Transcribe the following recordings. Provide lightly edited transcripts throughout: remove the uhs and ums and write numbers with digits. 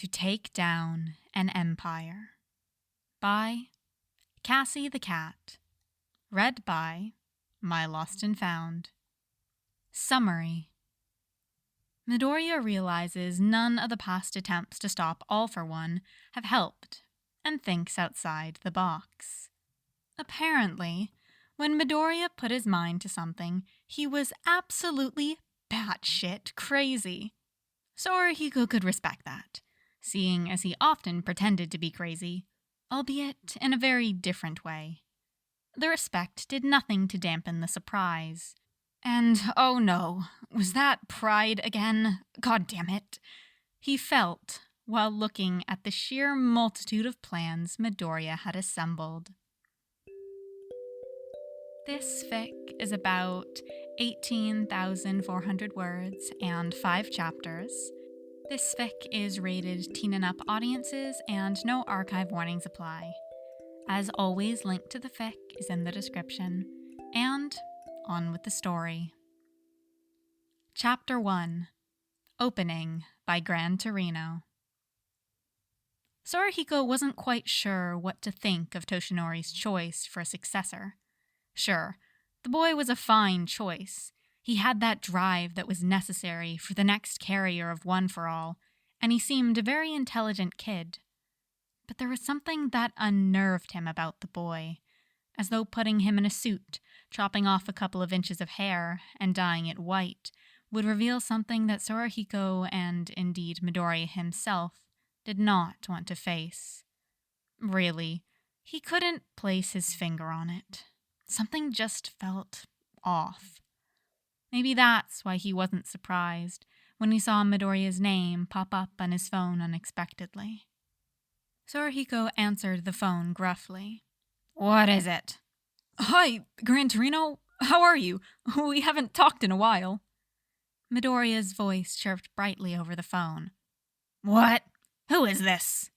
to Take Down an Empire by CassietheCat. Read by My Lost and Found. Summary. Midoriya realizes none of the past attempts to stop All for One have helped and thinks outside the box. Apparently, when Midoriya put his mind to something, he was absolutely batshit crazy. Sorahiko could respect that, seeing as he often pretended to be crazy, albeit in a very different way. The respect did nothing to dampen the surprise. And, oh no, was that pride again? God damn it. He felt while looking at the sheer multitude of plans Midoriya had assembled. This fic is about 18,400 words and 5 chapters. This fic is rated teen and up audiences and no archive warnings apply. As always, link to the fic is in the description. And on with the story. Chapter 1. Opening by Gran Torino. Sorahiko wasn't quite sure what to think of Toshinori's choice for a successor. Sure, the boy was a fine choice. He had that drive that was necessary for the next carrier of One for All, and he seemed a very intelligent kid. But there was something that unnerved him about the boy, as though putting him in a suit, chopping off a couple of inches of hair, and dyeing it white would reveal something that Sorahiko and indeed Midoriya himself did not want to face. Really, he couldn't place his finger on it. Something just felt off. Maybe that's why he wasn't surprised when he saw Midoriya's name pop up on his phone unexpectedly. Sorahiko answered the phone gruffly. "What is it?" "Hi, Gran Torino. How are you? We haven't talked in a while." Midoriya's voice chirped brightly over the phone. "What? Who is this?"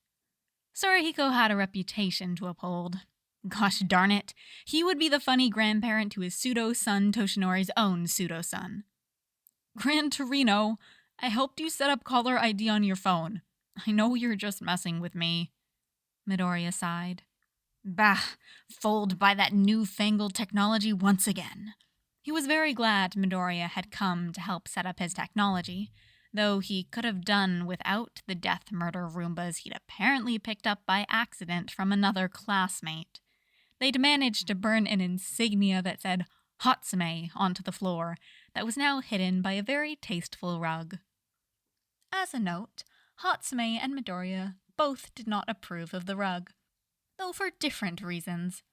Sorahiko had a reputation to uphold. Gosh darn it, he would be the funny grandparent to his pseudo-son Toshinori's own pseudo-son. "Gran Torino, I helped you set up caller ID on your phone. I know you're just messing with me." Midoriya sighed. Bah, fooled by that newfangled technology once again. He was very glad Midoriya had come to help set up his technology, though he could have done without the death murder Roombas he'd apparently picked up by accident from another classmate. They'd managed to burn an insignia that said Hatsume onto the floor that was now hidden by a very tasteful rug. As a note, Hatsume and Midoriya both did not approve of the rug, though for different reasons.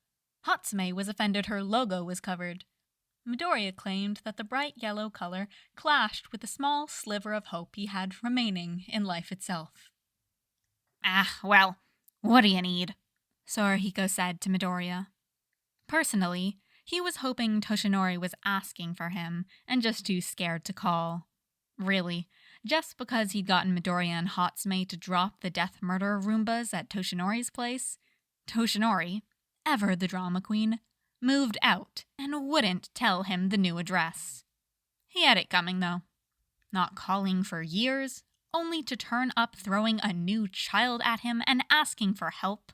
Hatsume was offended her logo was covered. Midoriya claimed that the bright yellow color clashed with the small sliver of hope he had remaining in life itself. "Ah, well, what do you need?" Sorahiko said to Midoriya. Personally, he was hoping Toshinori was asking for him and just too scared to call. Really, just because he'd gotten Midoriya and Hatsume to drop the death murder Roombas at Toshinori's place, Toshinori, ever the drama queen, moved out and wouldn't tell him the new address. He had it coming, though. Not calling for years, only to turn up throwing a new child at him and asking for help.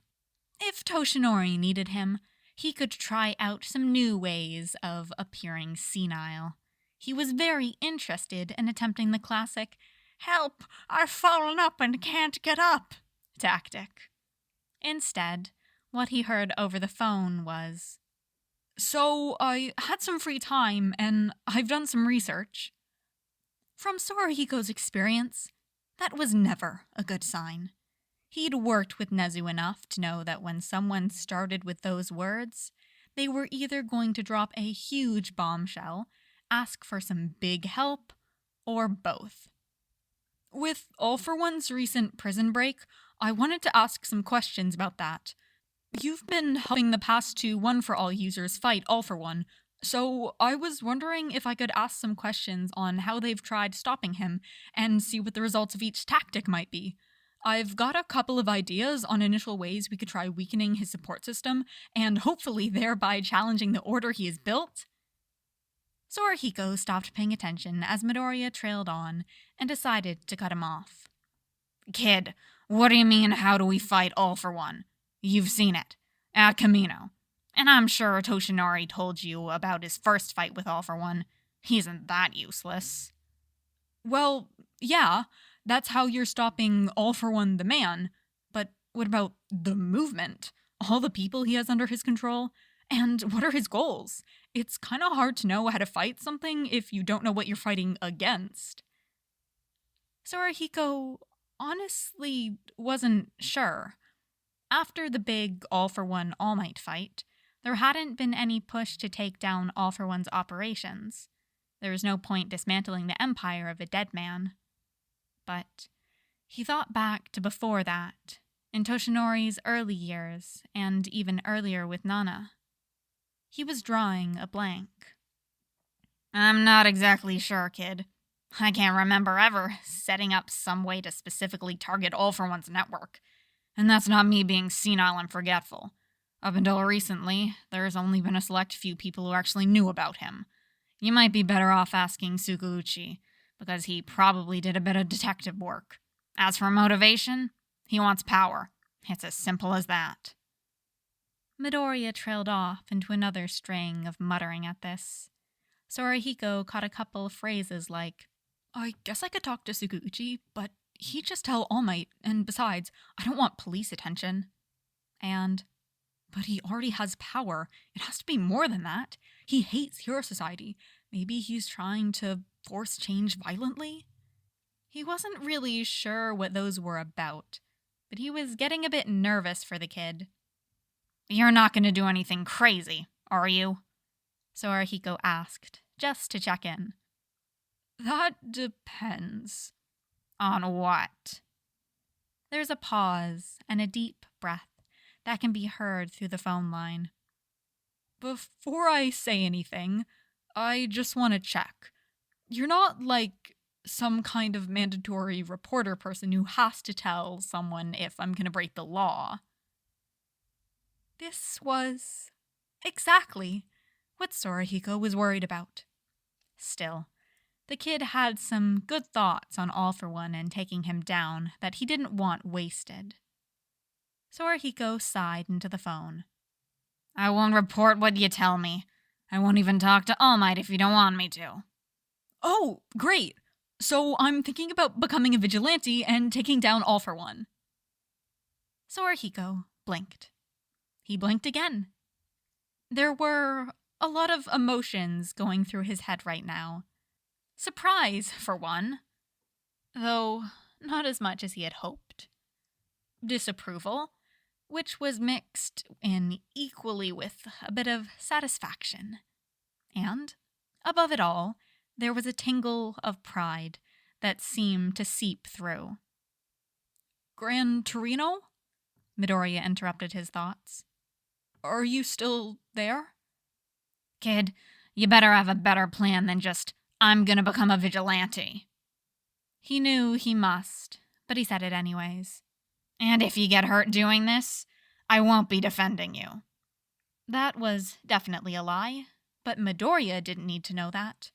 If Toshinori needed him, he could try out some new ways of appearing senile. He was very interested in attempting the classic, "Help, I've fallen up and can't get up" tactic. Instead, what he heard over the phone was, "So, I had some free time, and I've done some research." From Sorahiko's experience, that was never a good sign. He'd worked with Nezu enough to know that when someone started with those words, they were either going to drop a huge bombshell, ask for some big help, or both. "With All for One's recent prison break, I wanted to ask some questions about that. You've been helping the past two One for All users fight All for One, so I was wondering if I could ask some questions on how they've tried stopping him and see what the results of each tactic might be. I've got a couple of ideas on initial ways we could try weakening his support system and hopefully thereby challenging the order he has built." Sorahiko stopped paying attention as Midoriya trailed on and decided to cut him off. Kid, what do you mean, how do we fight All for One? You've seen it. At Camino. And I'm sure Toshinori told you about his first fight with All for One. He isn't that useless. Well, yeah, that's how you're stopping All for One the man. But what about the movement? All the people he has under his control? And what are his goals? It's kind of hard to know how to fight something if you don't know what you're fighting against. Sorahiko honestly wasn't sure. After the big All for One All Might fight, there hadn't been any push to take down All for One's operations. There was no point dismantling the empire of a dead man. But he thought back to before that, in Toshinori's early years, and even earlier with Nana. He was drawing a blank. I'm not exactly sure, kid. I can't remember ever setting up some way to specifically target All for One's network. And that's not me being senile and forgetful. Up until recently, there's only been a select few people who actually knew about him. You might be better off asking Tsukauchi, because he probably did a bit of detective work. As for motivation, he wants power. It's as simple as that. Midoriya trailed off into another string of muttering at this. Sorahiko caught a couple of phrases like, I guess I could talk to Tsukauchi, but he'd just tell All Might, and besides, I don't want police attention. And, but he already has power. It has to be more than that. He hates Hero Society. Maybe he's trying to force change violently? He wasn't really sure what those were about, but he was getting a bit nervous for the kid. You're not going to do anything crazy, are you? Sorahiko asked, just to check in. That depends. On what? There's a pause and a deep breath that can be heard through the phone line. Before I say anything, I just want to check. You're not like some kind of mandatory reporter person who has to tell someone if I'm going to break the law. This was exactly what Sorahiko was worried about. Still, the kid had some good thoughts on All for One and taking him down that he didn't want wasted. Sorahiko sighed into the phone. I won't report what you tell me. I won't even talk to All Might if you don't want me to. Oh, great! So I'm thinking about becoming a vigilante and taking down All for One. Sorahiko blinked. He blinked again. There were a lot of emotions going through his head right now. Surprise, for one, though not as much as he had hoped. Disapproval, which was mixed in equally with a bit of satisfaction. And, above it all, there was a tingle of pride that seemed to seep through. Gran Torino? Midoriya interrupted his thoughts. Are you still there? Kid, you better have a better plan than just, I'm gonna become a vigilante. He knew he must, but he said it anyways. And if you get hurt doing this, I won't be defending you. That was definitely a lie, but Midoriya didn't need to know that.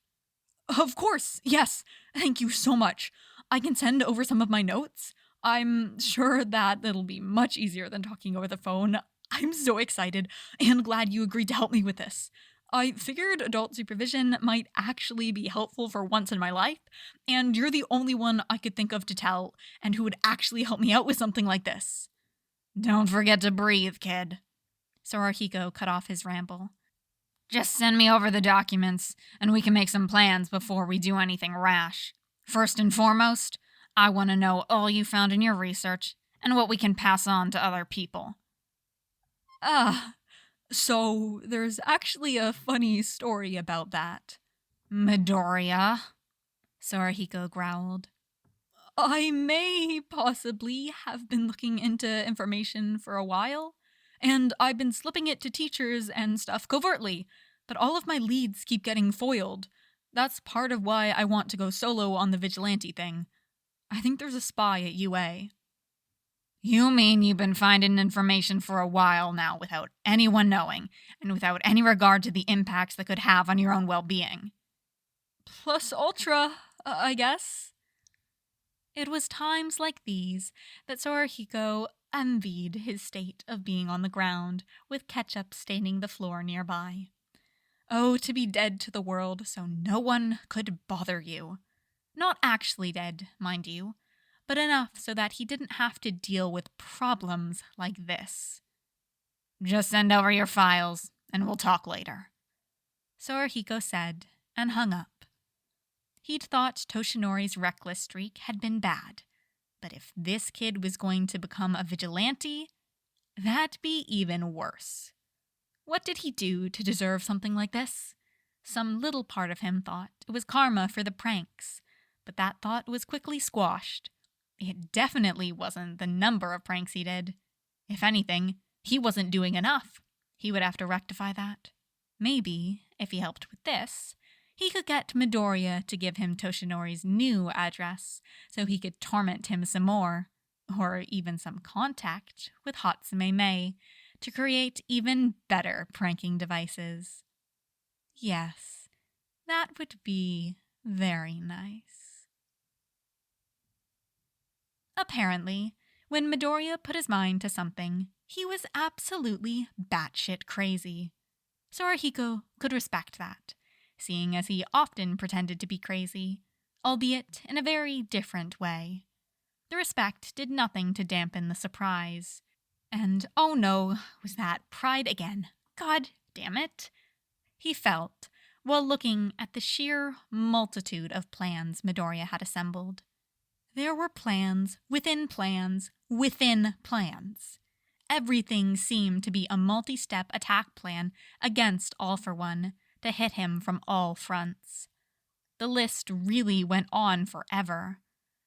Of course, yes. Thank you so much. I can send over some of my notes. I'm sure that it'll be much easier than talking over the phone. I'm so excited and glad you agreed to help me with this. I figured adult supervision might actually be helpful for once in my life, and you're the only one I could think of to tell and who would actually help me out with something like this. Don't forget to breathe, kid. Sorahiko cut off his ramble. Just send me over the documents, and we can make some plans before we do anything rash. First and foremost, I want to know all you found in your research and what we can pass on to other people. So there's actually a funny story about that. Midoriya? Sorahiko growled. I may possibly have been looking into information for a while, and I've been slipping it to teachers and stuff covertly, but all of my leads keep getting foiled. That's part of why I want to go solo on the vigilante thing. I think there's a spy at UA. You mean you've been finding information for a while now without anyone knowing, and without any regard to the impacts that could have on your own well-being? Plus ultra, I guess. It was times like these that Sorahiko envied his state of being on the ground, with ketchup staining the floor nearby. Oh, to be dead to the world so no one could bother you. Not actually dead, mind you, but enough so that he didn't have to deal with problems like this. Just send over your files, and we'll talk later, Sorahiko said, and hung up. He'd thought Toshinori's reckless streak had been bad, but if this kid was going to become a vigilante, that'd be even worse. What did he do to deserve something like this? Some little part of him thought it was karma for the pranks, but that thought was quickly squashed. It definitely wasn't the number of pranks he did. If anything, he wasn't doing enough. He would have to rectify that. Maybe, if he helped with this, he could get Midoriya to give him Toshinori's new address so he could torment him some more, or even some contact with Hatsume Mei to create even better pranking devices. Yes, that would be very nice. Apparently, when Midoriya put his mind to something, he was absolutely batshit crazy. Sorahiko could respect that, seeing as he often pretended to be crazy, albeit in a very different way. The respect did nothing to dampen the surprise. And oh no, was that pride again? God damn it! He felt, while looking at the sheer multitude of plans Midoriya had assembled. There were plans within plans within plans. Everything seemed to be a multi-step attack plan against All for One to hit him from all fronts. The list really went on forever.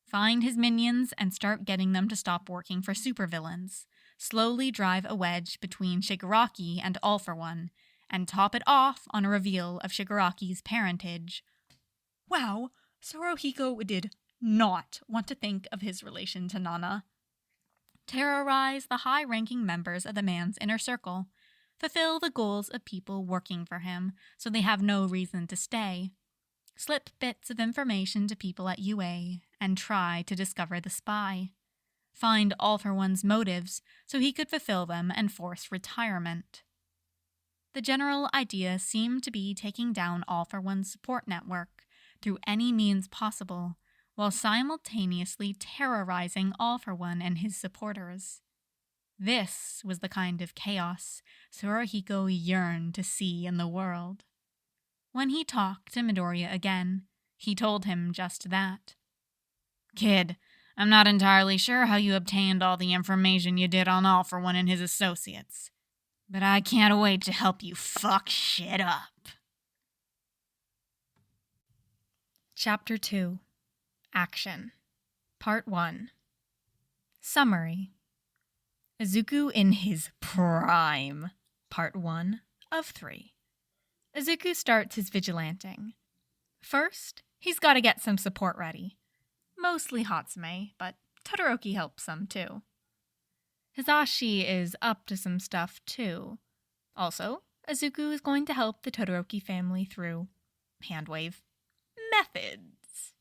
Find his minions and start getting them to stop working for supervillains. Slowly drive a wedge between Shigaraki and All for One, and top it off on a reveal of Shigaraki's parentage. Wow, Sorahiko did not want to think of his relation to Nana. Terrorize the high-ranking members of the man's inner circle. Fulfill the goals of people working for him so they have no reason to stay. Slip bits of information to people at UA and try to discover the spy. Find All for One's motives so he could fulfill them and force retirement. The general idea seemed to be taking down All for One's support network through any means possible, while simultaneously terrorizing All for One and his supporters. This was the kind of chaos Sorahiko yearned to see in the world. When he talked to Midoriya again, he told him just that. Kid, I'm not entirely sure how you obtained all the information you did on All for One and his associates, but I can't wait to help you fuck shit up. Chapter 2. Action. Part 1. Summary. Izuku in his prime. Part 1 of 3. Izuku starts his vigilanting. First, he's got to get some support ready. Mostly Hatsume, but Todoroki helps some too. Hisashi is up to some stuff too. Also, Izuku is going to help the Todoroki family through handwave methods.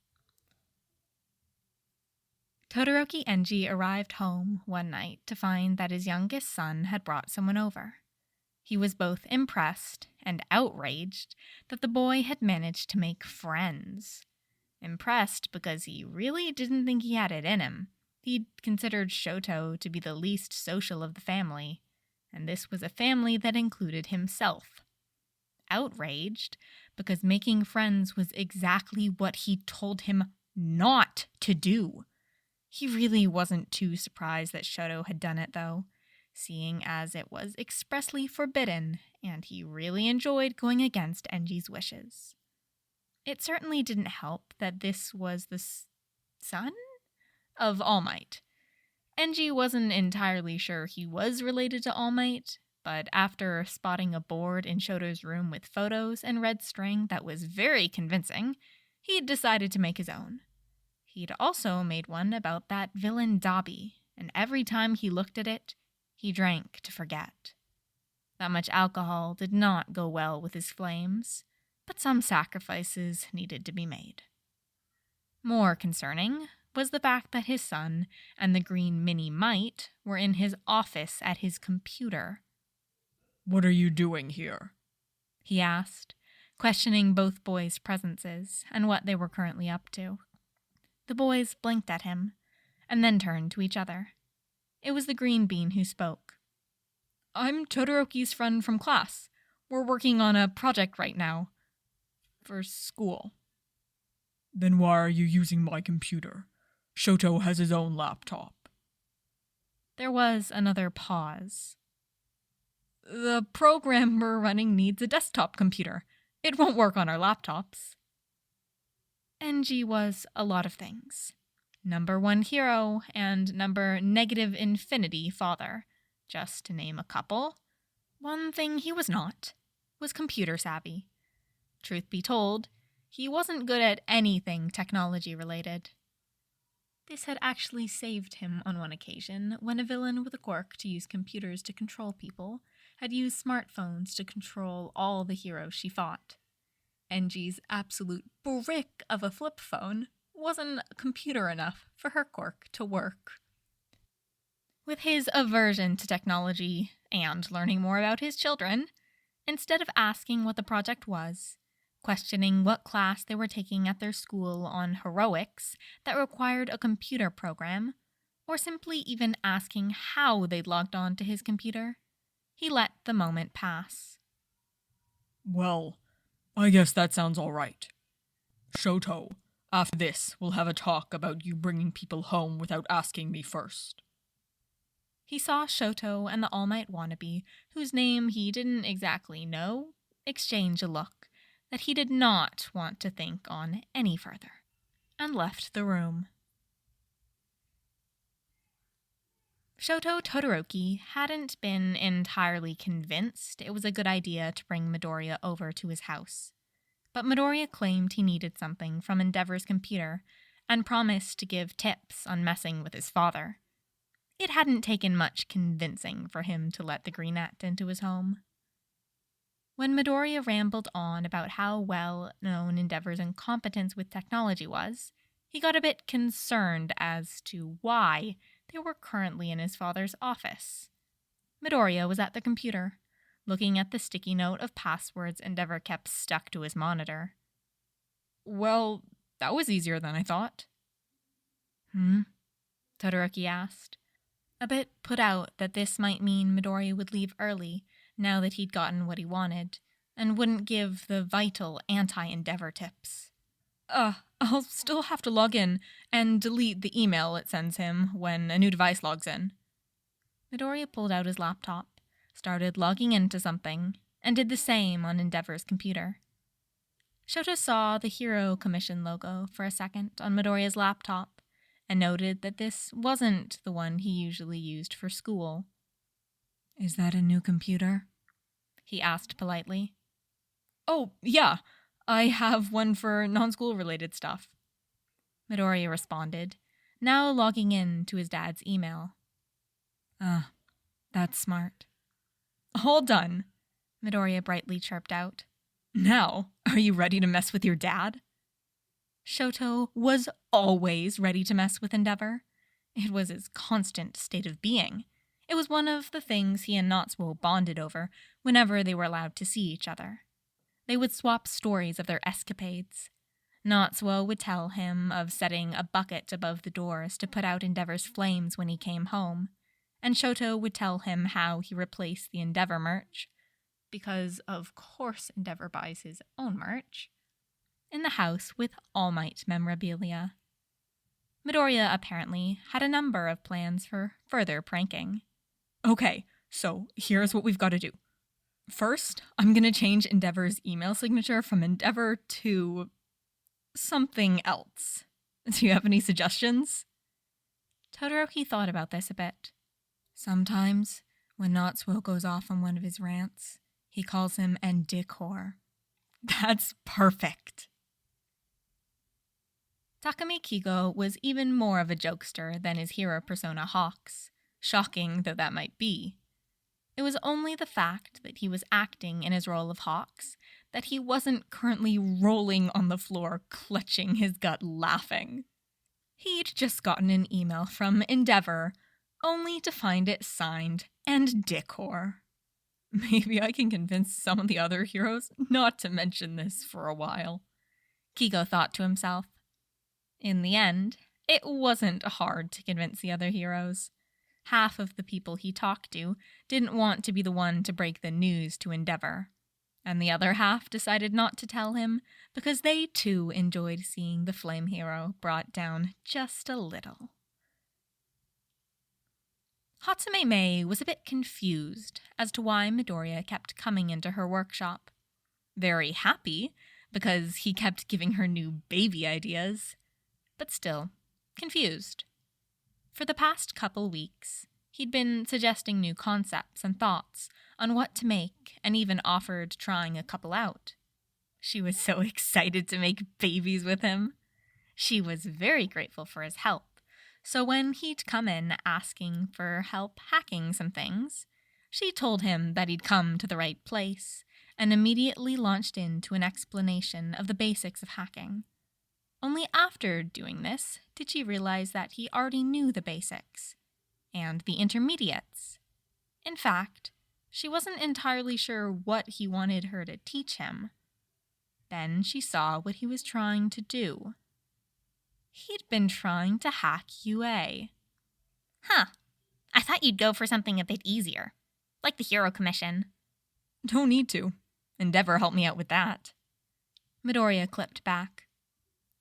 Todoroki Enji arrived home one night to find that his youngest son had brought someone over. He was both impressed and outraged that the boy had managed to make friends. Impressed because he really didn't think he had it in him. He'd considered Shoto to be the least social of the family, and this was a family that included himself. Outraged because making friends was exactly what he told him not to do. He really wasn't too surprised that Shoto had done it, though, seeing as it was expressly forbidden, and he really enjoyed going against Enji's wishes. It certainly didn't help that this was the son of All Might. Enji wasn't entirely sure he was related to All Might, but after spotting a board in Shoto's room with photos and red string that was very convincing, he'd decided to make his own. He'd also made one about that villain Dabi, and every time he looked at it, he drank to forget. That much alcohol did not go well with his flames, but some sacrifices needed to be made. More concerning was the fact that his son and the green mini mite were in his office at his computer. "What are you doing here?" he asked, questioning both boys' presences and what they were currently up to. The boys blinked at him, and then turned to each other. It was the green bean who spoke. "I'm Todoroki's friend from class. We're working on a project right now. For school." "Then why are you using my computer? Shoto has his own laptop." There was another pause. "The program we're running needs a desktop computer. It won't work on our laptops." Enji was a lot of things. Number 1 hero and number -infinity father, just to name a couple. One thing he was not was computer savvy. Truth be told, he wasn't good at anything technology related. This had actually saved him on one occasion when a villain with a quirk to use computers to control people had used smartphones to control all the heroes she fought. Enji's absolute brick of a flip phone wasn't computer enough for her quirk to work. With his aversion to technology and learning more about his children, instead of asking what the project was, questioning what class they were taking at their school on heroics that required a computer program, or simply even asking how they'd logged on to his computer, he let the moment pass. "Well, I guess that sounds all right. Shoto, after this, we'll have a talk about you bringing people home without asking me first." He saw Shoto and the All Might wannabe, whose name he didn't exactly know, exchange a look that he did not want to think on any further, and left the room. Shoto Todoroki hadn't been entirely convinced it was a good idea to bring Midoriya over to his house, but Midoriya claimed he needed something from Endeavor's computer and promised to give tips on messing with his father. It hadn't taken much convincing for him to let the greenette into his home. When Midoriya rambled on about how well known Endeavor's incompetence with technology was, he got a bit concerned as to why they were currently in his father's office. Midoriya was at the computer, looking at the sticky note of passwords Endeavor kept stuck to his monitor. "Well, that was easier than I thought." Todoroki asked, a bit put out that this might mean Midoriya would leave early now that he'd gotten what he wanted, and wouldn't give the vital anti-Endeavor tips. I'll still have to log in and delete the email it sends him when a new device logs in." Midoriya pulled out his laptop, started logging into something, and did the same on Endeavor's computer. Shoto saw the Hero Commission logo for a second on Midoriya's laptop, and noted that this wasn't the one he usually used for school. "Is that a new computer?" he asked politely. "Oh, yeah. I have one for non-school related stuff," Midoriya responded, now logging in to his dad's email. That's smart." "All done," Midoriya brightly chirped out. "Now, are you ready to mess with your dad?" Shoto was always ready to mess with Endeavor. It was his constant state of being. It was one of the things he and Natsuo bonded over whenever they were allowed to see each other. They would swap stories of their escapades. Natsuo would tell him of setting a bucket above the doors to put out Endeavor's flames when he came home, and Shoto would tell him how he replaced the Endeavor merch, because of course Endeavor buys his own merch, in the house with All Might memorabilia. Midoriya apparently had a number of plans for further pranking. "Okay, so here's what we've got to do. First, I'm going to change Endeavor's email signature from Endeavor to something else. Do you have any suggestions?" Todoroki thought about this a bit. Sometimes, when Natsuo goes off on one of his rants, he calls him Endicor. "That's perfect." Takumi Kigo was even more of a jokester than his hero persona Hawks, shocking though that might be. It was only the fact that he was acting in his role of Hawks that he wasn't currently rolling on the floor, clutching his gut laughing. He'd just gotten an email from Endeavor, only to find it signed and decor. Maybe I can convince some of the other heroes not to mention this for a while, Kigo thought to himself. In the end, it wasn't hard to convince the other heroes. Half of the people he talked to didn't want to be the one to break the news to Endeavor, and the other half decided not to tell him because they too enjoyed seeing the flame hero brought down just a little. Hatsume Mei was a bit confused as to why Midoriya kept coming into her workshop. Very happy, because he kept giving her new baby ideas, but still confused. For the past couple weeks, he'd been suggesting new concepts and thoughts on what to make and even offered trying a couple out. She was so excited to make babies with him. She was very grateful for his help. So when he'd come in asking for help hacking some things, she told him that he'd come to the right place and immediately launched into an explanation of the basics of hacking. Only after doing this did she realize that he already knew the basics and the intermediates. In fact, she wasn't entirely sure what he wanted her to teach him. Then she saw what he was trying to do. He'd been trying to hack UA. Huh. I thought you'd go for something a bit easier, like the Hero Commission. Don't need to. Endeavor helped me out with that. Midoriya clipped back.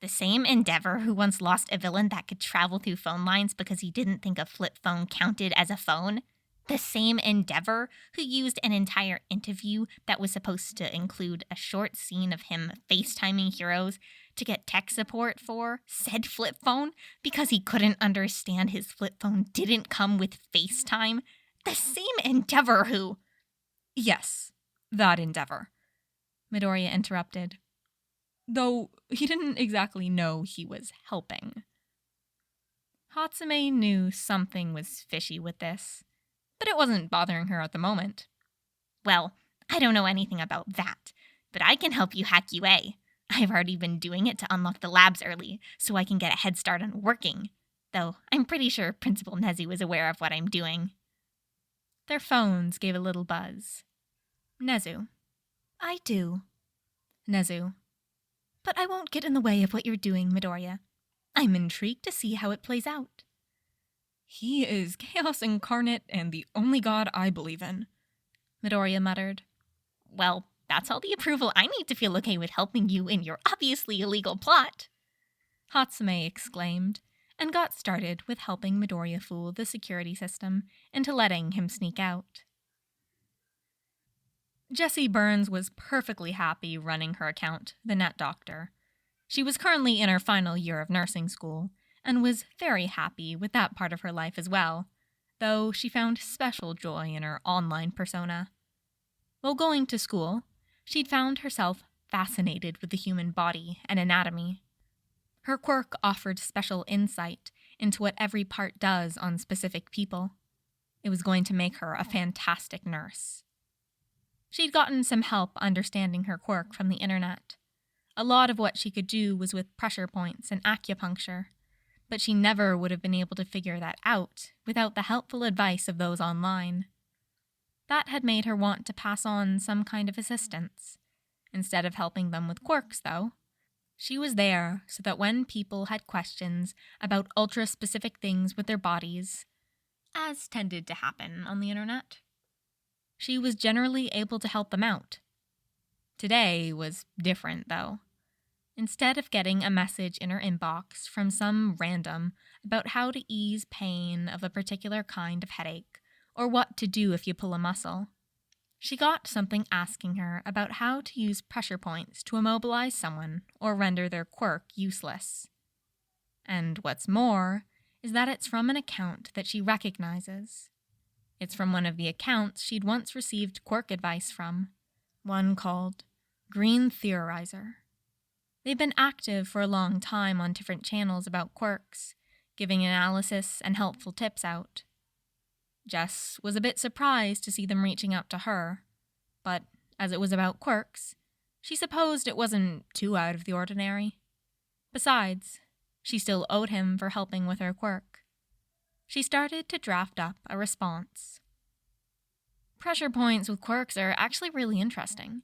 The same Endeavor who once lost a villain that could travel through phone lines because he didn't think a flip phone counted as a phone? The same Endeavor who used an entire interview that was supposed to include a short scene of him FaceTiming heroes to get tech support for said flip phone because he couldn't understand his flip phone didn't come with FaceTime? The same Endeavor who... Yes, that Endeavor, Midoriya interrupted. Though he didn't exactly know he was helping. Hatsume knew something was fishy with this, but it wasn't bothering her at the moment. Well, I don't know anything about that, but I can help you hack UA. I've already been doing it to unlock the labs early, so I can get a head start on working. Though I'm pretty sure Principal Nezu is aware of what I'm doing. Their phones gave a little buzz. Nezu. I do. Nezu. But I won't get in the way of what you're doing, Midoriya. I'm intrigued to see how it plays out. He is chaos incarnate and the only god I believe in, Midoriya muttered. Well, that's all the approval I need to feel okay with helping you in your obviously illegal plot, Hatsume exclaimed, and got started with helping Midoriya fool the security system into letting him sneak out. Jessie Burns was perfectly happy running her account, The Net Doctor. She was currently in her final year of nursing school, and was very happy with that part of her life as well, though she found special joy in her online persona. While going to school, she'd found herself fascinated with the human body and anatomy. Her quirk offered special insight into what every part does on specific people. It was going to make her a fantastic nurse. She'd gotten some help understanding her quirk from the internet. A lot of what she could do was with pressure points and acupuncture, but she never would have been able to figure that out without the helpful advice of those online. That had made her want to pass on some kind of assistance. Instead of helping them with quirks, though, she was there so that when people had questions about ultra-specific things with their bodies, as tended to happen on the internet, she was generally able to help them out. Today was different, though. Instead of getting a message in her inbox from some random about how to ease pain of a particular kind of headache, or what to do if you pull a muscle, she got something asking her about how to use pressure points to immobilize someone or render their quirk useless. And what's more is that it's from an account that she recognizes. It's from one of the accounts she'd once received quirk advice from, one called Green Theorizer. They've been active for a long time on different channels about quirks, giving analysis and helpful tips out. Jess was a bit surprised to see them reaching out to her, but as it was about quirks, she supposed it wasn't too out of the ordinary. Besides, She still owed him for helping with her quirk. She started to draft up a response. Pressure points with quirks are actually really interesting.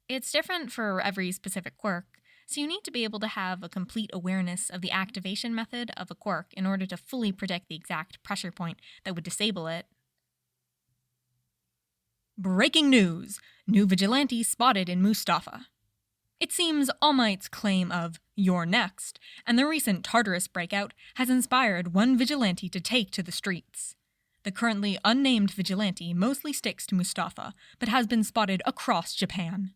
It's different for every specific quirk, so you need to be able to have a complete awareness of the activation method of a quirk in order to fully predict the exact pressure point that would disable it. Breaking news! New Vigilante spotted in Mustafa. It seems All Might's claim of "you're next" and the recent Tartarus breakout has inspired one Vigilante to take to the streets. The currently unnamed Vigilante mostly sticks to Mustafa, but has been spotted across Japan.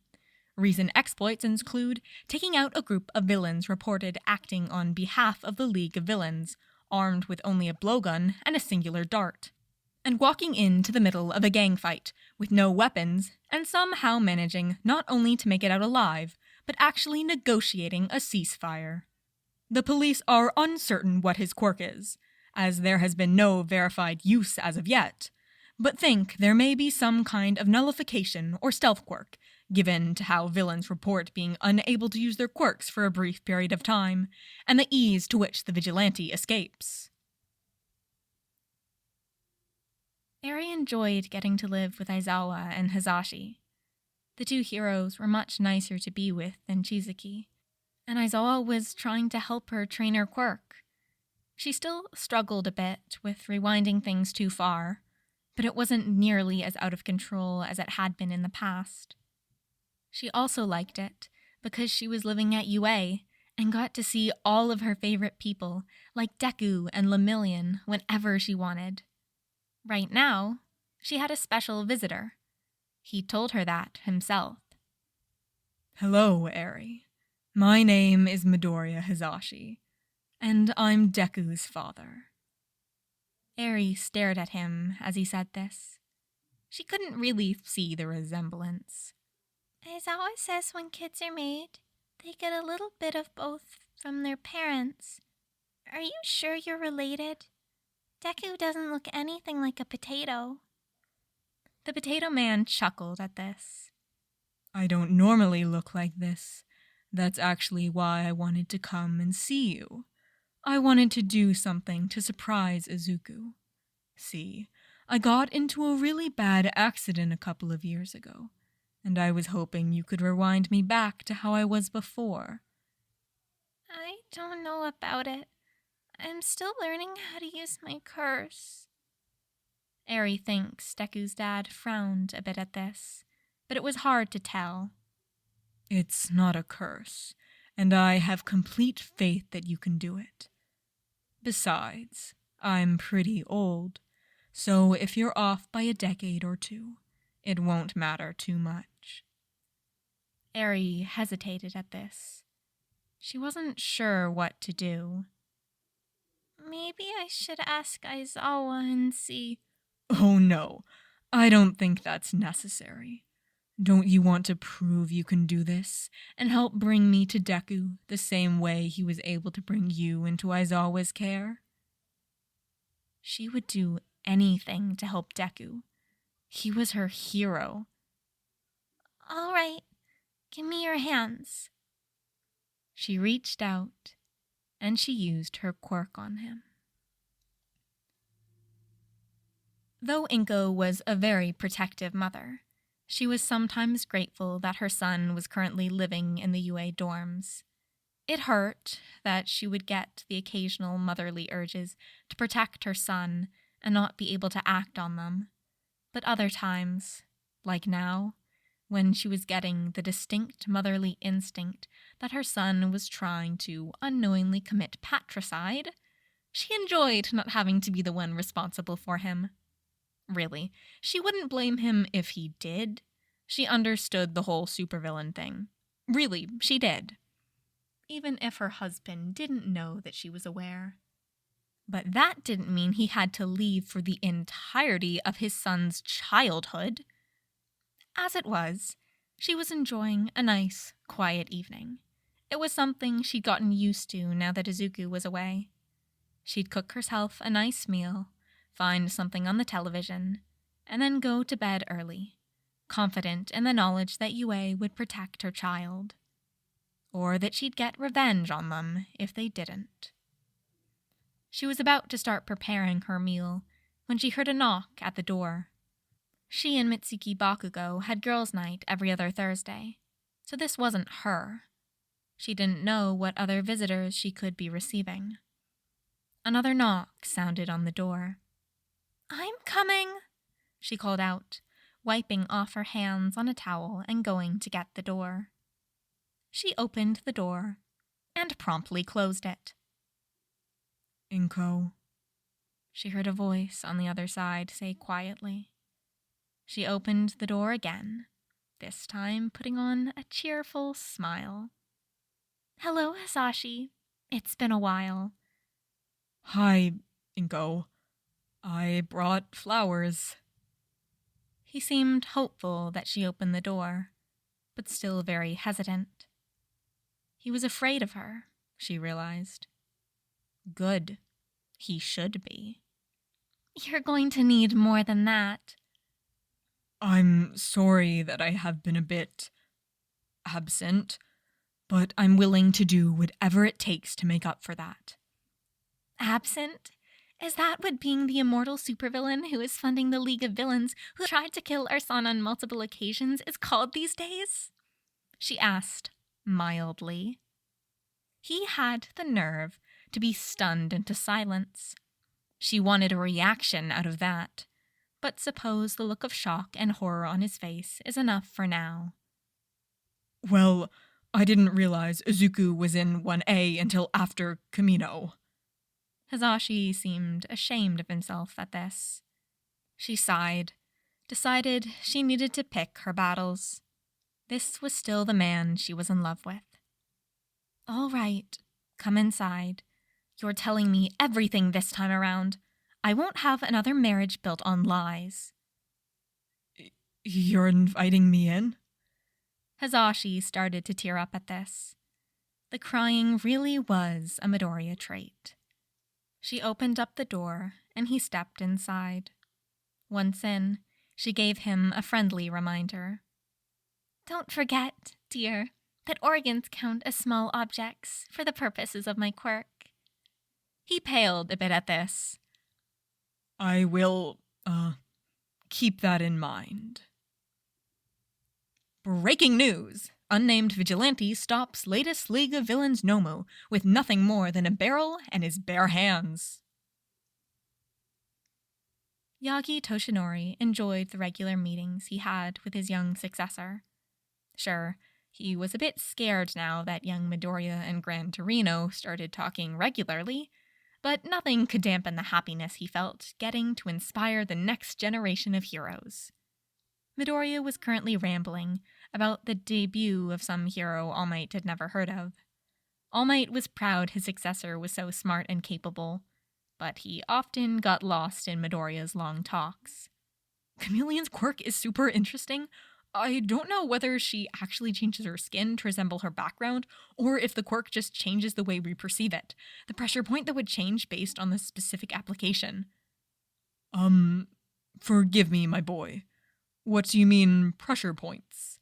Recent exploits include taking out a group of villains reported acting on behalf of the League of Villains, armed with only a blowgun and a singular dart, and walking into the middle of a gang fight with no weapons and somehow managing not only to make it out alive, but actually negotiating a ceasefire. The police are uncertain what his quirk is, as there has been no verified use as of yet, but think there may be some kind of nullification or stealth quirk, given to how villains report being unable to use their quirks for a brief period of time, and the ease to which the Vigilante escapes. Eri enjoyed getting to live with Aizawa and Hisashi. The two heroes were much nicer to be with than Shizuki, and Aizawa was trying to help her train her quirk. She still struggled a bit with rewinding things too far, but it wasn't nearly as out of control as it had been in the past. She also liked it because she was living at UA and got to see all of her favorite people, like Deku and Lemillion, whenever she wanted. Right now, she had a special visitor. He told her that himself. Hello, Eri. My name is Midoriya Hisashi, and I'm Deku's father. Eri stared at him as he said this. She couldn't really see the resemblance. Aizawa says when kids are made, they get a little bit of both from their parents. Are you sure you're related? Deku doesn't look anything like a potato. The potato man chuckled at this. I don't normally look like this. That's actually why I wanted to come and see you. I wanted to do something to surprise Izuku. See, I got into a really bad accident a couple of years ago, and I was hoping you could rewind me back to how I was before. I don't know about it. I'm still learning how to use my curse. Eri thinks Deku's dad frowned a bit at this, but it was hard to tell. It's not a curse, and I have complete faith that you can do it. Besides, I'm pretty old, so if you're off by a decade or two, it won't matter too much. Eri hesitated at this. She wasn't sure what to do. Maybe I should ask Aizawa and see. Oh no, I don't think that's necessary. Don't you want to prove you can do this and help bring me to Deku the same way he was able to bring you into Aizawa's care? She would do anything to help Deku. He was her hero. All right, give me your hands. She reached out, and she used her quirk on him. Though Inko was a very protective mother, she was sometimes grateful that her son was currently living in the UA dorms. It hurt that she would get the occasional motherly urges to protect her son and not be able to act on them. But other times, like now, when she was getting the distinct motherly instinct that her son was trying to unknowingly commit patricide, she enjoyed not having to be the one responsible for him. Really, she wouldn't blame him if he did. She understood the whole supervillain thing. Really, she did. Even if her husband didn't know that she was aware. But that didn't mean he had to leave for the entirety of his son's childhood. As it was, she was enjoying a nice, quiet evening. It was something she'd gotten used to now that Izuku was away. She'd cook herself a nice meal, find something on the television, and then go to bed early, confident in the knowledge that UA would protect her child. Or that she'd get revenge on them if they didn't. She was about to start preparing her meal when she heard a knock at the door. She and Mitsuki Bakugo had girls' night every other Thursday, so this wasn't her. She didn't know what other visitors she could be receiving. Another knock sounded on the door. I'm coming, she called out, wiping off her hands on a towel and going to get the door. She opened the door and promptly closed it. Inko, she heard a voice on the other side say quietly. She opened the door again, this time putting on a cheerful smile. Hello, Hisashi. It's been a while. Hi, Inko. I brought flowers. He seemed hopeful that she opened the door, but still very hesitant. He was afraid of her, she realized. Good. He should be. You're going to need more than that. I'm sorry that I have been a bit absent, but I'm willing to do whatever it takes to make up for that. Absent? Is that what being the immortal supervillain who is funding the League of Villains who tried to kill our son on multiple occasions is called these days? She asked, mildly. He had the nerve to be stunned into silence. She wanted a reaction out of that, but suppose the look of shock and horror on his face is enough for now. Well, I didn't realize Izuku was in 1A until after Kamino. Hisashi seemed ashamed of himself at this. She sighed, decided she needed to pick her battles. This was still the man she was in love with. All right, come inside. You're telling me everything this time around. I won't have another marriage built on lies. You're inviting me in? Hisashi started to tear up at this. The crying really was a Midoriya trait. She opened up the door, and he stepped inside. Once in, she gave him a friendly reminder. Don't forget, dear, that organs count as small objects for the purposes of my quirk. He paled a bit at this. I will, keep that in mind. Breaking news! Unnamed Vigilante stops latest League of Villains Nomu with nothing more than a barrel and his bare hands. Yagi Toshinori enjoyed the regular meetings he had with his young successor. Sure, he was a bit scared now that young Midoriya and Gran Torino started talking regularly, but nothing could dampen the happiness he felt getting to inspire the next generation of heroes. Midoriya was currently rambling about the debut of some hero All Might had never heard of. All Might was proud his successor was so smart and capable, but he often got lost in Midoriya's long talks. Chameleon's quirk is super interesting. I don't know whether she actually changes her skin to resemble her background, or if the quirk just changes the way we perceive it, the pressure point that would change based on the specific application. Forgive me, my boy. What do you mean, pressure points?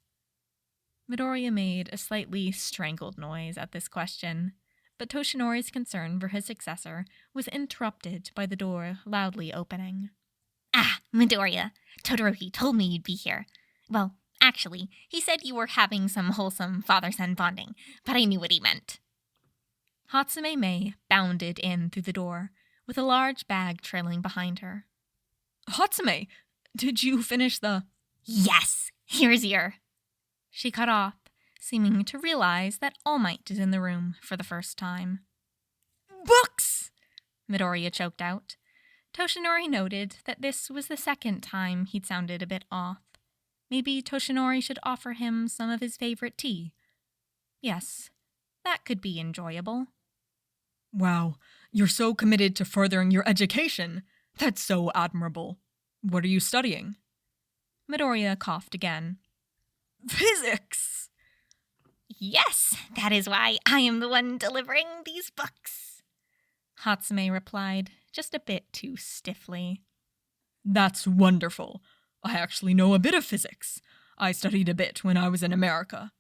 Midoriya made a slightly strangled noise at this question, but Toshinori's concern for his successor was interrupted by the door loudly opening. Ah, Midoriya, Todoroki told me you'd be here. Well, actually, he said you were having some wholesome father-son bonding, but I knew what he meant. Hatsume Mei bounded in through the door, with a large bag trailing behind her. Hatsume, did you finish the... Yes, here's your... She cut off, seeming to realize that All Might is in the room for the first time. Books! Midoriya choked out. Toshinori noted that this was the second time he'd sounded a bit off. Maybe Toshinori should offer him some of his favorite tea. Yes, that could be enjoyable. Wow, you're so committed to furthering your education. That's so admirable. What are you studying? Midoriya coughed again. Physics! Yes, that is why I am the one delivering these books. Hatsume replied, just a bit too stiffly. That's wonderful. I actually know a bit of physics. I studied a bit when I was in America.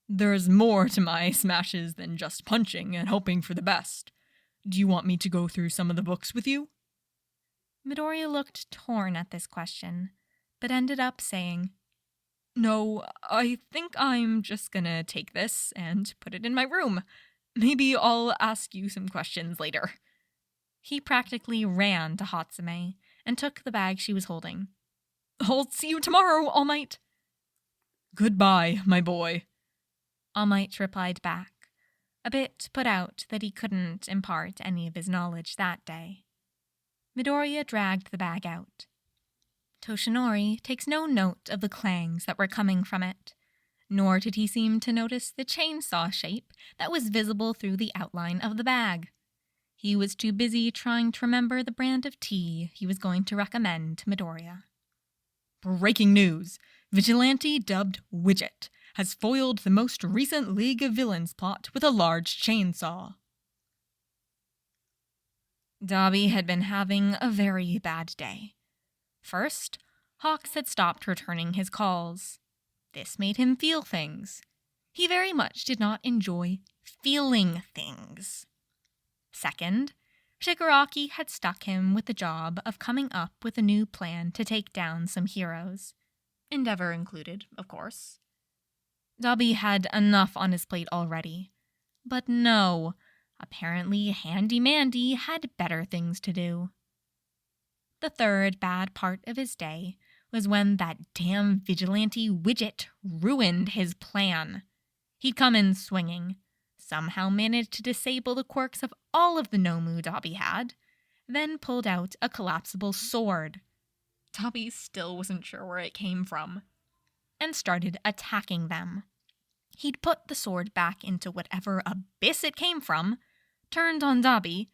There's more to my smashes than just punching and hoping for the best. Do you want me to go through some of the books with you? Midoriya looked torn at this question, but ended up saying, No, I think I'm just gonna take this and put it in my room. Maybe I'll ask you some questions later. He practically ran to Hatsume and took the bag she was holding. I'll see you tomorrow, All Might. Goodbye, my boy. All Might replied back, a bit put out that he couldn't impart any of his knowledge that day. Midoriya dragged the bag out. Toshinori takes no note of the clangs that were coming from it, nor did he seem to notice the chainsaw shape that was visible through the outline of the bag. He was too busy trying to remember the brand of tea he was going to recommend to Midoriya. Breaking news! Vigilante, dubbed Widget, has foiled the most recent League of Villains plot with a large chainsaw. Dabi had been having a very bad day. First, Hawks had stopped returning his calls. This made him feel things. He very much did not enjoy feeling things. Second, Shigaraki had stuck him with the job of coming up with a new plan to take down some heroes. Endeavor included, of course. Dabi had enough on his plate already. But no, apparently Handy Mandy had better things to do. The third bad part of his day was when that damn vigilante Widget ruined his plan. He'd come in swinging, somehow managed to disable the quirks of all of the Nomu Dabi had, then pulled out a collapsible sword. Dabi still wasn't sure where it came from, and started attacking them. He'd put the sword back into whatever abyss it came from, turned on Dabi,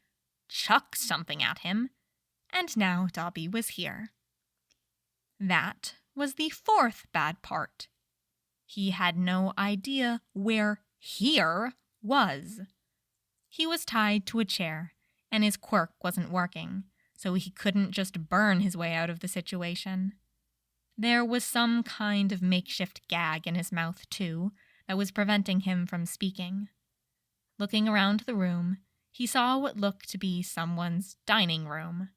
chucked something at him, and now Dabi was here. That was the fourth bad part. He had no idea where here was. He was tied to a chair, and his quirk wasn't working, so he couldn't just burn his way out of the situation. There was some kind of makeshift gag in his mouth, too, that was preventing him from speaking. Looking around the room, he saw what looked to be someone's dining room.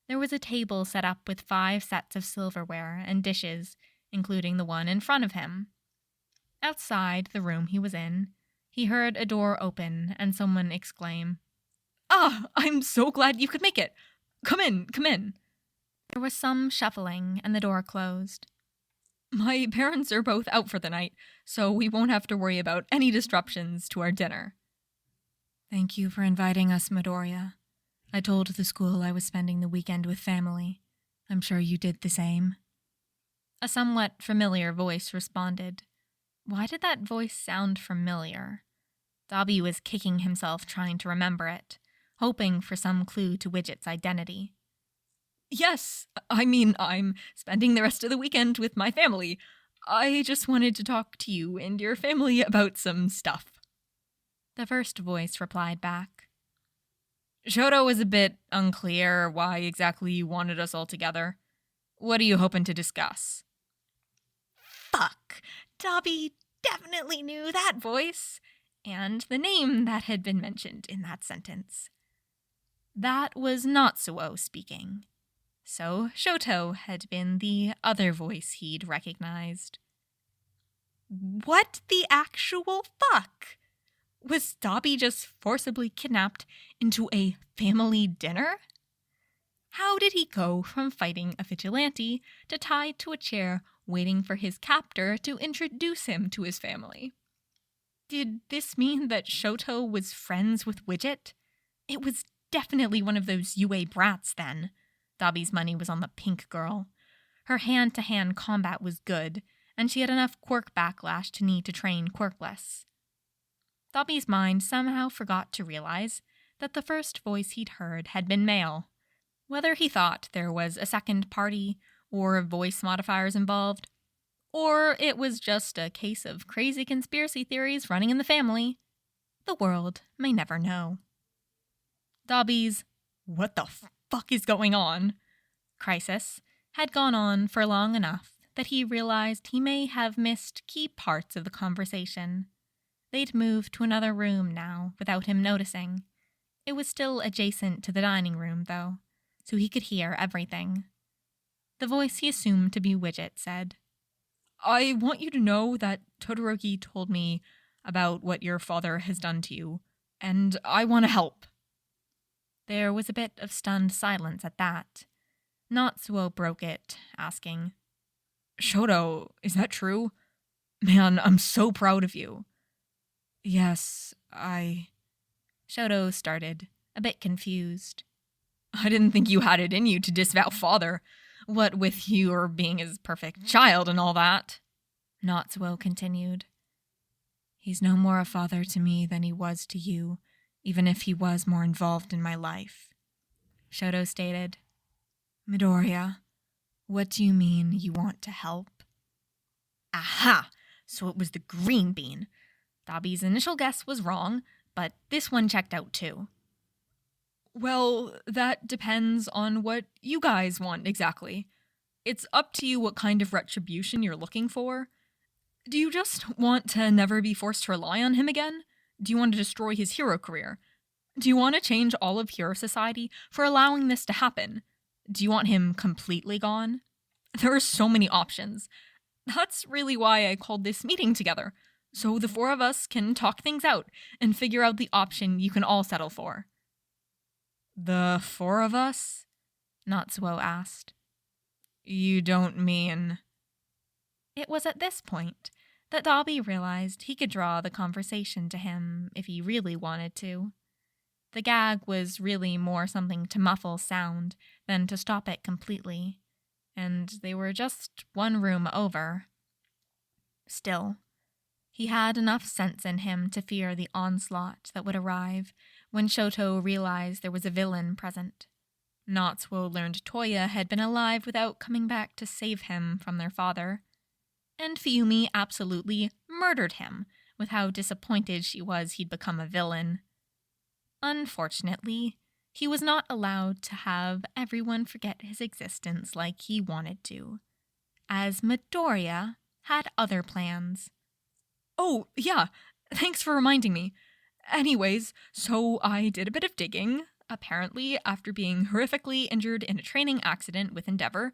There was a table set up with 5 sets of silverware and dishes, including the one in front of him. Outside the room he was in, he heard a door open and someone exclaim, Ah, I'm so glad you could make it. Come in, come in. There was some shuffling and the door closed. My parents are both out for the night, so we won't have to worry about any disruptions to our dinner. Thank you for inviting us, Midoriya. I told the school I was spending the weekend with family. I'm sure you did the same. A somewhat familiar voice responded. Why did that voice sound familiar? Dabi was kicking himself trying to remember it, hoping for some clue to Widget's identity. Yes, I'm spending the rest of the weekend with my family. I just wanted to talk to you and your family about some stuff. The first voice replied back. Shoto was a bit unclear why exactly you wanted us all together. What are you hoping to discuss? Fuck! Dabi definitely knew that voice, and the name that had been mentioned in that sentence. That was Natsuo speaking. So Shoto had been the other voice he'd recognized. What the actual fuck? Was Dabi just forcibly kidnapped into a family dinner? How did he go from fighting a vigilante to tied to a chair waiting for his captor to introduce him to his family? Did this mean that Shoto was friends with Widget? It was definitely one of those UA brats then. Dabi's money was on the pink girl. Her hand-to-hand combat was good, and she had enough quirk backlash to need to train quirkless. Dabi's mind somehow forgot to realize that the first voice he'd heard had been male. Whether he thought there was a second party, or voice modifiers involved, or it was just a case of crazy conspiracy theories running in the family, the world may never know. Dabi's "what the fuck is going on?" crisis had gone on for long enough that he realized he may have missed key parts of the conversation. They'd moved to another room now without him noticing, It was still adjacent to the dining room, though, so he could hear everything. The voice he assumed to be Widget said, I want you to know that Todoroki told me about what your father has done to you, and I want to help. There was a bit of stunned silence at that. Natsuo broke it, asking, Shoto, is that true? Man, I'm so proud of you. Yes, Shoto started, a bit confused. I didn't think you had it in you to disavow father. What with your being his perfect child and all that. Natsuo continued. He's no more a father to me than he was to you, even if he was more involved in my life. Shoto stated, Midoriya, what do you mean you want to help? Aha! So it was the green bean. Dabi's initial guess was wrong, but this one checked out too. Well, that depends on what you guys want exactly. It's up to you what kind of retribution you're looking for. Do you just want to never be forced to rely on him again? Do you want to destroy his hero career? Do you want to change all of Hero Society for allowing this to happen? Do you want him completely gone? There are so many options. That's really why I called this meeting together, so the four of us can talk things out and figure out the option you can all settle for. The four of us? Natsuo asked. You don't mean... It was at this point that Dabi realized he could draw the conversation to him if he really wanted to. The gag was really more something to muffle sound than to stop it completely, and they were just one room over. Still, he had enough sense in him to fear the onslaught that would arrive when Shoto realized there was a villain present. Natsuo learned Toya had been alive without coming back to save him from their father, and Fuyumi absolutely murdered him with how disappointed she was he'd become a villain. Unfortunately, he was not allowed to have everyone forget his existence like he wanted to, as Midoriya had other plans. Oh, yeah, thanks for reminding me. Anyways, so I did a bit of digging. Apparently, after being horrifically injured in a training accident with Endeavor,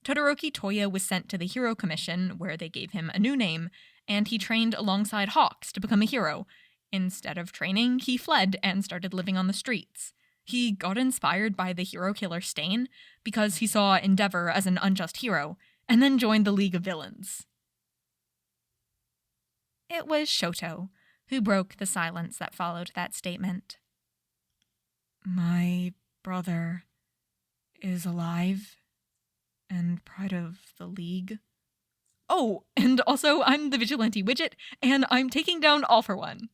Todoroki Toya was sent to the Hero Commission, where they gave him a new name, and he trained alongside Hawks to become a hero. Instead of training, he fled and started living on the streets. He got inspired by the hero killer Stain because he saw Endeavor as an unjust hero, and then joined the League of Villains. It was Shoto who broke the silence that followed that statement. My brother is alive and part of the League. Oh, and also I'm the Vigilante Widget, and I'm taking down All for One.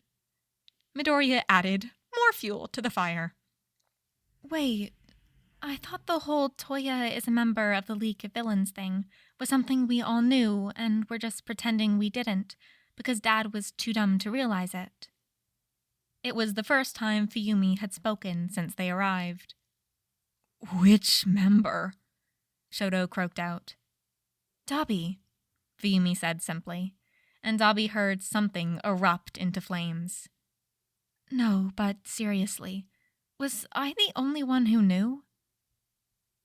Midoriya added more fuel to the fire. Wait, I thought the whole Toya is a member of the League of Villains thing was something we all knew and were just pretending we didn't because Dad was too dumb to realize it. It was the first time Fuyumi had spoken since they arrived. Which member? Shoto croaked out. Dabi, Fuyumi said simply, and Dabi heard something erupt into flames. No, but seriously, was I the only one who knew?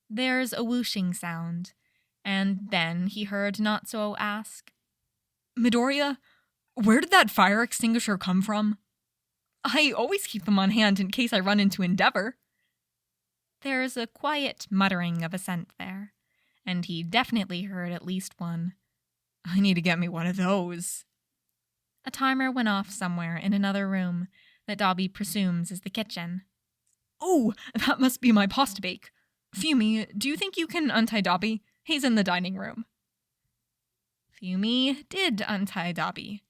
There's a whooshing sound, and then he heard Natsuo ask, Midoriya, where did that fire extinguisher come from? I always keep them on hand in case I run into Endeavor. There's a quiet muttering of assent there, and he definitely heard at least one. I need to get me one of those. A timer went off somewhere in another room that Dabi presumes is the kitchen. Oh, that must be my pasta bake. Fuyumi, do you think you can untie Dabi? He's in the dining room. Fuyumi did untie Dabi.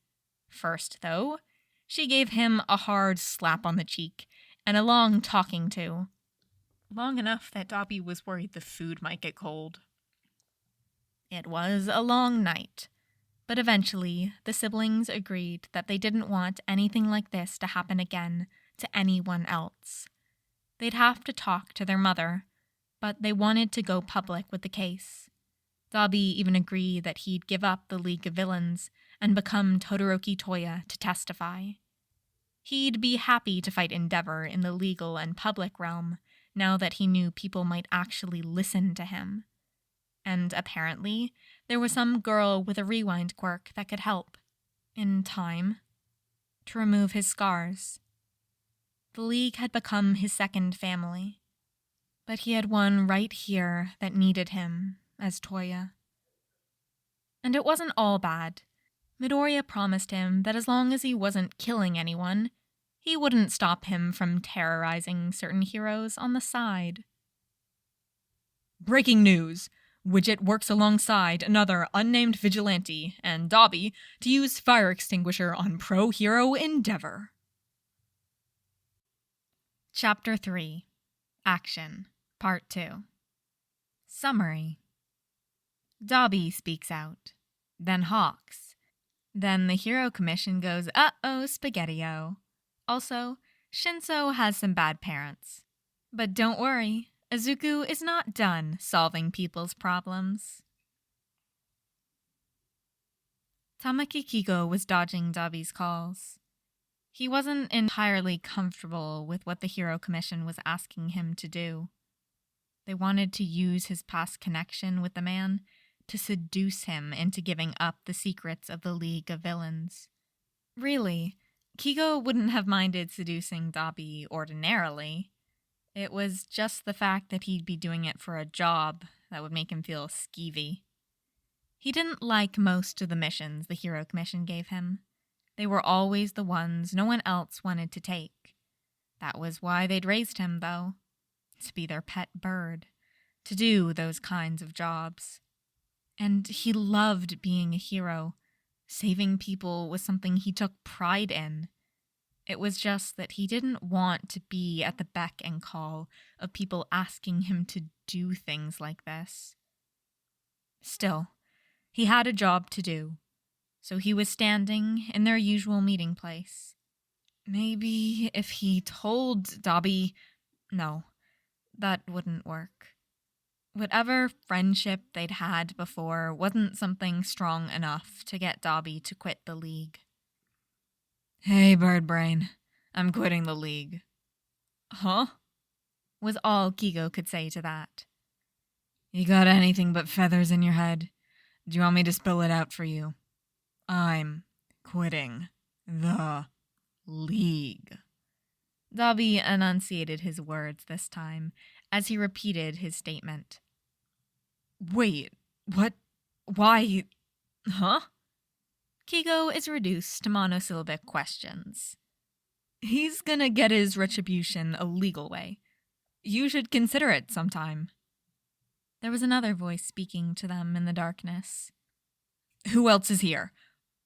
First, though, she gave him a hard slap on the cheek and a long talking to. Long enough that Dabi was worried the food might get cold. It was a long night, but eventually the siblings agreed that they didn't want anything like this to happen again to anyone else. They'd have to talk to their mother, but they wanted to go public with the case. Dabi even agreed that he'd give up the League of Villains and become Todoroki Toya to testify. He'd be happy to fight Endeavor in the legal and public realm, now that he knew people might actually listen to him. And apparently, there was some girl with a rewind quirk that could help, in time, to remove his scars. The League had become his second family, but he had one right here that needed him as Toya. And it wasn't all bad. Midoriya promised him that as long as he wasn't killing anyone, he wouldn't stop him from terrorizing certain heroes on the side. Breaking news! Widget works alongside another unnamed vigilante and Dabi to use fire extinguisher on pro-hero Endeavor. Chapter 3. Action. Part 2. Summary. Dabi speaks out. Then Hawks. Then the Hero Commission goes, uh-oh, spaghetti-o. Also, Shinso has some bad parents. But don't worry, Izuku is not done solving people's problems. Tamaki Kigo was dodging Dabi's calls. He wasn't entirely comfortable with what the Hero Commission was asking him to do. They wanted to use his past connection with the man to seduce him into giving up the secrets of the League of Villains. Really, Kigo wouldn't have minded seducing Dabi ordinarily. It was just the fact that he'd be doing it for a job that would make him feel skeevy. He didn't like most of the missions the Hero Commission gave him. They were always the ones no one else wanted to take. That was why they'd raised him, though. To be their pet bird. To do those kinds of jobs. And he loved being a hero. Saving people was something he took pride in. It was just that he didn't want to be at the beck and call of people asking him to do things like this. Still, he had a job to do, so he was standing in their usual meeting place. Maybe if he told Dabi... No, that wouldn't work. Whatever friendship they'd had before wasn't something strong enough to get Dabi to quit the League. Hey, Bird Brain. I'm quitting the League. Huh? Was all Kigo could say to that. You got anything but feathers in your head? Do you want me to spill it out for you? I'm quitting the League. Dabi enunciated his words this time as he repeated his statement. Wait, what? Why? Huh? Kigo is reduced to monosyllabic questions. He's gonna get his retribution a legal way. You should consider it sometime. There was another voice speaking to them in the darkness. Who else is here?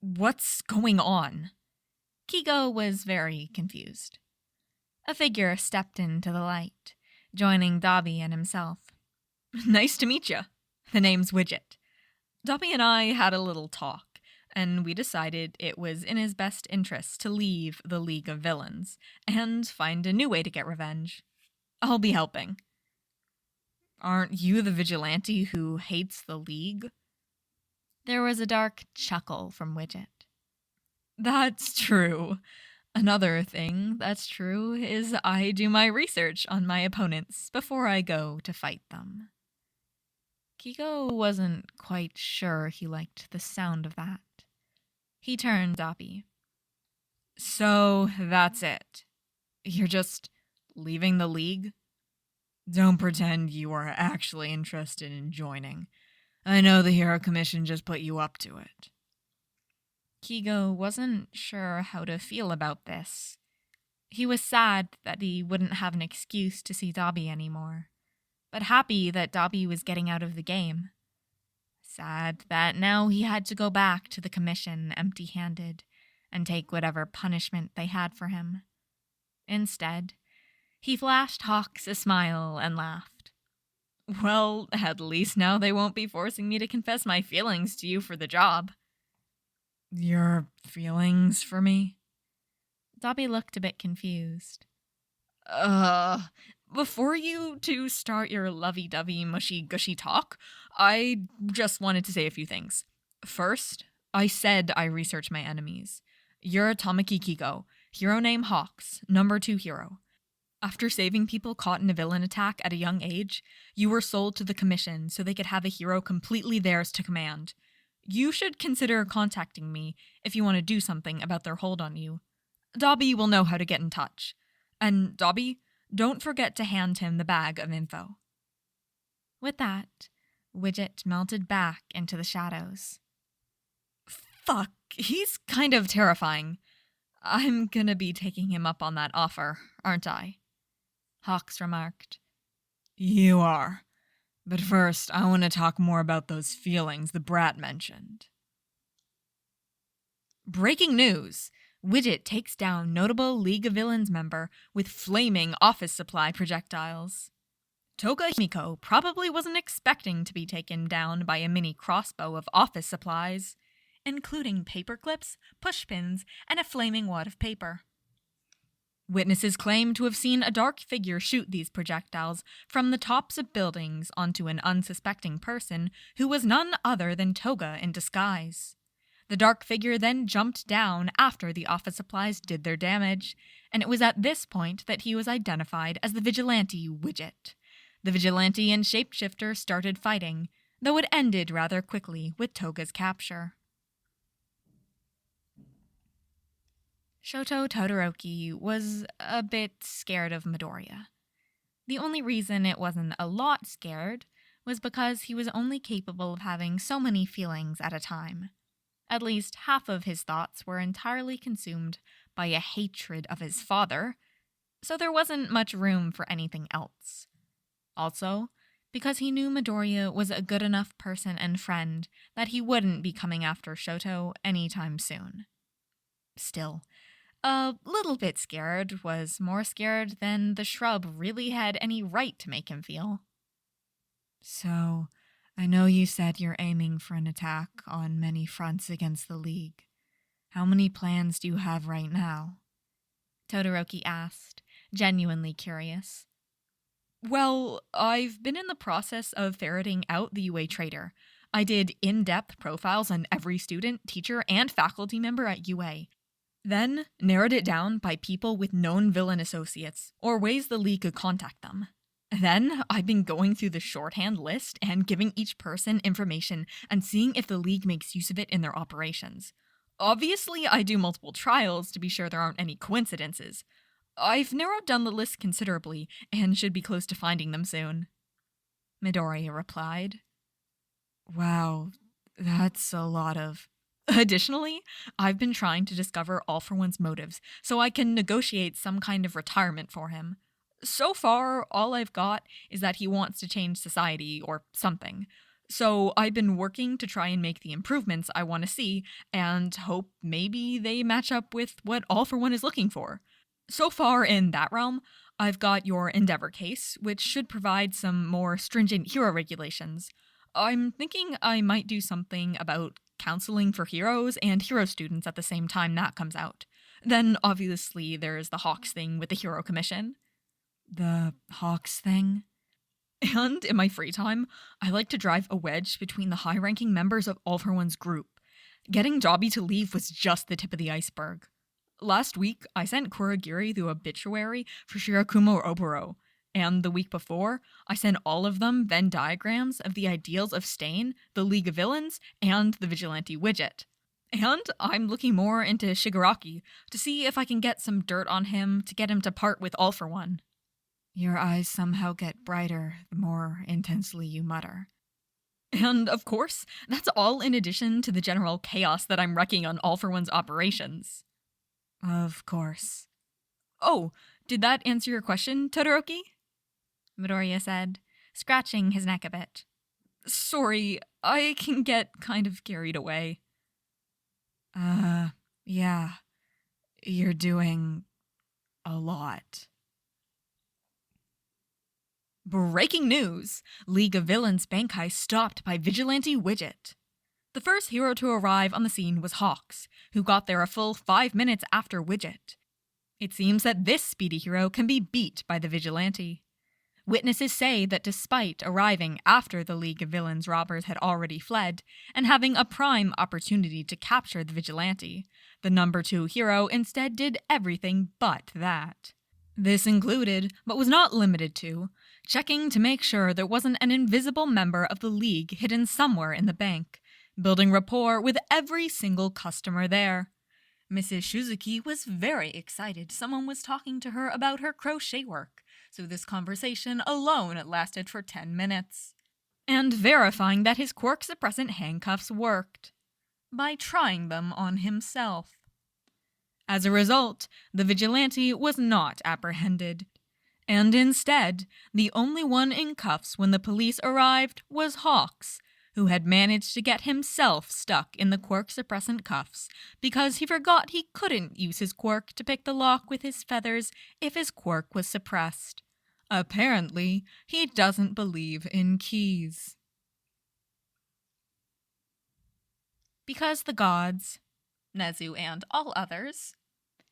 What's going on? Kigo was very confused. A figure stepped into the light, joining Dabi and himself. Nice to meet you. The name's Widget. Dabi and I had a little talk, and we decided it was in his best interest to leave the League of Villains and find a new way to get revenge. I'll be helping. Aren't you the vigilante who hates the League? There was a dark chuckle from Widget. That's true. Another thing that's true is I do my research on my opponents before I go to fight them. Kigo wasn't quite sure he liked the sound of that. He turned to Dabi. So that's it. You're just leaving the League? Don't pretend you are actually interested in joining. I know the Hero Commission just put you up to it. Kigo wasn't sure how to feel about this. He was sad that he wouldn't have an excuse to see Dabi anymore, but happy that Dabi was getting out of the game. Sad that now he had to go back to the commission empty-handed and take whatever punishment they had for him. Instead, he flashed Hawks a smile and laughed. Well, at least now they won't be forcing me to confess my feelings to you for the job. Your feelings for me? Dabi looked a bit confused. Before you two start your lovey-dovey, mushy-gushy talk, I just wanted to say a few things. First, I said I researched my enemies. You're Tamaki Kigo, hero name Hawks, number 2 hero. After saving people caught in a villain attack at a young age, you were sold to the commission so they could have a hero completely theirs to command. You should consider contacting me if you want to do something about their hold on you. Dabi will know how to get in touch. And Dabi, don't forget to hand him the bag of info. With that, Widget melted back into the shadows. Fuck, he's kind of terrifying. I'm gonna be taking him up on that offer, aren't I? Hawks remarked. You are. But first, I want to talk more about those feelings the brat mentioned. Breaking news! Widget takes down notable League of Villains member with flaming office supply projectiles. Toga Himiko probably wasn't expecting to be taken down by a mini crossbow of office supplies, including paper clips, pushpins, and a flaming wad of paper. Witnesses claim to have seen a dark figure shoot these projectiles from the tops of buildings onto an unsuspecting person who was none other than Toga in disguise. The dark figure then jumped down after the office supplies did their damage, and it was at this point that he was identified as the Vigilante Widget. The Vigilante and Shapeshifter started fighting, though it ended rather quickly with Toga's capture. Shoto Todoroki was a bit scared of Midoriya. The only reason it wasn't a lot scared was because he was only capable of having so many feelings at a time. At least half of his thoughts were entirely consumed by a hatred of his father, so there wasn't much room for anything else. Also, because he knew Midoriya was a good enough person and friend that he wouldn't be coming after Shoto anytime soon. Still, a little bit scared was more scared than the shrub really had any right to make him feel. So, I know you said you're aiming for an attack on many fronts against the League. How many plans do you have right now? Todoroki asked, genuinely curious. Well, I've been in the process of ferreting out the UA traitor. I did in-depth profiles on every student, teacher, and faculty member at UA. Then narrowed it down by people with known villain associates, or ways the League could contact them. Then I've been going through the shorthand list and giving each person information and seeing if the League makes use of it in their operations. Obviously, I do multiple trials to be sure there aren't any coincidences. I've narrowed down the list considerably and should be close to finding them soon. Midoriya replied. Wow, that's a lot of... Additionally, I've been trying to discover All for One's motives so I can negotiate some kind of retirement for him. So far, all I've got is that he wants to change society or something. So I've been working to try and make the improvements I want to see and hope maybe they match up with what All for One is looking for. So far in that realm, I've got your Endeavor case, which should provide some more stringent hero regulations. I'm thinking I might do something about counseling for heroes and hero students at the same time that comes out. Then, obviously, there's the Hawks thing with the Hero Commission. The Hawks thing? And in my free time, I like to drive a wedge between the high-ranking members of All for One's group. Getting Dabi to leave was just the tip of the iceberg. Last week, I sent Kurogiri the obituary for Shirakumo Oboro, and the week before, I sent all of them Venn diagrams of the ideals of Stain, the League of Villains, and the Vigilante Widget. And I'm looking more into Shigaraki to see if I can get some dirt on him to get him to part with All for One. Your eyes somehow get brighter the more intensely you mutter. And, of course, that's all in addition to the general chaos that I'm wrecking on All for One's operations. Of course. Oh, did that answer your question, Todoroki? Midoriya said, scratching his neck a bit. Sorry, I can get kind of carried away. Yeah. You're doing a lot. Breaking news! League of Villains bank heist stopped by Vigilante Widget. The first hero to arrive on the scene was Hawks, who got there a full 5 minutes after Widget. It seems that this speedy hero can be beat by the Vigilante. Witnesses say that despite arriving after the League of Villains robbers had already fled, and having a prime opportunity to capture the Vigilante, the number 2 hero instead did everything but that. This included, but was not limited to, checking to make sure there wasn't an invisible member of the League hidden somewhere in the bank, building rapport with every single customer there. Mrs. Shizuki was very excited someone was talking to her about her crochet work, so this conversation alone lasted for 10 minutes. And verifying that his quirk-suppressant handcuffs worked, by trying them on himself. As a result, the Vigilante was not apprehended, and instead, the only one in cuffs when the police arrived was Hawks, who had managed to get himself stuck in the quirk-suppressant cuffs because he forgot he couldn't use his quirk to pick the lock with his feathers if his quirk was suppressed. Apparently, he doesn't believe in keys. Because the gods, Nezu and all others,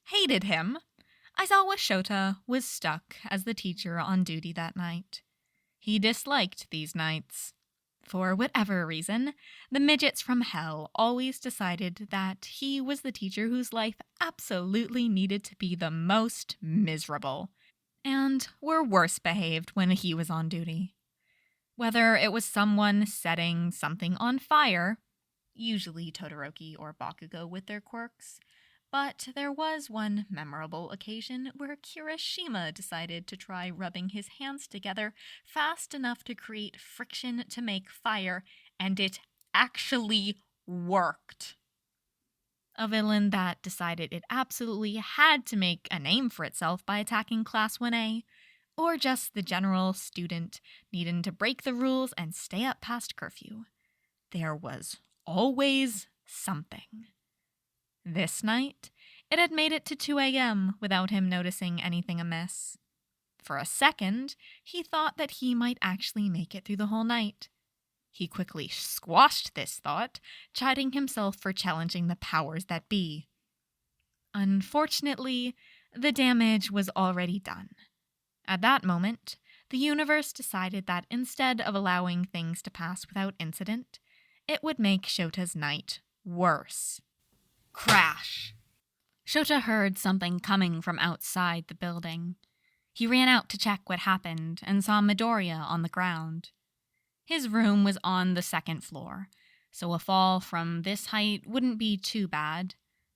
hated him, Aizawa Shota was stuck as the teacher on duty that night. He disliked these nights. For whatever reason, the midgets from hell always decided that he was the teacher whose life absolutely needed to be the most miserable, and were worse behaved when he was on duty. Whether it was someone setting something on fire, usually Todoroki or Bakugo with their quirks, but there was one memorable occasion where Kirishima decided to try rubbing his hands together fast enough to create friction to make fire, and it actually worked. A villain that decided it absolutely had to make a name for itself by attacking Class 1A, or just the general student needing to break the rules and stay up past curfew. There was always something. This night, it had made it to 2 a.m. without him noticing anything amiss. For a second, he thought that he might actually make it through the whole night. He quickly squashed this thought, chiding himself for challenging the powers that be. Unfortunately, the damage was already done. At that moment, the universe decided that instead of allowing things to pass without incident, it would make Shota's night worse. Crash! Shota heard something coming from outside the building. He ran out to check what happened and saw Midoriya on the ground. His room was on the 2nd floor, so a fall from this height wouldn't be too bad,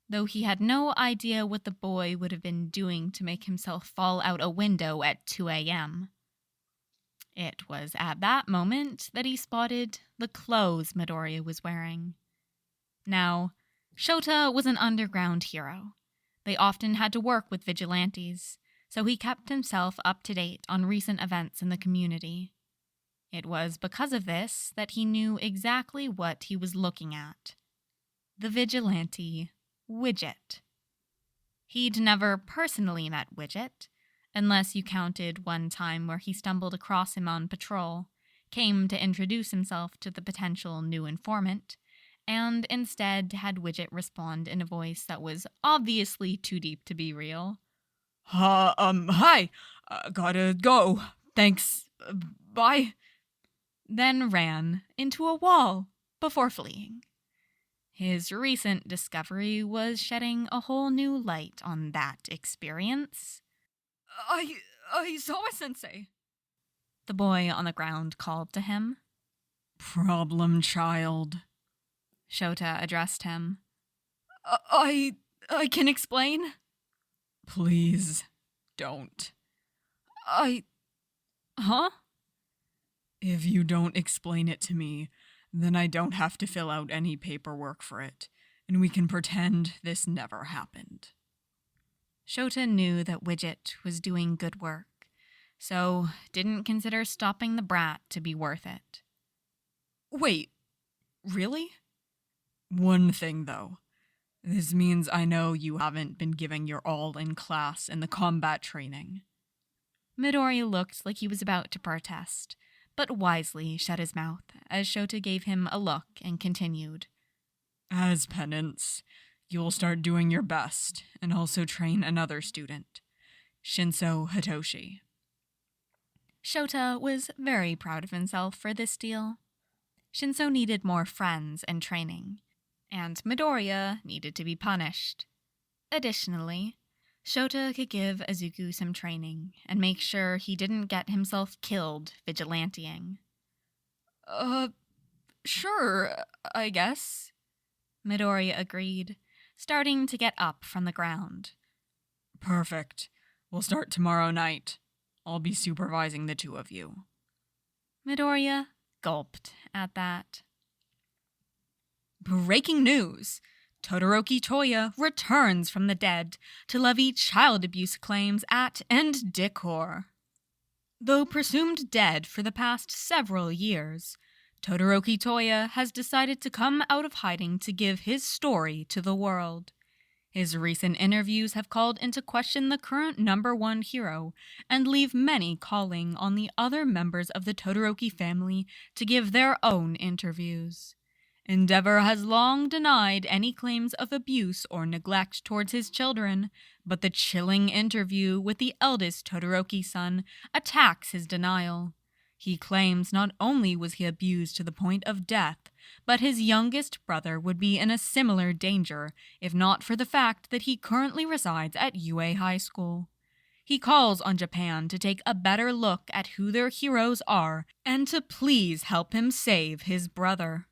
though he had no idea what the boy would have been doing to make himself fall out a window at 2 a.m. It was at that moment that he spotted the clothes Midoriya was wearing. Now, Shota was an underground hero. They often had to work with vigilantes, so he kept himself up to date on recent events in the community. It was because of this that he knew exactly what he was looking at. The vigilante Widget. He'd never personally met Widget, unless you counted one time where he stumbled across him on patrol, came to introduce himself to the potential new informant, and instead had Widget respond in a voice that was obviously too deep to be real. Hi, gotta go. Thanks, bye. Then ran into a wall before fleeing. His recent discovery was shedding a whole new light on that experience. I saw my sensei, the boy on the ground called to him. Problem child, Shota addressed him. I can explain? Please, don't. Huh? If you don't explain it to me, then I don't have to fill out any paperwork for it, and we can pretend this never happened. Shota knew that Widget was doing good work, so didn't consider stopping the brat to be worth it. Wait, really? One thing, though. This means I know you haven't been giving your all in class in the combat training. Midoriya looked like he was about to protest, but wisely shut his mouth as Shota gave him a look and continued. As penance, you'll start doing your best and also train another student, Shinso Hitoshi. Shota was very proud of himself for this deal. Shinso needed more friends and training, and Midoriya needed to be punished. Additionally, Shota could give Izuku some training and make sure he didn't get himself killed vigilanteing. Sure, I guess. Midoriya agreed, starting to get up from the ground. Perfect. We'll start tomorrow night. I'll be supervising the two of you. Midoriya gulped at that. Breaking news! Todoroki Toya returns from the dead to levy child abuse claims at EndeavorTodoroki. Though presumed dead for the past several years, Todoroki Toya has decided to come out of hiding to give his story to the world. His recent interviews have called into question the current #1 hero and leave many calling on the other members of the Todoroki family to give their own interviews. Endeavor has long denied any claims of abuse or neglect towards his children, but the chilling interview with the eldest Todoroki son attacks his denial. He claims not only was he abused to the point of death, but his youngest brother would be in a similar danger if not for the fact that he currently resides at UA High School. He calls on Japan to take a better look at who their heroes are and to please help him save his brother.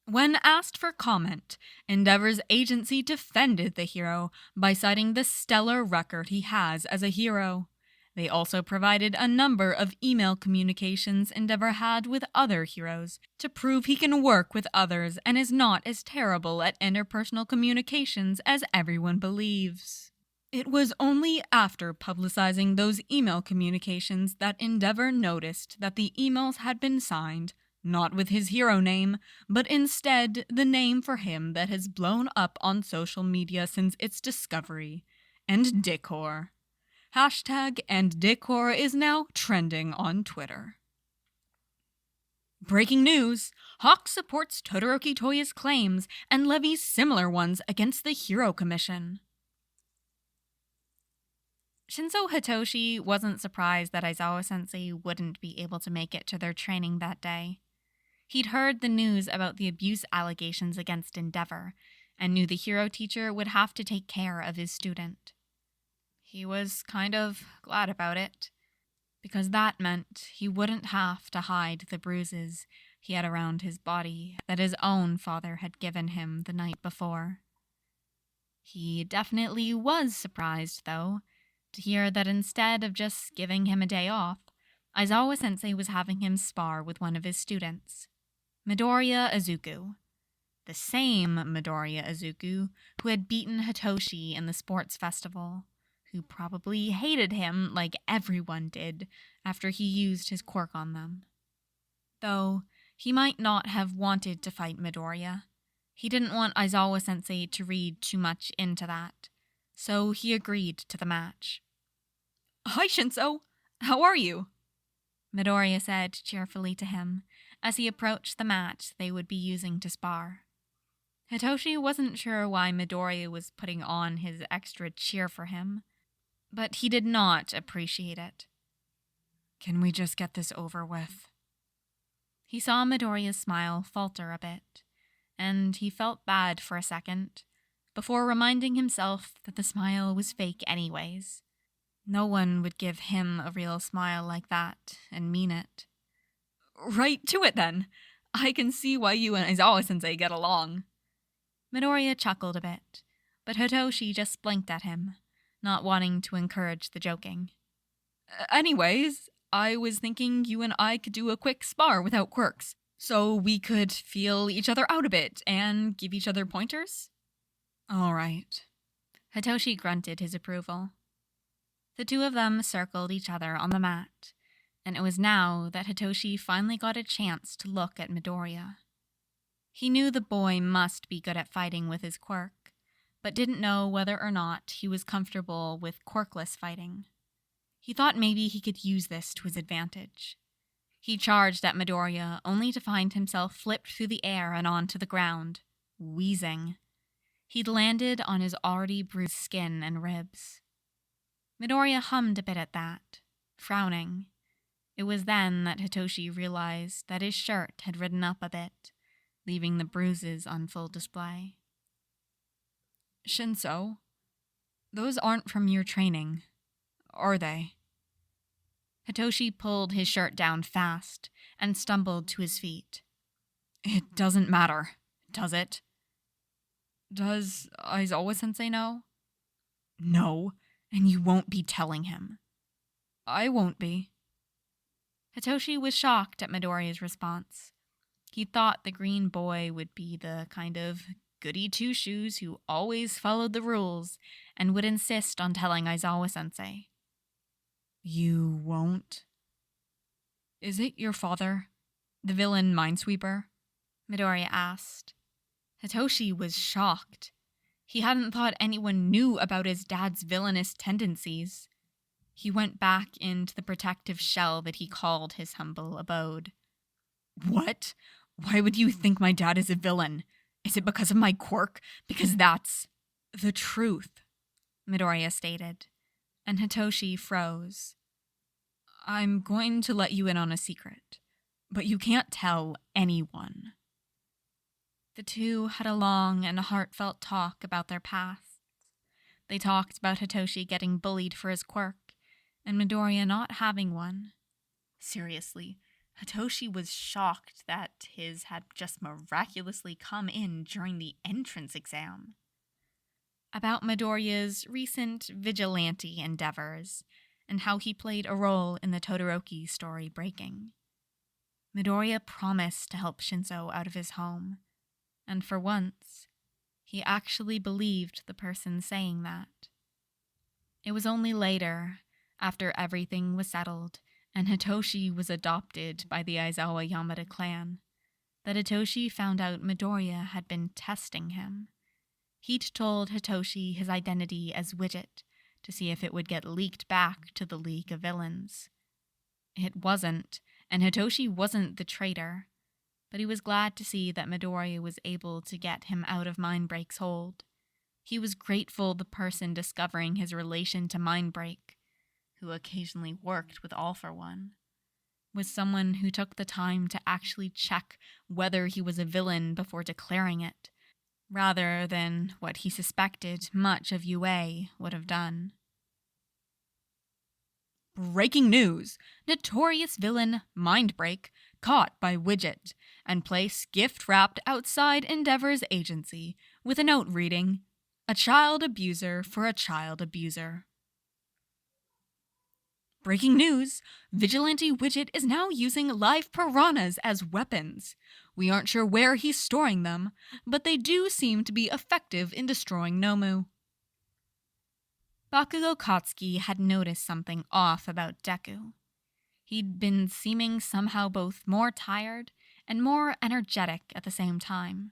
When asked for comment, Endeavor's agency defended the hero by citing the stellar record he has as a hero. They also provided a number of email communications Endeavor had with other heroes to prove he can work with others and is not as terrible at interpersonal communications as everyone believes. It was only after publicizing those email communications that Endeavor noticed that the emails had been signed, not with his hero name, but instead the name for him that has blown up on social media since its discovery, EndeavorTodoroki. #EndeavorTodoroki is now trending on Twitter. Breaking news! Hawk supports Todoroki Toya's claims and levies similar ones against the Hero Commission. Shinso Hitoshi wasn't surprised that Aizawa Sensei wouldn't be able to make it to their training that day. He'd heard the news about the abuse allegations against Endeavor, and knew the hero teacher would have to take care of his student. He was kind of glad about it, because that meant he wouldn't have to hide the bruises he had around his body that his own father had given him the night before. He definitely was surprised, though, to hear that instead of just giving him a day off, Aizawa Sensei was having him spar with one of his students, Midoriya Izuku. The same Midoriya Izuku who had beaten Hitoshi in the sports festival, who probably hated him like everyone did after he used his quirk on them. Though he might not have wanted to fight Midoriya, he didn't want Aizawa Sensei to read too much into that, so he agreed to the match. Hi, Shinso! How are you? Midoriya said cheerfully to him as he approached the mat they would be using to spar. Hitoshi wasn't sure why Midoriya was putting on his extra cheer for him, but he did not appreciate it. Can we just get this over with? He saw Midoriya's smile falter a bit, and he felt bad for a second, before reminding himself that the smile was fake anyways. No one would give him a real smile like that and mean it. Right to it then. I can see why you and Aizawa Sensei get along. Midoriya chuckled a bit, but Hitoshi just blinked at him, not wanting to encourage the joking. Anyways, I was thinking you and I could do a quick spar without quirks, so we could feel each other out a bit and give each other pointers? All right. Hitoshi grunted his approval. The two of them circled each other on the mat, and it was now that Hitoshi finally got a chance to look at Midoriya. He knew the boy must be good at fighting with his quirk, but didn't know whether or not he was comfortable with quirkless fighting. He thought maybe he could use this to his advantage. He charged at Midoriya, only to find himself flipped through the air and onto the ground, wheezing. He'd landed on his already bruised skin and ribs. Midoriya hummed a bit at that, frowning. It was then that Hitoshi realized that his shirt had ridden up a bit, leaving the bruises on full display. Shinso, those aren't from your training, are they? Hitoshi pulled his shirt down fast and stumbled to his feet. It doesn't matter, does it? Does Aizawa-sensei know? No, and you won't be telling him. I won't be. Hitoshi was shocked at Midoriya's response. He thought the green boy would be the kind of goody two-shoes who always followed the rules and would insist on telling Aizawa-sensei. You won't? Is it your father, the villain minesweeper? Midoriya asked. Hitoshi was shocked. He hadn't thought anyone knew about his dad's villainous tendencies. He went back into the protective shell that he called his humble abode. What? Why would you think my dad is a villain? Is it because of my quirk? Because that's the truth, Midoriya stated, and Hitoshi froze. I'm going to let you in on a secret, but you can't tell anyone. The two had a long and heartfelt talk about their pasts. They talked about Hitoshi getting bullied for his quirk, and Midoriya not having one. Seriously, Hitoshi was shocked that his had just miraculously come in during the entrance exam. About Midoriya's recent vigilante endeavors, and how he played a role in the Todoroki story breaking. Midoriya promised to help Shinso out of his home, and for once, he actually believed the person saying that. It was only later, after everything was settled and Hitoshi was adopted by the Aizawa Yamada clan, that Hitoshi found out Midoriya had been testing him. He'd told Hitoshi his identity as Widget to see if it would get leaked back to the League of Villains. It wasn't, and Hitoshi wasn't the traitor, but he was glad to see that Midoriya was able to get him out of Mindbreak's hold. He was grateful the person discovering his relation to Mindbreak, who occasionally worked with All for One, was someone who took the time to actually check whether he was a villain before declaring it, rather than what he suspected much of UA would have done. Breaking news! Notorious villain Mindbreak caught by Widget and placed gift wrapped outside Endeavor's agency with a note reading, "A child abuser for a child abuser." Breaking news! Vigilante Widget is now using live piranhas as weapons. We aren't sure where he's storing them, but they do seem to be effective in destroying Nomu. Bakugo Katsuki had noticed something off about Deku. He'd been seeming somehow both more tired and more energetic at the same time.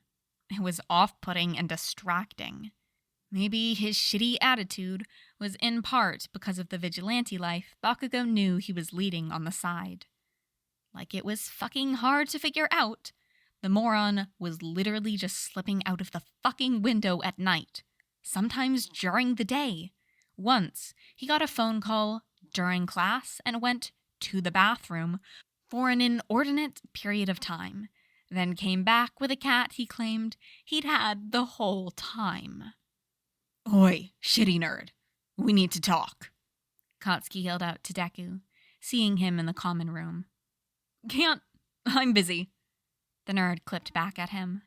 It was off-putting and distracting. Maybe his shitty attitude was in part because of the vigilante life Bakugo knew he was leading on the side. Like it was fucking hard to figure out. The moron was literally just slipping out of the fucking window at night, sometimes during the day. Once, he got a phone call during class and went to the bathroom for an inordinate period of time, then came back with a cat he claimed he'd had the whole time. Oi, shitty nerd. We need to talk, Katsuki yelled out to Deku, seeing him in the common room. Can't. I'm busy. The nerd clipped back at him.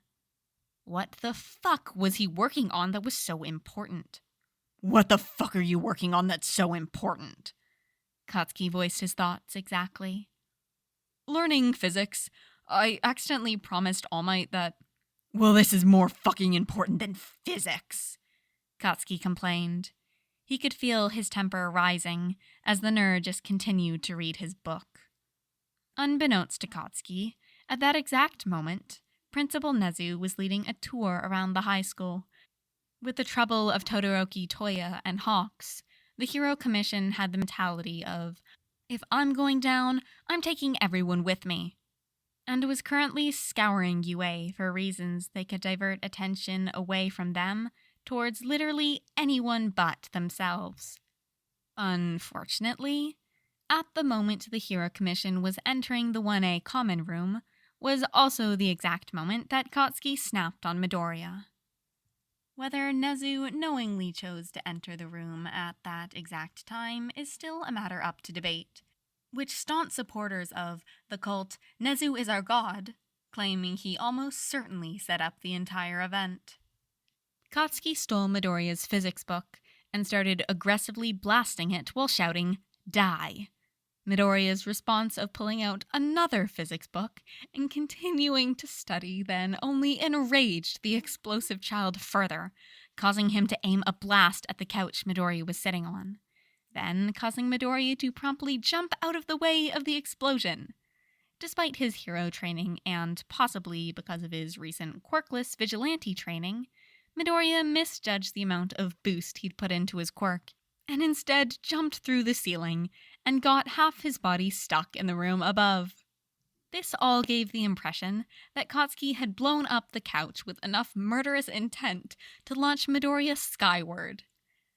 What the fuck was he working on that was so important? What the fuck are you working on that's so important? Katsuki voiced his thoughts exactly. Learning physics. I accidentally promised All Might that... Well, this is more fucking important than physics, Katsuki complained. He could feel his temper rising as the nerd just continued to read his book. Unbeknownst to Katsuki, at that exact moment, Principal Nezu was leading a tour around the high school. With the trouble of Todoroki, Toya, and Hawks, the Hero Commission had the mentality of, if I'm going down, I'm taking everyone with me, and was currently scouring UA for reasons they could divert attention away from them towards literally anyone but themselves. Unfortunately, at the moment the Hero Commission was entering the 1A common room was also the exact moment that Katsuki snapped on Midoriya. Whether Nezu knowingly chose to enter the room at that exact time is still a matter up to debate, which staunch supporters of the cult Nezu is our god, claiming he almost certainly set up the entire event. Katsuki stole Midoriya's physics book and started aggressively blasting it while shouting, "Die!" Midoriya's response of pulling out another physics book and continuing to study then only enraged the explosive child further, causing him to aim a blast at the couch Midoriya was sitting on, then causing Midoriya to promptly jump out of the way of the explosion. Despite his hero training and possibly because of his recent quirkless vigilante training, Midoriya misjudged the amount of boost he'd put into his quirk, and instead jumped through the ceiling and got half his body stuck in the room above. This all gave the impression that Katsuki had blown up the couch with enough murderous intent to launch Midoriya skyward,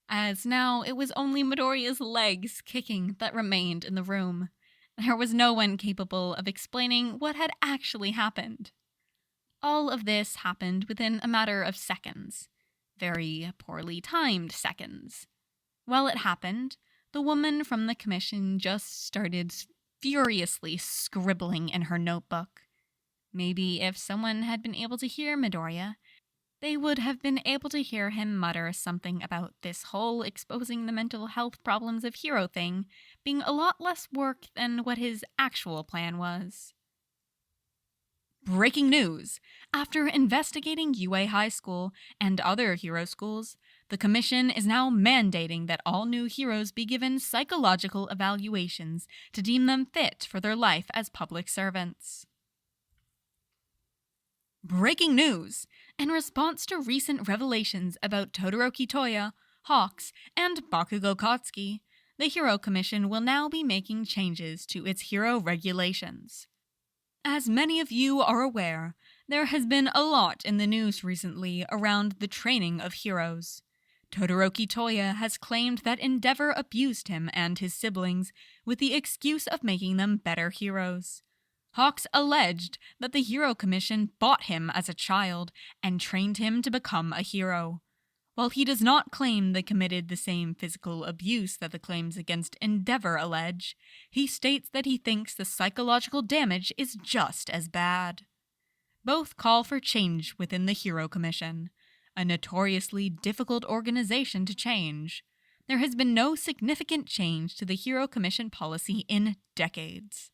as now it was only Midoriya's legs kicking that remained in the room. There was no one capable of explaining what had actually happened. All of this happened within a matter of seconds. Very poorly timed seconds. While it happened, the woman from the commission just started furiously scribbling in her notebook. Maybe if someone had been able to hear Midoriya, they would have been able to hear him mutter something about this whole exposing the mental health problems of hero thing being a lot less work than what his actual plan was. Breaking news! After investigating UA High School and other hero schools, the Commission is now mandating that all new heroes be given psychological evaluations to deem them fit for their life as public servants. Breaking news! In response to recent revelations about Todoroki Toya, Hawks, and Bakugo Katsuki, the Hero Commission will now be making changes to its hero regulations. As many of you are aware, there has been a lot in the news recently around the training of heroes. Todoroki Toya has claimed that Endeavor abused him and his siblings with the excuse of making them better heroes. Hawks alleged that the Hero Commission bought him as a child and trained him to become a hero. While he does not claim they committed the same physical abuse that the claims against Endeavor allege, he states that he thinks the psychological damage is just as bad. Both call for change within the Hero Commission, a notoriously difficult organization to change. There has been no significant change to the Hero Commission policy in decades.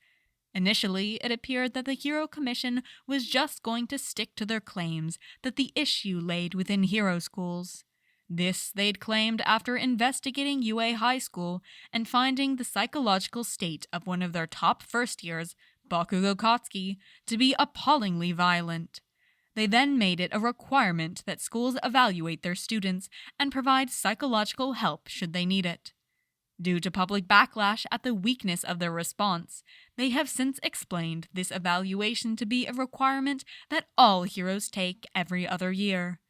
Initially, it appeared that the Hero Commission was just going to stick to their claims that the issue laid within hero schools. This they'd claimed after investigating UA High School and finding the psychological state of one of their top first years, Bakugo Katsuki, to be appallingly violent. They then made it a requirement that schools evaluate their students and provide psychological help should they need it. Due to public backlash at the weakness of their response, they have since explained this evaluation to be a requirement that all heroes take every other year.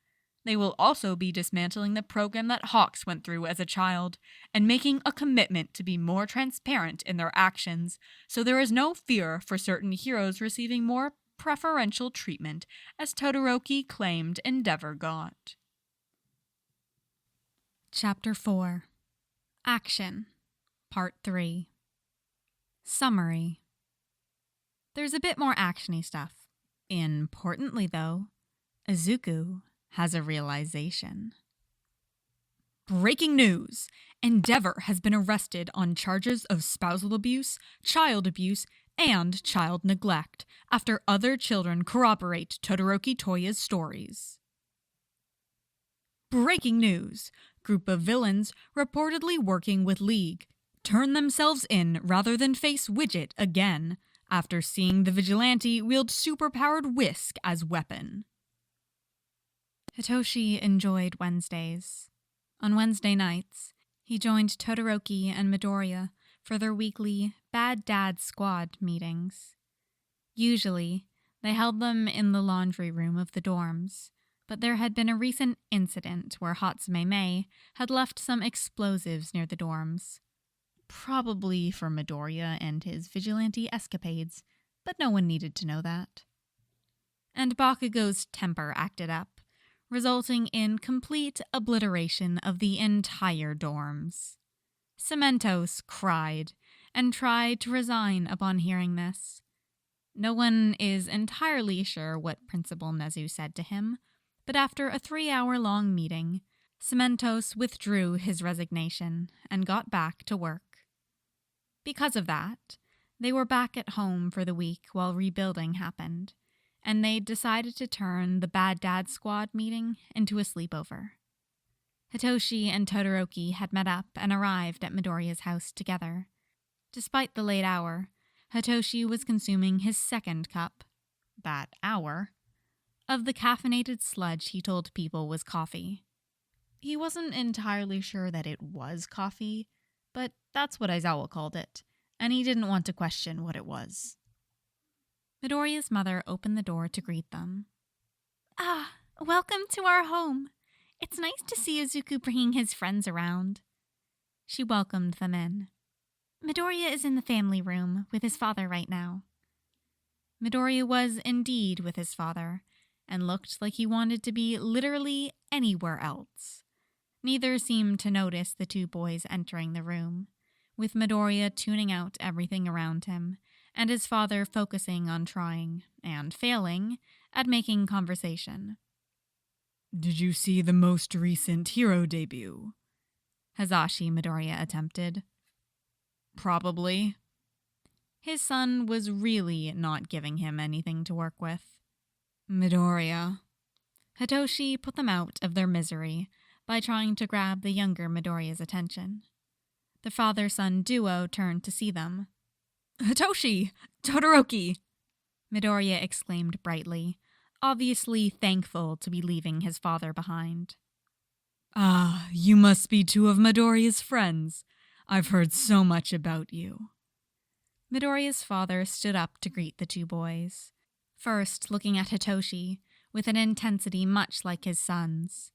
They will also be dismantling the program that Hawks went through as a child, and making a commitment to be more transparent in their actions, so there is no fear for certain heroes receiving more preferential treatment, as Todoroki claimed Endeavor got. Chapter 4. Action. Part 3. Summary. There's a bit more actiony stuff. Importantly, though, Izuku has a realization. Breaking news! Endeavor has been arrested on charges of spousal abuse, child abuse, and child neglect after other children corroborate Todoroki Toya's stories. Breaking news! Group of villains reportedly working with League turn themselves in rather than face Widget again after seeing the Vigilante wield superpowered whisk as weapon. Hitoshi enjoyed Wednesdays. On Wednesday nights, he joined Todoroki and Midoriya for their weekly Bad Dad Squad meetings. Usually, they held them in the laundry room of the dorms, but there had been a recent incident where Hatsume Mei had left some explosives near the dorms. Probably for Midoriya and his vigilante escapades, but no one needed to know that. And Bakugo's temper acted up, resulting in complete obliteration of the entire dorms. Cementos cried and tried to resign upon hearing this. No one is entirely sure what Principal Nezu said to him, but after a 3-hour-long meeting, Cementos withdrew his resignation and got back to work. Because of that, they were back at home for the week while rebuilding happened, and they decided to turn the Bad Dad Squad meeting into a sleepover. Hitoshi and Todoroki had met up and arrived at Midoriya's house together. Despite the late hour, Hitoshi was consuming his second cup, that hour, of the caffeinated sludge he told people was coffee. He wasn't entirely sure that it was coffee, but that's what Aizawa called it, and he didn't want to question what it was. Midoriya's mother opened the door to greet them. Ah, welcome to our home. It's nice to see Izuku bringing his friends around. She welcomed them in. Midoriya is in the family room with his father right now. Midoriya was indeed with his father, and looked like he wanted to be literally anywhere else. Neither seemed to notice the two boys entering the room, with Midoriya tuning out everything around him, and his father focusing on trying, and failing, at making conversation. Did you see the most recent hero debut? Hisashi Midoriya attempted. Probably. His son was really not giving him anything to work with. Midoriya. Hitoshi put them out of their misery by trying to grab the younger Midoriya's attention. The father-son duo turned to see them. Hitoshi! Todoroki! Midoriya exclaimed brightly, obviously thankful to be leaving his father behind. Ah, you must be two of Midoriya's friends. I've heard so much about you. Midoriya's father stood up to greet the two boys, first looking at Hitoshi with an intensity much like his son's.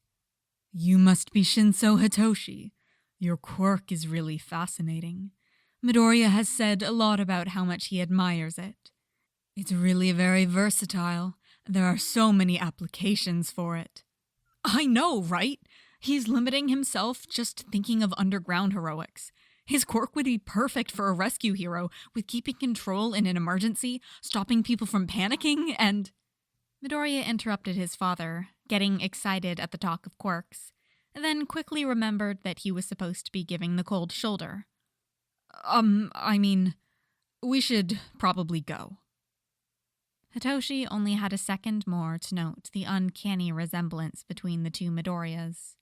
You must be Shinso Hitoshi. Your quirk is really fascinating. Midoriya has said a lot about how much he admires it. It's really very versatile. There are so many applications for it. I know, right? He's limiting himself just thinking of underground heroics. His quirk would be perfect for a rescue hero, with keeping control in an emergency, stopping people from panicking, and... Midoriya interrupted his father, getting excited at the talk of quirks, and then quickly remembered that he was supposed to be giving the cold shoulder. We should probably go. Hitoshi only had a second more to note the uncanny resemblance between the two Midoriyas,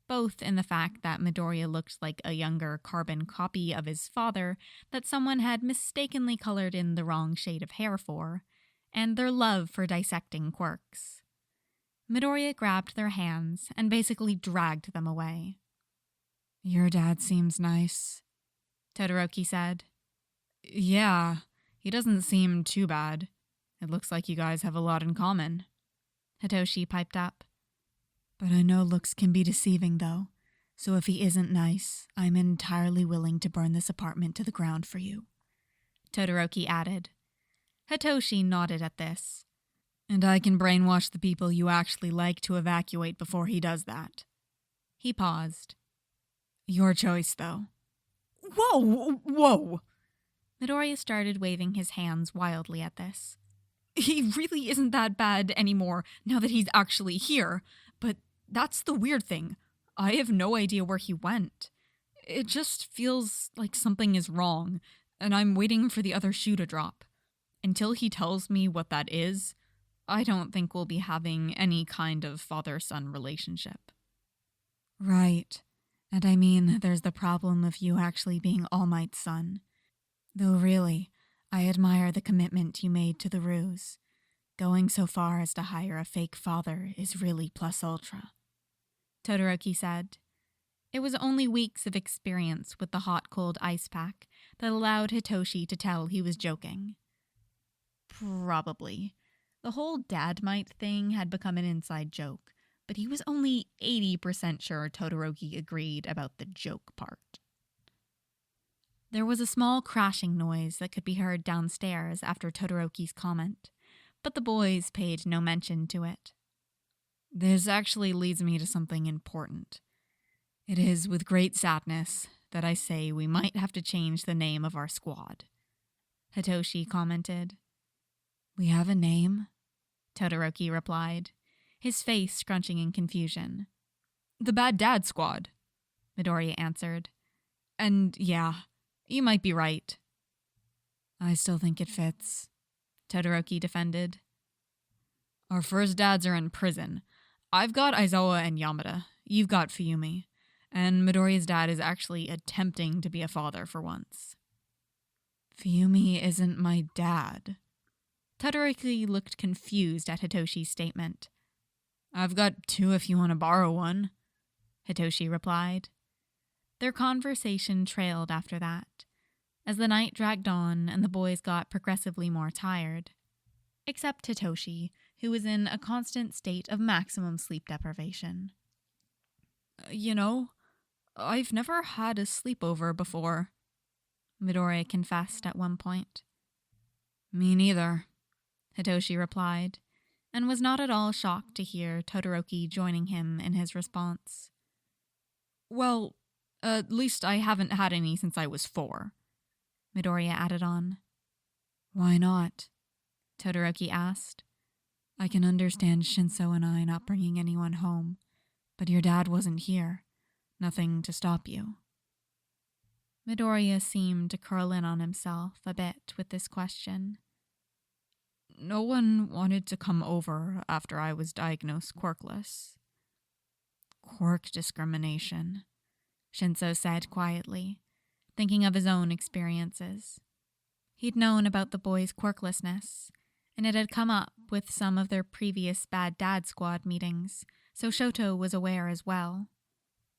both in the fact that Midoriya looked like a younger carbon copy of his father that someone had mistakenly colored in the wrong shade of hair for, and their love for dissecting quirks. Midoriya grabbed their hands and basically dragged them away. Your dad seems nice, Todoroki said. Yeah, he doesn't seem too bad. It looks like you guys have a lot in common. Hitoshi piped up. But I know looks can be deceiving, though, so if he isn't nice, I'm entirely willing to burn this apartment to the ground for you, Todoroki added. Hitoshi nodded at this. And I can brainwash the people you actually like to evacuate before he does that. He paused. Your choice, though. Whoa! Midoriya started waving his hands wildly at this. He really isn't that bad anymore now that he's actually here, but that's the weird thing. I have no idea where he went. It just feels like something is wrong, and I'm waiting for the other shoe to drop. Until he tells me what that is, I don't think we'll be having any kind of father-son relationship. Right. And there's the problem of you actually being All Might's son. Though really, I admire the commitment you made to the ruse. Going so far as to hire a fake father is really plus ultra, Todoroki said. It was only weeks of experience with the hot-cold ice pack that allowed Hitoshi to tell he was joking. Probably. The whole dad might thing had become an inside joke, but he was only 80% sure Todoroki agreed about the joke part. There was a small crashing noise that could be heard downstairs after Todoroki's comment, but the boys paid no mention to it. This actually leads me to something important. It is with great sadness that I say we might have to change the name of our squad, Hitoshi commented. We have a name? Todoroki replied, his face scrunching in confusion. The Bad Dad Squad, Midoriya answered. And yeah, you might be right. I still think it fits, Todoroki defended. Our first dads are in prison. I've got Aizawa and Yamada. You've got Fuyumi. And Midoriya's dad is actually attempting to be a father for once. Fuyumi isn't my dad. Todoroki looked confused at Hitoshi's statement. I've got two if you want to borrow one, Hitoshi replied. Their conversation trailed after that, as the night dragged on and the boys got progressively more tired. Except Hitoshi, who was in a constant state of maximum sleep deprivation. I've never had a sleepover before, Midoriya confessed at one point. Me neither, Hitoshi replied, and was not at all shocked to hear Todoroki joining him in his response. Well, at least I haven't had any since I was 4, Midoriya added on. Why not? Todoroki asked. I can understand Shinso and I not bringing anyone home, but your dad wasn't here. Nothing to stop you. Midoriya seemed to curl in on himself a bit with this question. No one wanted to come over after I was diagnosed quirkless. Quirk discrimination, Shinso said quietly, thinking of his own experiences. He'd known about the boys' quirklessness, and it had come up with some of their previous Bad Dad Squad meetings, so Shoto was aware as well.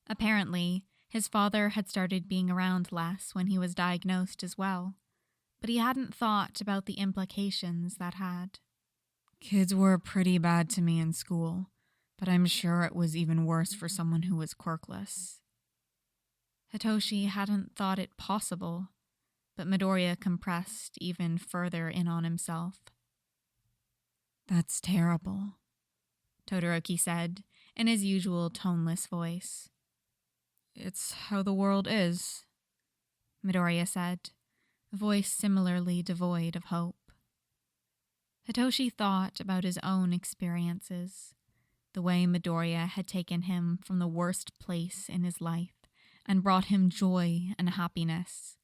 Apparently, his father had started being around less when he was diagnosed as well, but he hadn't thought about the implications that had. Kids were pretty bad to me in school, but I'm sure it was even worse for someone who was quirkless. Hitoshi hadn't thought it possible, but Midoriya compressed even further in on himself. That's terrible, Todoroki said in his usual toneless voice. It's how the world is, Midoriya said, a voice similarly devoid of hope. Hitoshi thought about his own experiences, the way Midoriya had taken him from the worst place in his life and brought him joy and happiness.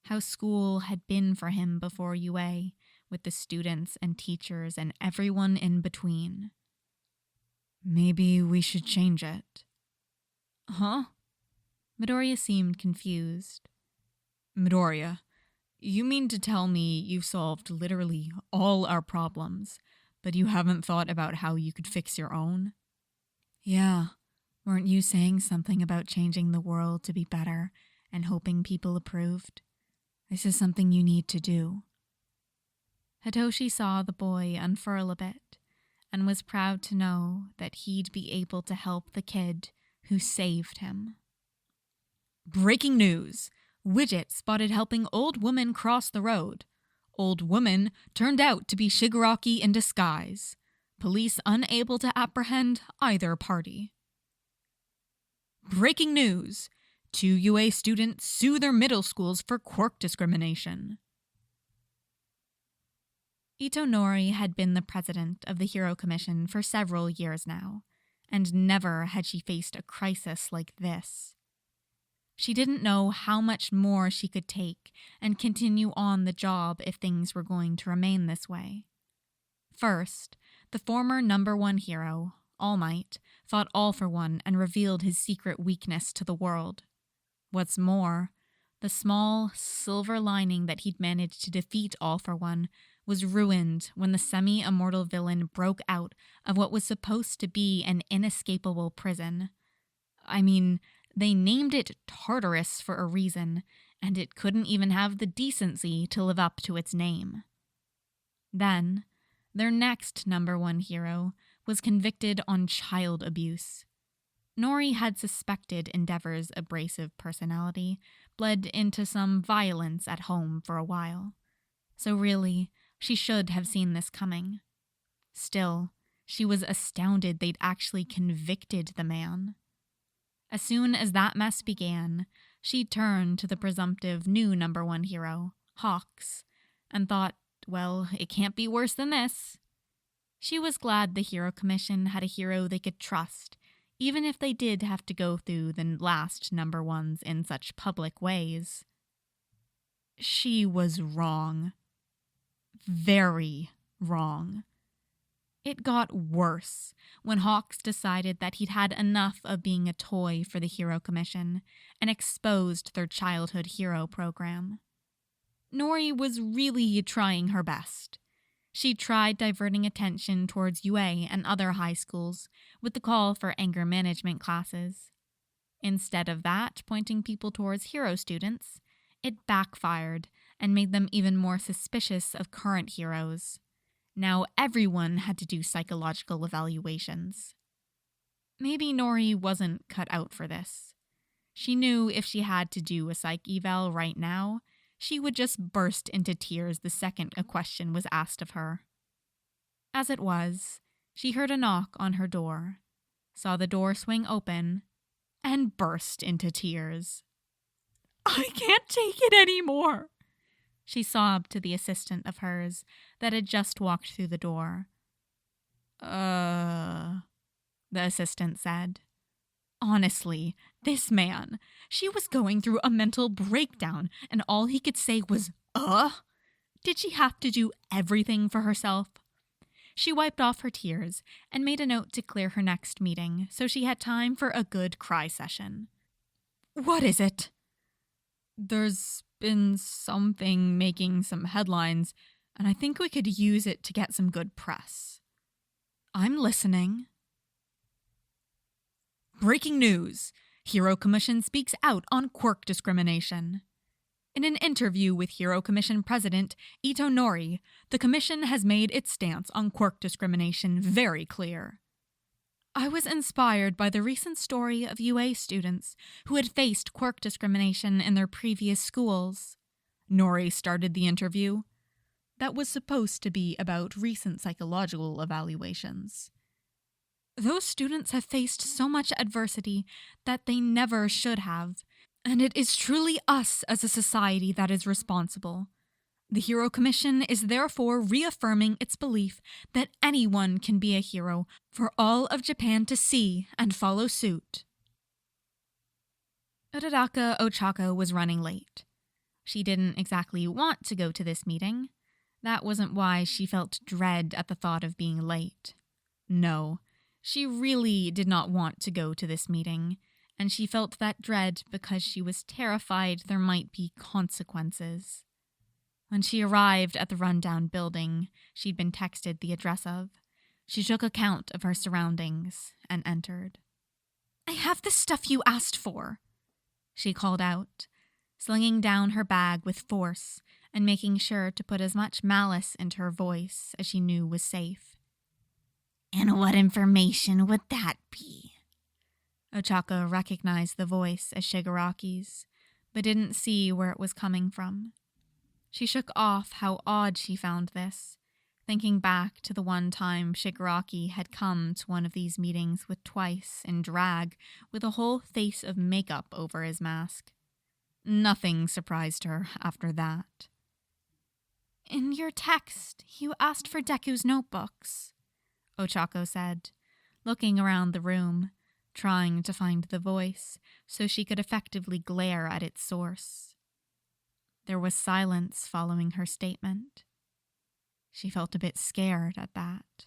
How school had been for him before UA, with the students and teachers and everyone in between. Maybe we should change it. Huh? Midoriya seemed confused. Midoriya, you mean to tell me you've solved literally all our problems, but you haven't thought about how you could fix your own? Yeah, weren't you saying something about changing the world to be better and hoping people approved? This is something you need to do. Hitoshi saw the boy unfurl a bit and was proud to know that he'd be able to help the kid who saved him. Breaking news! Widget spotted helping old woman cross the road. Old woman turned out to be Shigaraki in disguise. Police unable to apprehend either party. Breaking news! 2 UA students sue their middle schools for quirk discrimination. Itonori had been the president of the Hero Commission for several years now, and never had she faced a crisis like this. She didn't know how much more she could take and continue on the job if things were going to remain this way. First, the former #1 hero, All Might, fought All for One and revealed his secret weakness to the world. What's more, the small silver lining that he'd managed to defeat All for One was ruined when the semi-immortal villain broke out of what was supposed to be an inescapable prison. I mean, they named it Tartarus for a reason, and it couldn't even have the decency to live up to its name. Then, their next #1 hero was convicted on child abuse. Nori had suspected Endeavor's abrasive personality, bled into some violence at home for a while. So really, she should have seen this coming. Still, she was astounded they'd actually convicted the man. As soon as that mess began, she turned to the presumptive new #1 hero, Hawks, and thought, well, it can't be worse than this. She was glad the Hero Commission had a hero they could trust, even if they did have to go through the last #1s in such public ways. She was wrong. Very wrong. It got worse when Hawks decided that he'd had enough of being a toy for the Hero Commission and exposed their childhood hero program. Nori was really trying her best. She tried diverting attention towards UA and other high schools with the call for anger management classes. Instead of that, pointing people towards hero students, it backfired and made them even more suspicious of current heroes. Now everyone had to do psychological evaluations. Maybe Nori wasn't cut out for this. She knew if she had to do a psych eval right now, she would just burst into tears the second a question was asked of her. As it was, she heard a knock on her door, saw the door swing open, and burst into tears. "I can't take it anymore," she sobbed to the assistant of hers that had just walked through the door. The assistant said. Honestly, this man, she was going through a mental breakdown, and all he could say was, Did she have to do everything for herself? She wiped off her tears and made a note to clear her next meeting so she had time for a good cry session. What is it? There's been something making some headlines, and I think we could use it to get some good press. I'm listening. Breaking news! Hero Commission speaks out on quirk discrimination. In an interview with Hero Commission President Ito Nori, the Commission has made its stance on quirk discrimination very clear. I was inspired by the recent story of UA students who had faced quirk discrimination in their previous schools. Nori started the interview. That was supposed to be about recent psychological evaluations. Those students have faced so much adversity that they never should have, and it is truly us as a society that is responsible. The Hero Commission is therefore reaffirming its belief that anyone can be a hero for all of Japan to see and follow suit. Uraraka Ochako was running late. She didn't exactly want to go to this meeting. That wasn't why she felt dread at the thought of being late. No. She really did not want to go to this meeting, and she felt that dread because she was terrified there might be consequences. When she arrived at the rundown building she'd been texted the address of, she took account of her surroundings and entered. I have the stuff you asked for, she called out, slinging down her bag with force and making sure to put as much malice into her voice as she knew was safe. And what information would that be? Ochako recognized the voice as Shigaraki's, but didn't see where it was coming from. She shook off how odd she found this, thinking back to the one time Shigaraki had come to one of these meetings with Twice in drag with a whole face of makeup over his mask. Nothing surprised her after that. In your text, you asked for Deku's notebooks, Ochako said, looking around the room, trying to find the voice so she could effectively glare at its source. There was silence following her statement. She felt a bit scared at that.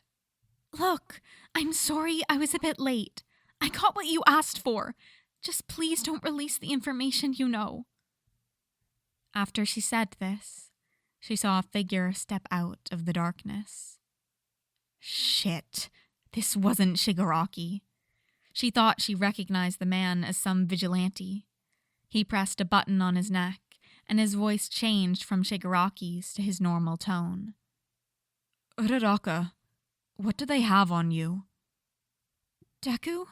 Look, I'm sorry I was a bit late. I got what you asked for. Just please don't release the information you know. After she said this, she saw a figure step out of the darkness. Shit, this wasn't Shigaraki. She thought she recognized the man as some vigilante. He pressed a button on his neck, and his voice changed from Shigaraki's to his normal tone. Uraraka, what do they have on you? Deku?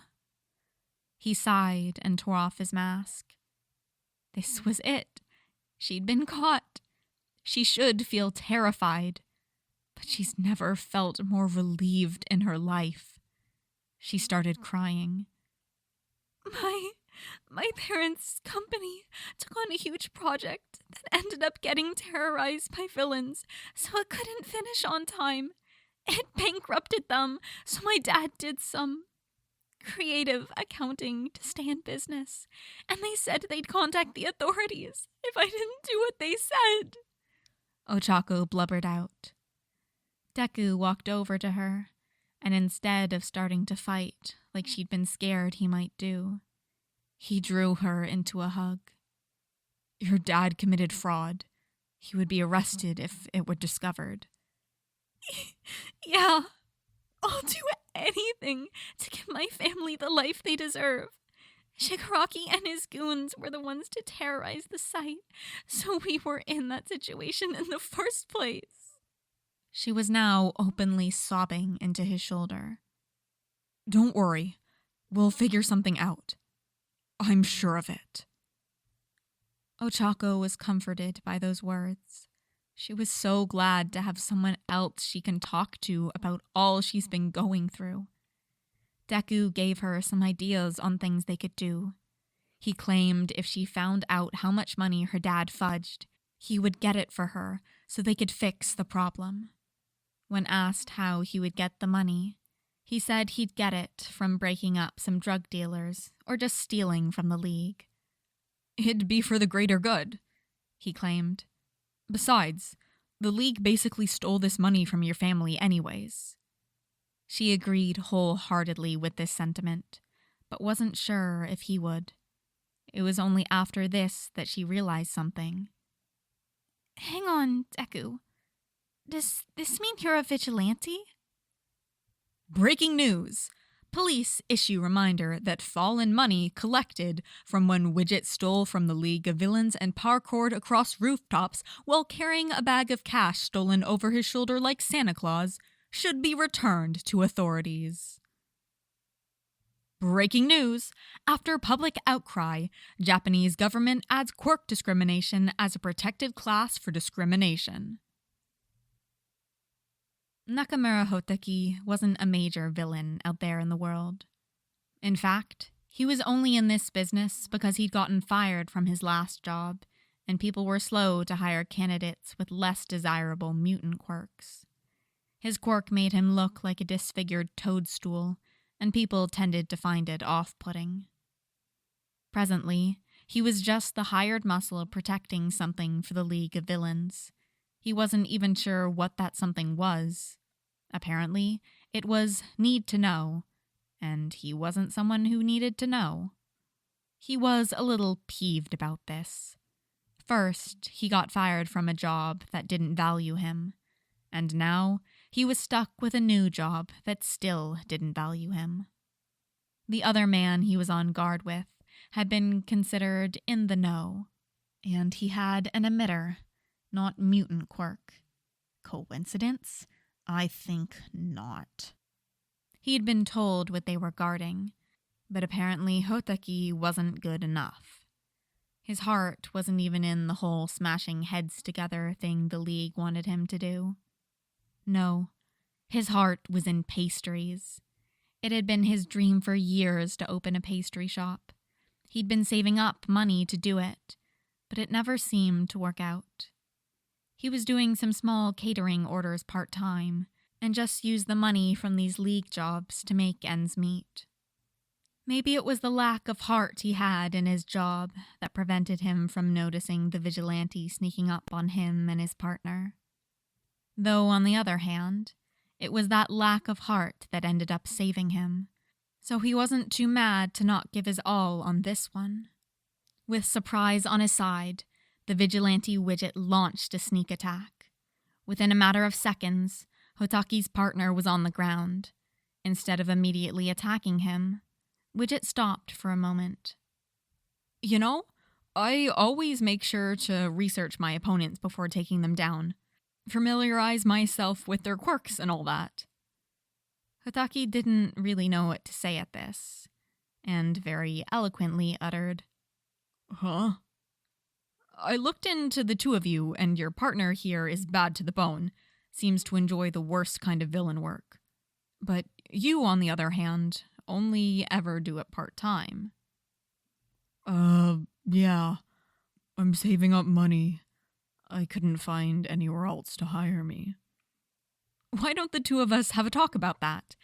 He sighed and tore off his mask. This was it. She'd been caught. She should feel terrified, but she's never felt more relieved in her life. She started crying. My parents' company took on a huge project that ended up getting terrorized by villains, so it couldn't finish on time. It bankrupted them, so my dad did some creative accounting to stay in business, and they said they'd contact the authorities if I didn't do what they said. Ochako blubbered out. Deku walked over to her, and instead of starting to fight like she'd been scared he might do, he drew her into a hug. Your dad committed fraud. He would be arrested if it were discovered. Yeah, I'll do anything to give my family the life they deserve. Shigaraki and his goons were the ones to terrorize the site, so we were in that situation in the first place. She was now openly sobbing into his shoulder. Don't worry. We'll figure something out. I'm sure of it. Ochako was comforted by those words. She was so glad to have someone else she can talk to about all she's been going through. Deku gave her some ideas on things they could do. He claimed if she found out how much money her dad fudged, he would get it for her so they could fix the problem. When asked how he would get the money, he said he'd get it from breaking up some drug dealers or just stealing from the League. It'd be for the greater good, he claimed. Besides, the League basically stole this money from your family anyways. She agreed wholeheartedly with this sentiment, but wasn't sure if he would. It was only after this that she realized something. Hang on, Deku. Does this mean you're a vigilante? Breaking news! Police issue reminder that fallen money collected from when Widget stole from the League of Villains and parkoured across rooftops while carrying a bag of cash stolen over his shoulder like Santa Claus should be returned to authorities. Breaking news! After public outcry, Japanese government adds quirk discrimination as a protected class for discrimination. Nakamura Hoteki wasn't a major villain out there in the world. In fact, he was only in this business because he'd gotten fired from his last job, and people were slow to hire candidates with less desirable mutant quirks. His quirk made him look like a disfigured toadstool, and people tended to find it off-putting. Presently, he was just the hired muscle protecting something for the League of Villains. He wasn't even sure what that something was. Apparently, it was need to know, and he wasn't someone who needed to know. He was a little peeved about this. First, he got fired from a job that didn't value him, and now he was stuck with a new job that still didn't value him. The other man he was on guard with had been considered in the know, and he had an emitter, not mutant quirk. Coincidence? I think not. He'd been told what they were guarding, but apparently Hoteki wasn't good enough. His heart wasn't even in the whole smashing heads together thing the League wanted him to do. No, his heart was in pastries. It had been his dream for years to open a pastry shop. He'd been saving up money to do it, but it never seemed to work out. He was doing some small catering orders part-time, and just used the money from these League jobs to make ends meet. Maybe it was the lack of heart he had in his job that prevented him from noticing the vigilante sneaking up on him and his partner. Though, on the other hand, it was that lack of heart that ended up saving him, so he wasn't too mad to not give his all on this one. With surprise on his side, the vigilante Widget launched a sneak attack. Within a matter of seconds, Hotaki's partner was on the ground. Instead of immediately attacking him, Widget stopped for a moment. You know, I always make sure to research my opponents before taking them down. Familiarize myself with their quirks and all that. Hotaki didn't really know what to say at this, and very eloquently uttered, Huh? I looked into the two of you, and your partner here is bad to the bone. Seems to enjoy the worst kind of villain work. But you, on the other hand, only ever do it part-time. Yeah. I'm saving up money. I couldn't find anywhere else to hire me. Why don't the two of us have a talk about that?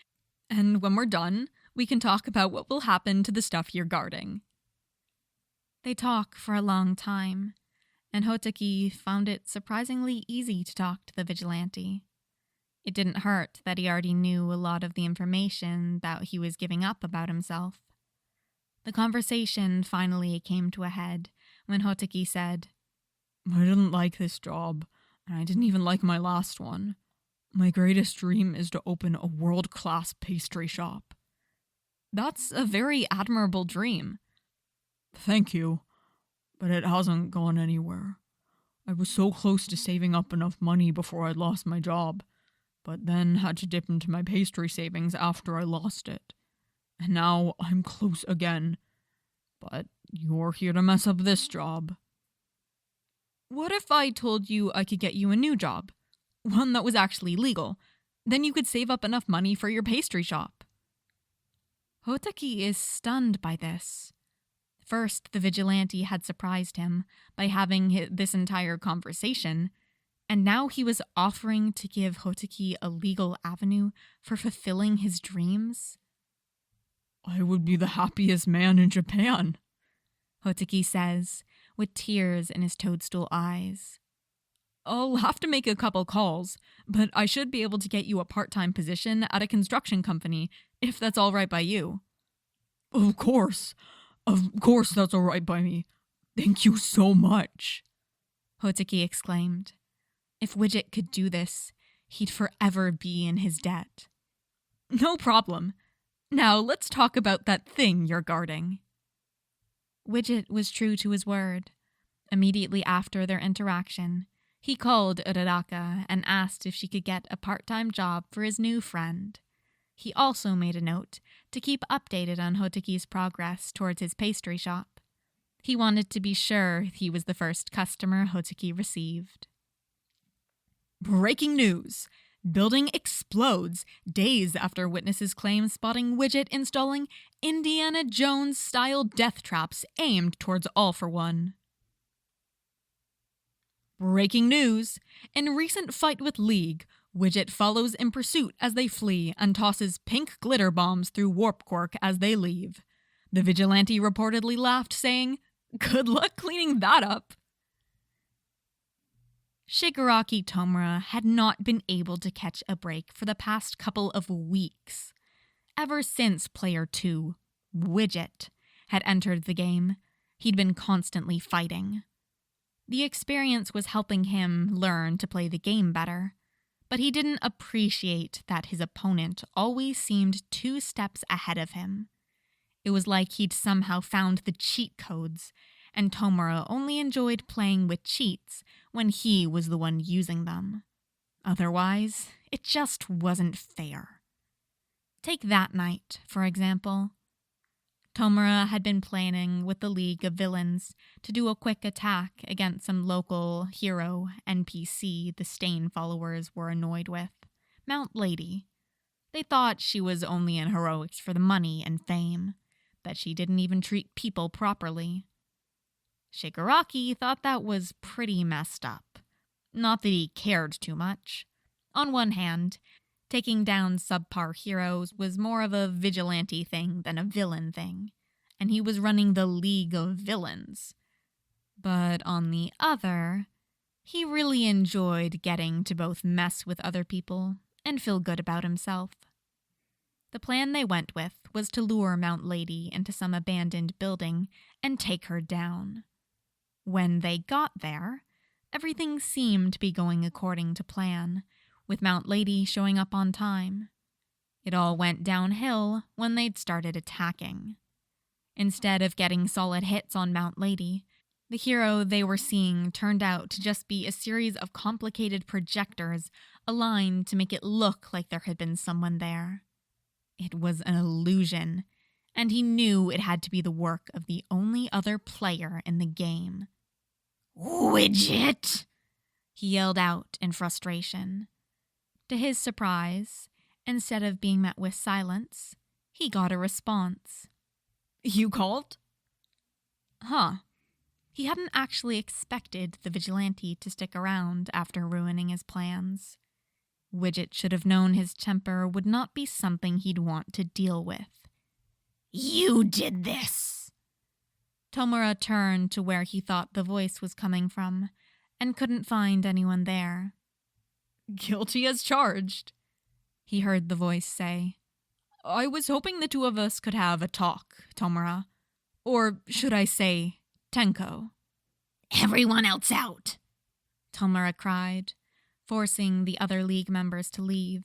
And when we're done, we can talk about what will happen to the stuff you're guarding. They talk for a long time, and Hotoki found it surprisingly easy to talk to the vigilante. It didn't hurt that he already knew a lot of the information that he was giving up about himself. The conversation finally came to a head when Hotoki said, I didn't like this job, and I didn't even like my last one. My greatest dream is to open a world-class pastry shop. That's a very admirable dream. Thank you, but it hasn't gone anywhere. I was so close to saving up enough money before I lost my job, but then had to dip into my pastry savings after I lost it. And now I'm close again. But you're here to mess up this job. What if I told you I could get you a new job? One that was actually legal. Then you could save up enough money for your pastry shop. Hotoki is stunned by this. First, the vigilante had surprised him by having this entire conversation, and now he was offering to give Hotoki a legal avenue for fulfilling his dreams. I would be the happiest man in Japan, Hotoki says, with tears in his toadstool eyes. I'll have to make a couple calls, but I should be able to get you a part-time position at a construction company, if that's all right by you. Of course that's all right by me. Thank you so much, Hotoki exclaimed. If Widget could do this, he'd forever be in his debt. No problem. Now let's talk about that thing you're guarding. Widget was true to his word. Immediately after their interaction, he called Uraraka and asked if she could get a part-time job for his new friend. He also made a note to keep updated on Hotoki's progress towards his pastry shop. He wanted to be sure he was the first customer Hotoki received. Breaking news! Building explodes days after witnesses claim spotting Widget installing Indiana Jones-style death traps aimed towards All for One. Breaking news! In recent fight with League, Widget follows in pursuit as they flee and tosses pink glitter bombs through Warp Quark as they leave. The vigilante reportedly laughed, saying, "Good luck cleaning that up." Shigaraki Tomura had not been able to catch a break for the past couple of weeks. Ever since Player 2, Widget, had entered the game, he'd been constantly fighting. The experience was helping him learn to play the game better, but he didn't appreciate that his opponent always seemed 2 steps ahead of him. It was like he'd somehow found the cheat codes, and Tomura only enjoyed playing with cheats when he was the one using them. Otherwise, it just wasn't fair. Take that night, for example. Tomura had been planning with the League of Villains to do a quick attack against some local hero NPC the Stain followers were annoyed with, Mount Lady. They thought she was only in heroics for the money and fame, that she didn't even treat people properly. Shigaraki thought that was pretty messed up. Not that he cared too much. On one hand, taking down subpar heroes was more of a vigilante thing than a villain thing, and he was running the League of Villains. But on the other, he really enjoyed getting to both mess with other people and feel good about himself. The plan they went with was to lure Mount Lady into some abandoned building and take her down. When they got there, everything seemed to be going according to plan, with Mount Lady showing up on time. It all went downhill when they'd started attacking. Instead of getting solid hits on Mount Lady, the hero they were seeing turned out to just be a series of complicated projectors aligned to make it look like there had been someone there. It was an illusion, and he knew it had to be the work of the only other player in the game, Widget! He yelled out in frustration. To his surprise, instead of being met with silence, he got a response. You called? Huh. He hadn't actually expected the Vigilante to stick around after ruining his plans. Widget should have known his temper would not be something he'd want to deal with. You did this! Tomura turned to where he thought the voice was coming from, and couldn't find anyone there. Guilty as charged, he heard the voice say. I was hoping the two of us could have a talk, Tomura. Or should I say, Tenko. Everyone else out! Tomura cried, forcing the other League members to leave.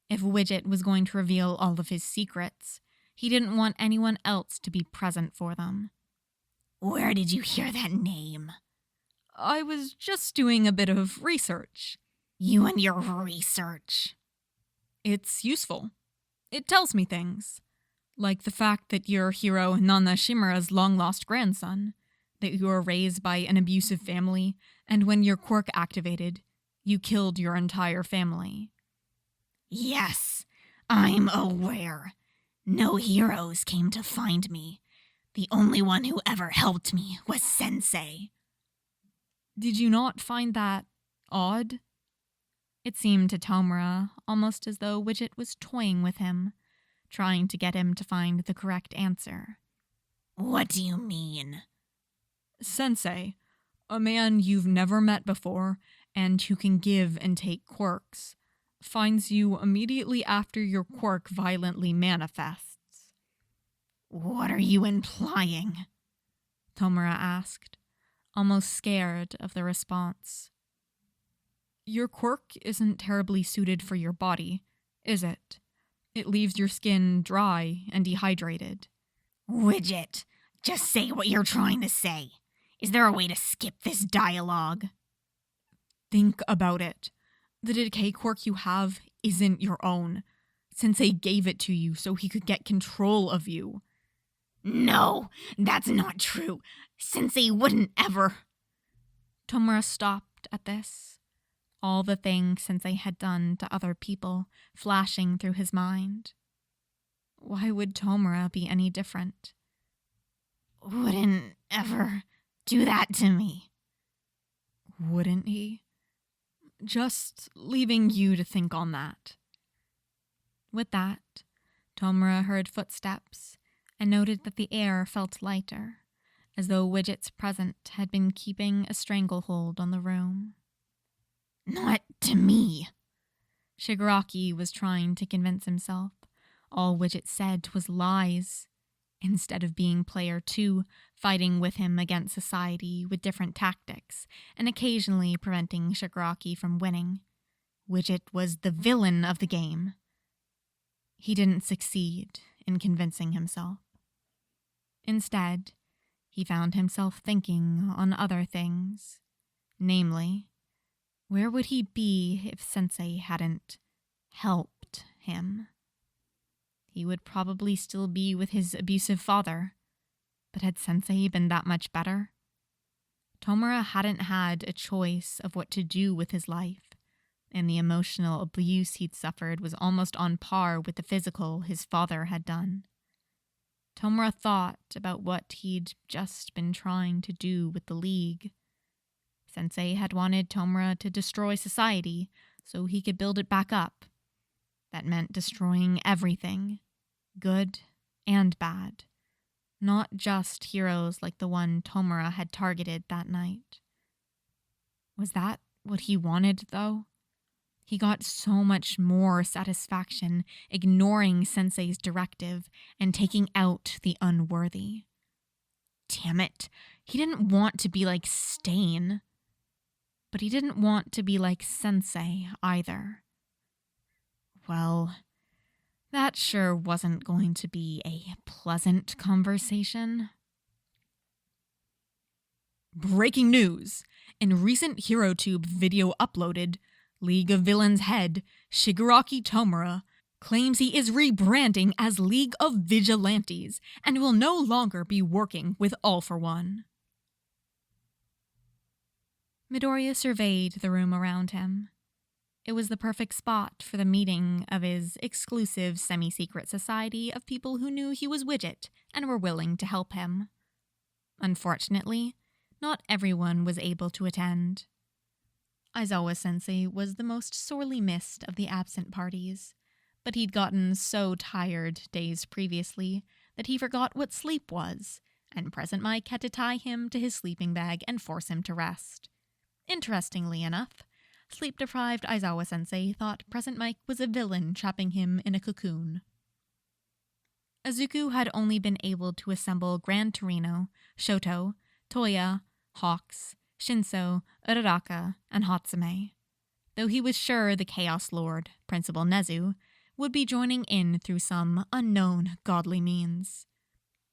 If Widget was going to reveal all of his secrets, he didn't want anyone else to be present for them. Where did you hear that name? I was just doing a bit of research. You and your research. It's useful. It tells me things. Like the fact that you're hero Nana Shimura's long-lost grandson, that you were raised by an abusive family, and when your quirk activated, you killed your entire family. Yes, I'm aware. No heroes came to find me. The only one who ever helped me was Sensei. Did you not find that odd? It seemed to Tomura almost as though Widget was toying with him, trying to get him to find the correct answer. What do you mean? Sensei, a man you've never met before and who can give and take quirks, finds you immediately after your quirk violently manifests. What are you implying? Tomura asked, almost scared of the response. Your quirk isn't terribly suited for your body, is it? It leaves your skin dry and dehydrated. Widget, just say what you're trying to say. Is there a way to skip this dialogue? Think about it. The decay quirk you have isn't your own. Sensei gave it to you so he could get control of you. No, that's not true. Sensei wouldn't ever. Tomura stopped at this. All the things Sensei had done to other people flashing through his mind. Why would Tomura be any different? Wouldn't ever do that to me. Wouldn't he? Just leaving you to think on that. With that, Tomura heard footsteps and noted that the air felt lighter, as though Widget's presence had been keeping a stranglehold on the room. Not to me. Shigaraki was trying to convince himself all Widget said was lies, instead of being player 2, fighting with him against society with different tactics, and occasionally preventing Shigaraki from winning. Widget was the villain of the game. He didn't succeed in convincing himself. Instead, he found himself thinking on other things, namely, where would he be if Sensei hadn't helped him? He would probably still be with his abusive father, but had Sensei been that much better? Tomura hadn't had a choice of what to do with his life, and the emotional abuse he'd suffered was almost on par with the physical his father had done. Tomura thought about what he'd just been trying to do with the League. Sensei had wanted Tomura to destroy society so he could build it back up. That meant destroying everything, good and bad, not just heroes like the one Tomura had targeted that night. Was that what he wanted, though? He got so much more satisfaction ignoring Sensei's directive and taking out the unworthy. Damn it, he didn't want to be like Stain. But he didn't want to be like Sensei either. Well, that sure wasn't going to be a pleasant conversation. Breaking news! In recent HeroTube video uploaded, League of Villains head Shigaraki Tomura claims he is rebranding as League of Vigilantes and will no longer be working with All for One. Midoriya surveyed the room around him. It was the perfect spot for the meeting of his exclusive semi-secret society of people who knew he was Widget and were willing to help him. Unfortunately, not everyone was able to attend. Aizawa Sensei was the most sorely missed of the absent parties, but he'd gotten so tired days previously that he forgot what sleep was, and Present Mike had to tie him to his sleeping bag and force him to rest. Interestingly enough, sleep-deprived Aizawa Sensei thought Present Mike was a villain trapping him in a cocoon. Izuku had only been able to assemble Gran Torino, Shoto, Toya, Hawks, Shinso, Uraraka, and Hatsume, though he was sure the Chaos Lord, Principal Nezu, would be joining in through some unknown godly means.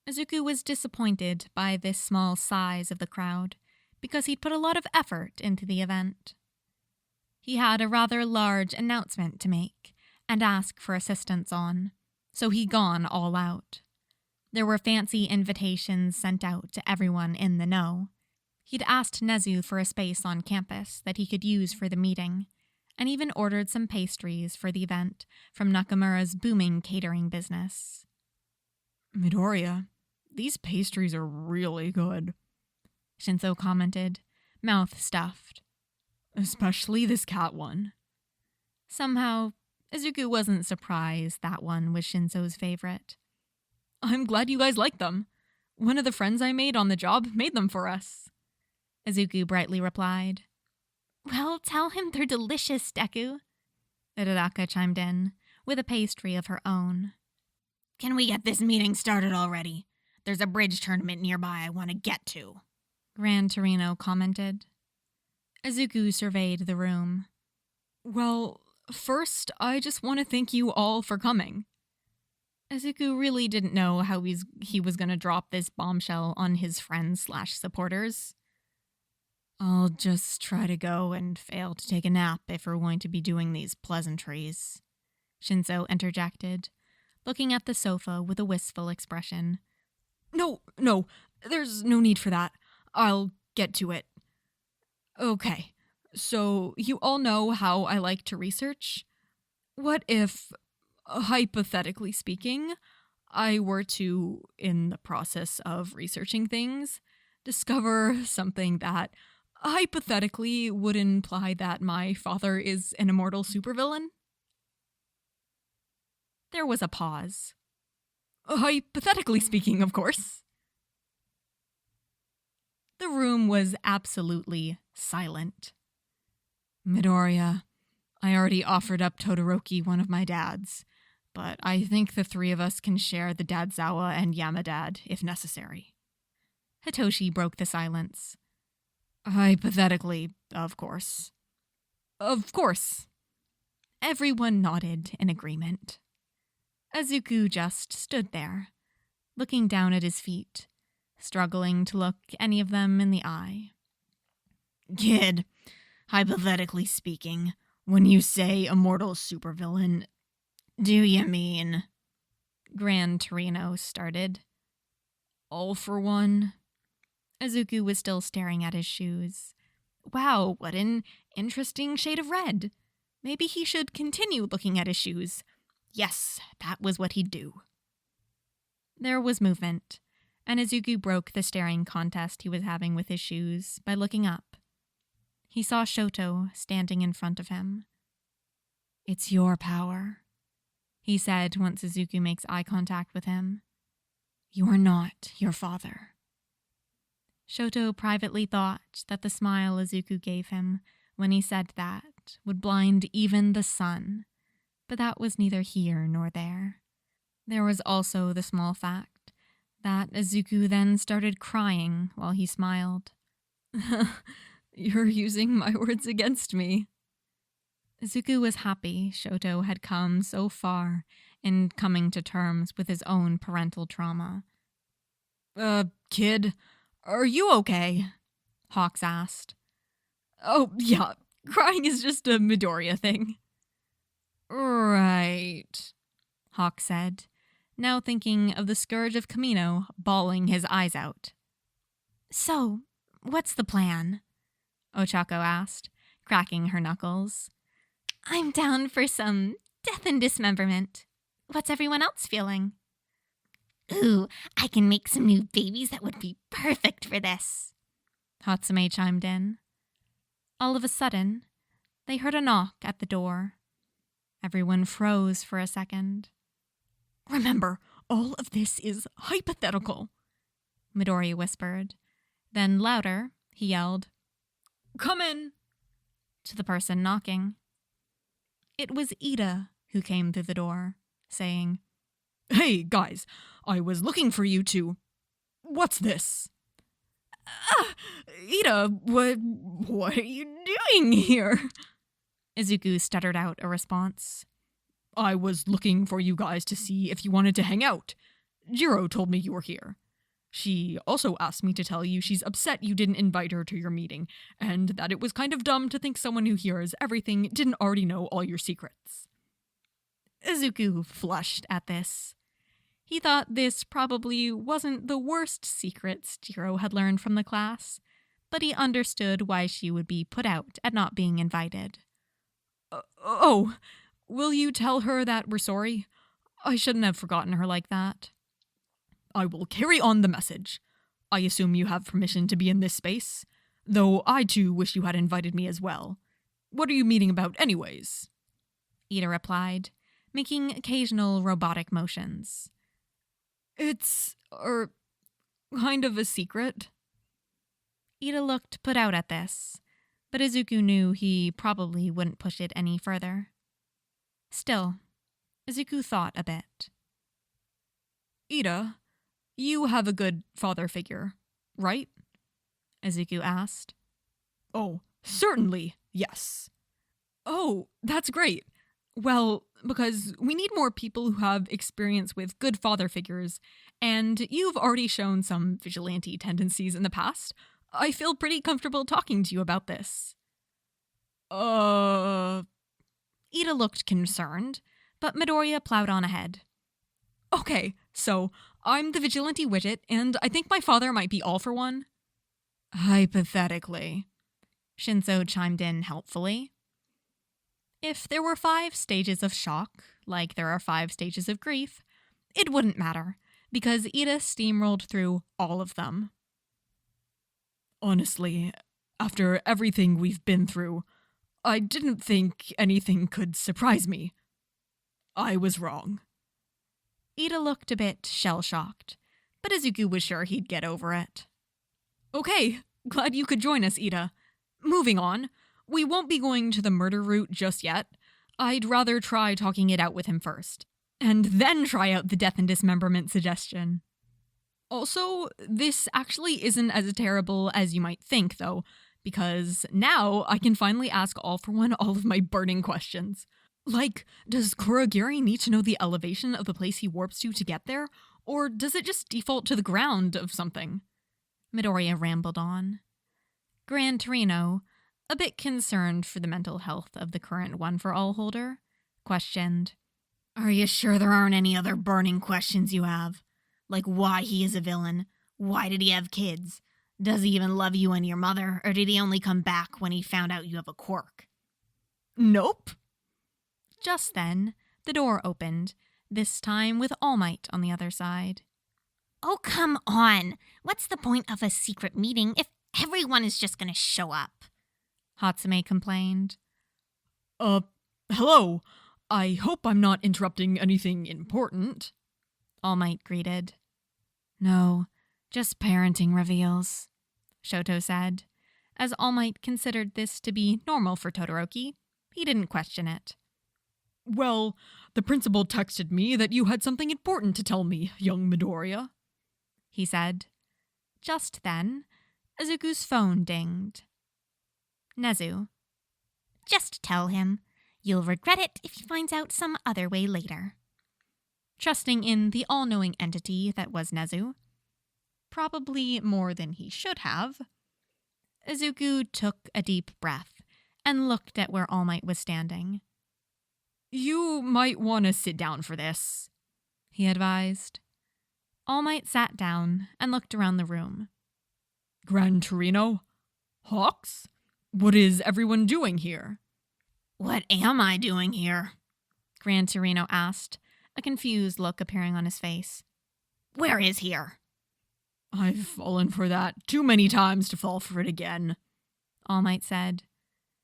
Izuku was disappointed by this small size of the crowd, because he'd put a lot of effort into the event. He had a rather large announcement to make and ask for assistance on, so he'd gone all out. There were fancy invitations sent out to everyone in the know. He'd asked Nezu for a space on campus that he could use for the meeting, and even ordered some pastries for the event from Nakamura's booming catering business. Midoriya, these pastries are really good, Shinso commented, mouth stuffed. Especially this cat one. Somehow, Izuku wasn't surprised that one was Shinso's favorite. I'm glad you guys like them. One of the friends I made on the job made them for us, Izuku brightly replied. Well, tell him they're delicious, Deku, Uraraka chimed in, with a pastry of her own. Can we get this meeting started already? There's a bridge tournament nearby I want to get to, Gran Torino commented. Izuku surveyed the room. Well, first, I just want to thank you all for coming. Izuku really didn't know how he was going to drop this bombshell on his friends/supporters. I'll just try to go and fail to take a nap if we're going to be doing these pleasantries, Shinso interjected, looking at the sofa with a wistful expression. No, there's no need for that. I'll get to it. Okay, so you all know how I like to research? What if, hypothetically speaking, I were to, in the process of researching things, discover something that hypothetically would imply that my father is an immortal supervillain? There was a pause. Hypothetically speaking, of course. The room was absolutely silent. Midoriya, I already offered up Todoroki, one of my dads, but I think the three of us can share the Dadzawa and Yamadad if necessary. Hitoshi broke the silence. Hypothetically, of course. Of course. Everyone nodded in agreement. Izuku just stood there, looking down at his feet, struggling to look any of them in the eye. Kid, hypothetically speaking, when you say immortal supervillain, do you mean? Gran Torino started. All for one. Izuku was still staring at his shoes. Wow, what an interesting shade of red. Maybe he should continue looking at his shoes. Yes, that was what he'd do. There was movement, and Izuku broke the staring contest he was having with his shoes by looking up. He saw Shoto standing in front of him. It's your power, he said once Izuku makes eye contact with him. You are not your father. Shoto privately thought that the smile Izuku gave him when he said that would blind even the sun, but that was neither here nor there. There was also the small fact that Izuku then started crying while he smiled. You're using my words against me. Izuku was happy Shoto had come so far in coming to terms with his own parental trauma. Kid, are you okay? Hawks asked. Oh, yeah, crying is just a Midoriya thing. Right, Hawk said, now thinking of the scourge of Kamino bawling his eyes out. So, what's the plan? Ochako asked, cracking her knuckles. I'm down for some death and dismemberment. What's everyone else feeling? Ooh, I can make some new babies that would be perfect for this. Hatsume chimed in. All of a sudden, they heard a knock at the door. Everyone froze for a second. Remember, all of this is hypothetical, Midoriya whispered. Then louder, he yelled, "Come in!" to the person knocking. It was Ida who came through the door, saying, "Hey, guys, I was looking for you to... What's this?" Ida, what are you doing here?" Izuku stuttered out a response. "I was looking for you guys to see if you wanted to hang out. Jiro told me you were here. She also asked me to tell you she's upset you didn't invite her to your meeting, and that it was kind of dumb to think someone who hears everything didn't already know all your secrets." Izuku flushed at this. He thought this probably wasn't the worst secrets Jiro had learned from the class, but he understood why she would be put out at not being invited. Oh, will you tell her that we're sorry? I shouldn't have forgotten her like that." "I will carry on the message. I assume you have permission to be in this space, though I too wish you had invited me as well. What are you meeting about anyways?" Ida replied, making occasional robotic motions. It's, kind of a secret." Ida looked put out at this, but Izuku knew he probably wouldn't push it any further. Still, Izuku thought a bit. "Ida, you have a good father figure, right?" Izuku asked. "Oh, certainly, yes." "Oh, that's great. Well, because we need more people who have experience with good father figures, and you've already shown some vigilante tendencies in the past. I feel pretty comfortable talking to you about this." Ida looked concerned, but Midoriya plowed on ahead. "Okay, so I'm the vigilante widget, and I think my father might be all for one." "Hypothetically," Shinso chimed in helpfully. If there were 5 stages of shock, like there are 5 stages of grief, it wouldn't matter, because Ida steamrolled through all of them. "Honestly, after everything we've been through, I didn't think anything could surprise me. I was wrong." Ida looked a bit shell-shocked, but Izuku was sure he'd get over it. "Okay, glad you could join us, Ida. Moving on. We won't be going to the murder route just yet. I'd rather try talking it out with him first, and then try out the death and dismemberment suggestion. Also, this actually isn't as terrible as you might think, though, because now I can finally ask All For One all of my burning questions. Like, does Kurogiri need to know the elevation of the place he warps to get there, or does it just default to the ground of something?" Midoriya rambled on. Gran Torino, a bit concerned for the mental health of the current One-for-All holder, questioned, "Are you sure there aren't any other burning questions you have? Like why he is a villain? Why did he have kids? Does he even love you and your mother, or did he only come back when he found out you have a quirk?" "Nope." Just then, the door opened, this time with All Might on the other side. Oh, come on. What's the point of a secret meeting if everyone is just going to show up? Hatsume complained. Hello. I hope I'm not interrupting anything important," All Might greeted. "No, just parenting reveals," Shoto said. As All Might considered this to be normal for Todoroki, he didn't question it. "Well, the principal texted me that you had something important to tell me, young Midoriya," he said. Just then, Izuku's phone dinged. Nezu. Just tell him. You'll regret it if he finds out some other way later. Trusting in the all-knowing entity that was Nezu, probably more than he should have, Izuku took a deep breath and looked at where All Might was standing. "You might want to sit down for this," he advised. All Might sat down and looked around the room. "Gran Torino? Hawks? What is everyone doing here? What am I doing here? Gran Torino asked, a confused look appearing on his face. Where is here? I've fallen for that too many times to fall for it again, All Might said.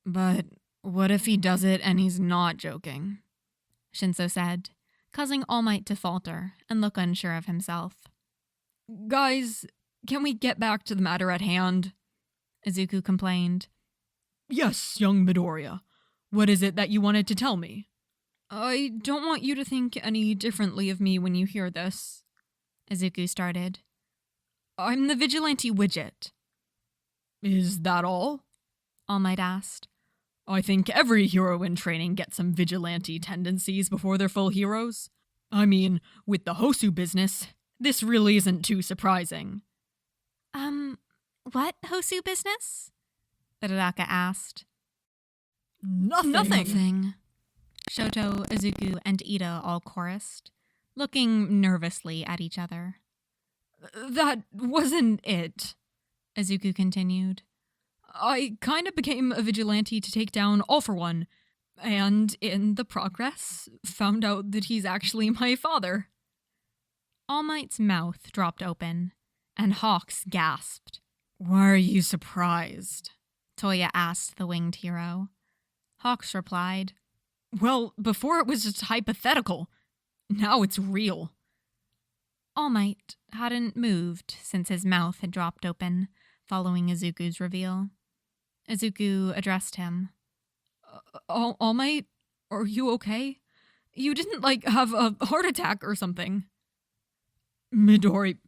But what if he does it and he's not joking? Shinso said, causing All Might to falter and look unsure of himself. Guys, can we get back to the matter at hand? Izuku complained. Yes, young Midoriya. What is it that you wanted to tell me? I don't want you to think any differently of me when you hear this. Izuku started. I'm the Vigilante widget. Is that all? All Might asked. I think every hero in training gets some vigilante tendencies before they're full heroes. I mean, with the Hosu business, this really isn't too surprising. What Hosu business? Todoroki asked. Nothing. Shoto, Izuku, and Ida all chorused, looking nervously at each other. That wasn't it, Izuku continued. I kind of became a vigilante to take down All For One, and in the progress, found out that he's actually my father. All Might's mouth dropped open, and Hawks gasped. Why are you surprised? Toya asked the winged hero. Hawks replied, Well, before it was just hypothetical. Now it's real. All Might hadn't moved since his mouth had dropped open, following Izuku's reveal. Izuku addressed him. All Might, are you okay? You didn't, have a heart attack or something. Midori,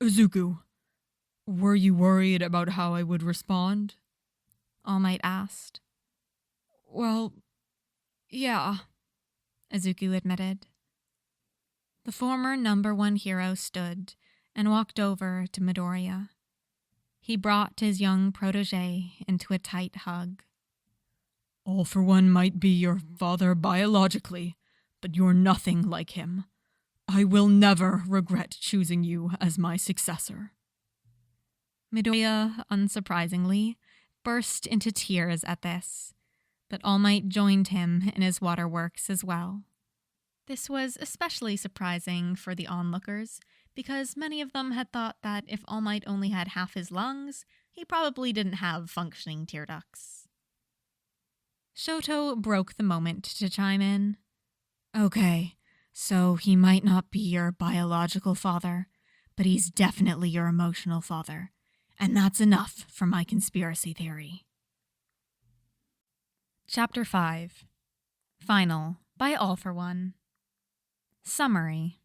Izuku, were you worried about how I would respond? All Might asked. Well, yeah, Izuku admitted. The former number 1 hero stood and walked over to Midoriya. He brought his young protege into a tight hug. All For One might be your father biologically, but you're nothing like him. I will never regret choosing you as my successor. Midoriya, unsurprisingly, burst into tears at this, but All Might joined him in his waterworks as well. This was especially surprising for the onlookers, because many of them had thought that if All Might only had half his lungs, he probably didn't have functioning tear ducts. Shoto broke the moment to chime in. Okay, so he might not be your biological father, but he's definitely your emotional father, and that's enough for my conspiracy theory. Chapter 5. Final, by All For One. Summary.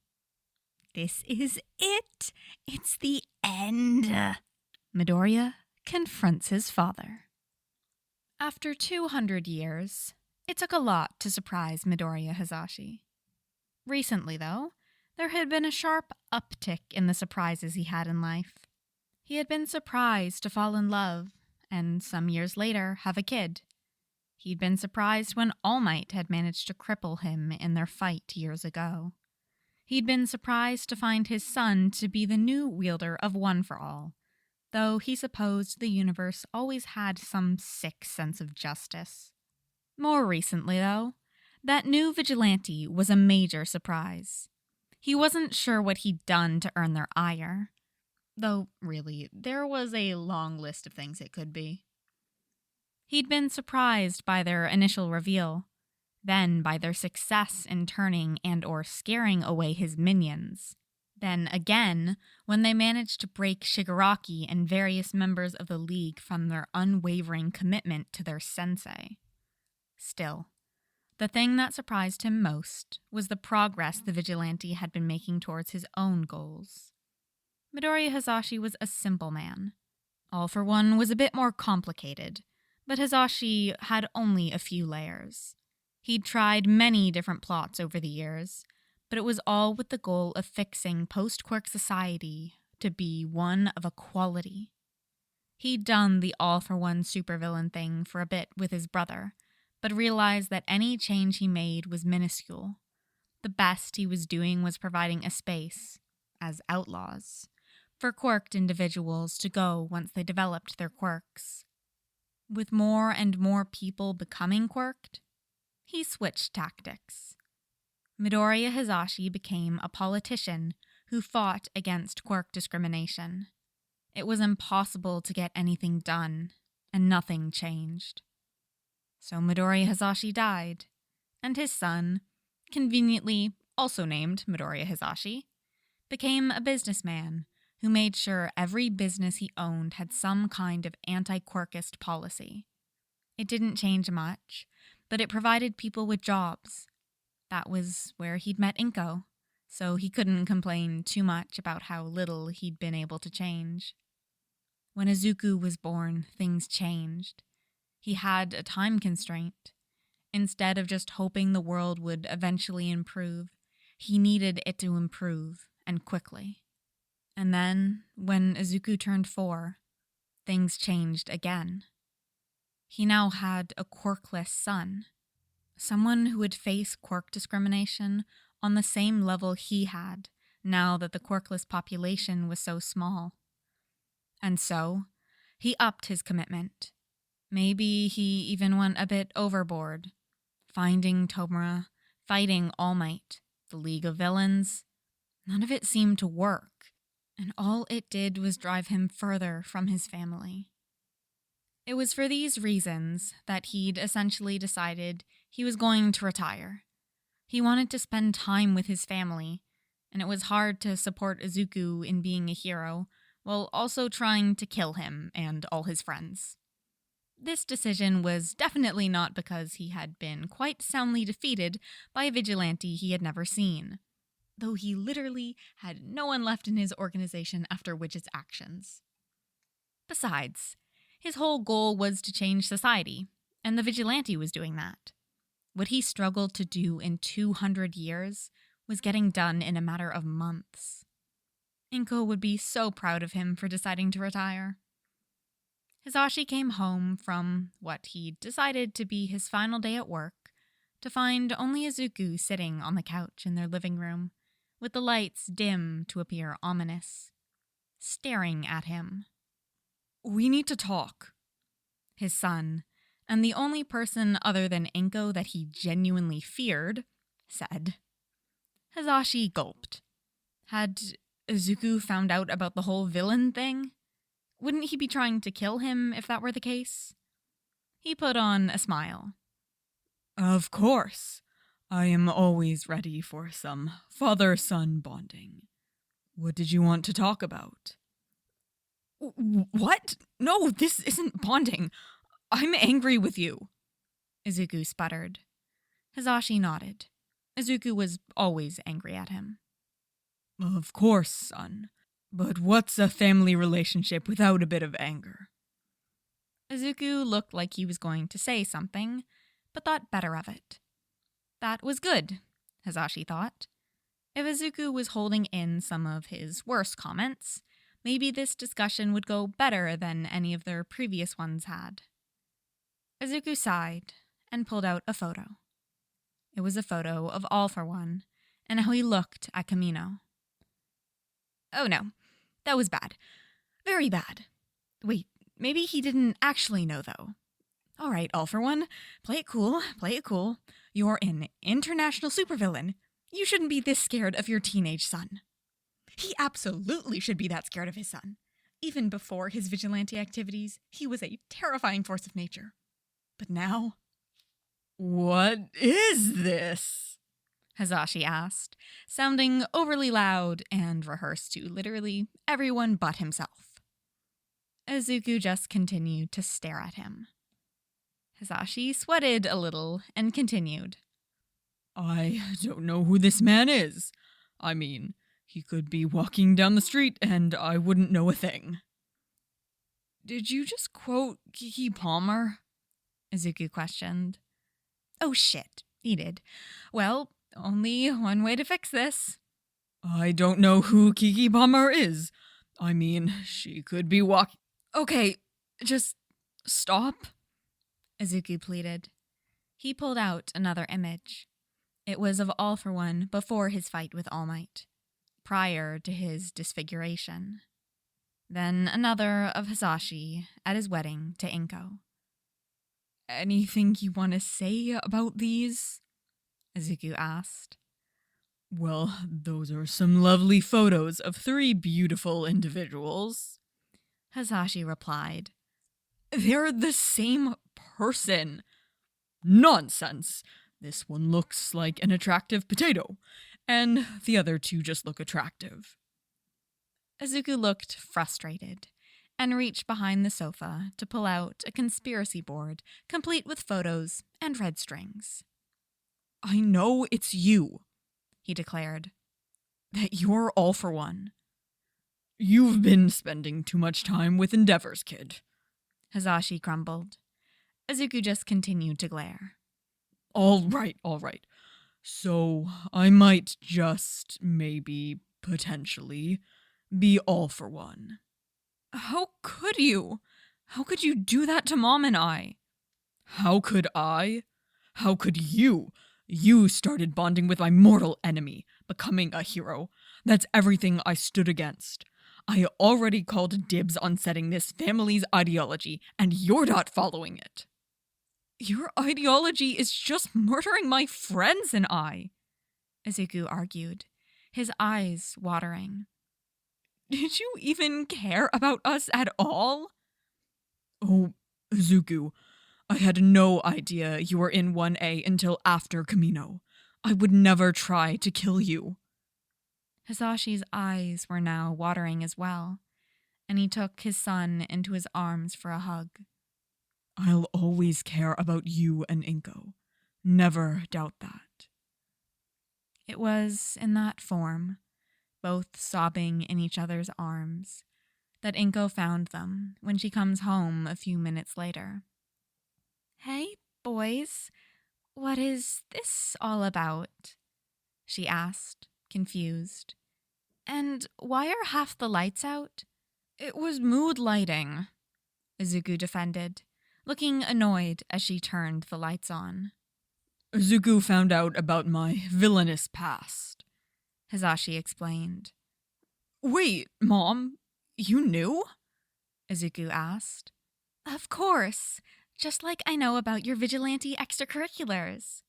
This is it. It's the end. Midoriya confronts his father. After 200 years, it took a lot to surprise Midoriya Hisashi. Recently, though, there had been a sharp uptick in the surprises he had in life. He had been surprised to fall in love, and some years later have a kid. He'd been surprised when All Might had managed to cripple him in their fight years ago. He'd been surprised to find his son to be the new wielder of One for All, though he supposed the universe always had some sick sense of justice. More recently, though, that new vigilante was a major surprise. He wasn't sure what he'd done to earn their ire, though really, there was a long list of things it could be. He'd been surprised by their initial reveal, then by their success in turning and or scaring away his minions, then again when they managed to break Shigaraki and various members of the League from their unwavering commitment to their sensei. Still, the thing that surprised him most was the progress the vigilante had been making towards his own goals. Midoriya Hisashi was a simple man. All For One was a bit more complicated, but Hisashi had only a few layers. He'd tried many different plots over the years, but it was all with the goal of fixing post-quirk society to be one of equality. He'd done the All For One supervillain thing for a bit with his brother, but realized that any change he made was minuscule. The best he was doing was providing a space, as outlaws, for quirked individuals to go once they developed their quirks. With more and more people becoming quirked, he switched tactics. Midoriya Hisashi became a politician who fought against quirk discrimination. It was impossible to get anything done, and nothing changed. So Midoriya Hisashi died, and his son, conveniently also named Midoriya Hisashi, became a businessman who made sure every business he owned had some kind of anti-quirkist policy. It didn't change much, but it provided people with jobs. That was where he'd met Inko, so he couldn't complain too much about how little he'd been able to change. When Izuku was born, things changed. He had a time constraint. Instead of just hoping the world would eventually improve, he needed it to improve, and quickly. And then, when Izuku turned 4, things changed again. He now had a quirkless son, someone who would face quirk discrimination on the same level he had, now that the quirkless population was so small. And so, he upped his commitment. Maybe he even went a bit overboard, finding Tomura, fighting All Might, the League of Villains. None of it seemed to work, and all it did was drive him further from his family. It was for these reasons that he'd essentially decided he was going to retire. He wanted to spend time with his family, and it was hard to support Izuku in being a hero while also trying to kill him and all his friends. This decision was definitely not because he had been quite soundly defeated by a vigilante he had never seen, though he literally had no one left in his organization after Witch's actions. Besides, his whole goal was to change society, and the vigilante was doing that. What he struggled to do in 200 years was getting done in a matter of months. Inko would be so proud of him for deciding to retire. Hisashi came home from what he decided to be his final day at work to find only Izuku sitting on the couch in their living room, with the lights dim to appear ominous, staring at him. We need to talk. His son, and the only person other than Inko that he genuinely feared, said. Hisashi gulped. Had Izuku found out about the whole villain thing? Wouldn't he be trying to kill him if that were the case? He put on a smile. Of course. I am always ready for some father-son bonding. What did you want to talk about? What? No, this isn't bonding. I'm angry with you. Izuku sputtered. Hisashi nodded. Izuku was always angry at him. Of course, son. But what's a family relationship without a bit of anger? Izuku looked like he was going to say something, but thought better of it. That was good, Hisashi thought. If Izuku was holding in some of his worst comments, maybe this discussion would go better than any of their previous ones had. Izuku sighed and pulled out a photo. It was a photo of All for One, and how he looked at Kamino. Oh no, that was bad. Very bad. Wait, maybe he didn't actually know, though. All right, All for One, play it cool, play it cool. You're an international supervillain. You shouldn't be this scared of your teenage son. He absolutely should be that scared of his son. Even before his vigilante activities, he was a terrifying force of nature. But now... What is this? Hisashi asked, sounding overly loud and rehearsed to literally everyone but himself. Izuku just continued to stare at him. Hisashi sweated a little and continued. I don't know who this man is. I mean, he could be walking down the street and I wouldn't know a thing. Did you just quote Kiki Palmer? Izuku questioned. Oh shit, he did. Well, only one way to fix this. I don't know who Kiki Palmer is. I mean, she could be walking... Okay, just stop. Izuku pleaded. He pulled out another image. It was of All for One before his fight with All Might, prior to his disfiguration. Then another of Hisashi at his wedding to Inko. Anything you want to say about these? Izuku asked. Well, those are some lovely photos of 3 beautiful individuals, Hisashi replied. They're the same person. Nonsense. This one looks like an attractive potato, and the other 2 just look attractive. Izuku looked frustrated and reached behind the sofa to pull out a conspiracy board complete with photos and red strings. I know it's you, he declared. That you're all for one. You've been spending too much time with Endeavor's kid, Hisashi grumbled. Izuku just continued to glare. All right. So I might just, maybe, potentially, be all for one. How could you? How could you do that to Mom and I? How could I? How could you? You started bonding with my mortal enemy, becoming a hero. That's everything I stood against. I already called dibs on setting this family's ideology, and you're not following it. Your ideology is just murdering my friends and I, Izuku argued, his eyes watering. Did you even care about us at all? Oh, Izuku, I had no idea you were in 1A until after Kamino. I would never try to kill you. Hisashi's eyes were now watering as well, and he took his son into his arms for a hug. I'll always care about you and Inko. Never doubt that. It was in that form, both sobbing in each other's arms, that Inko found them when she comes home a few minutes later. Hey, boys, what is this all about? She asked, confused. And why are half the lights out? It was mood lighting, Izuku defended, looking annoyed as she turned the lights on. Izuku found out about my villainous past, Hisashi explained. Wait, Mom, you knew? Izuku asked. Of course, just like I know about your vigilante extracurriculars,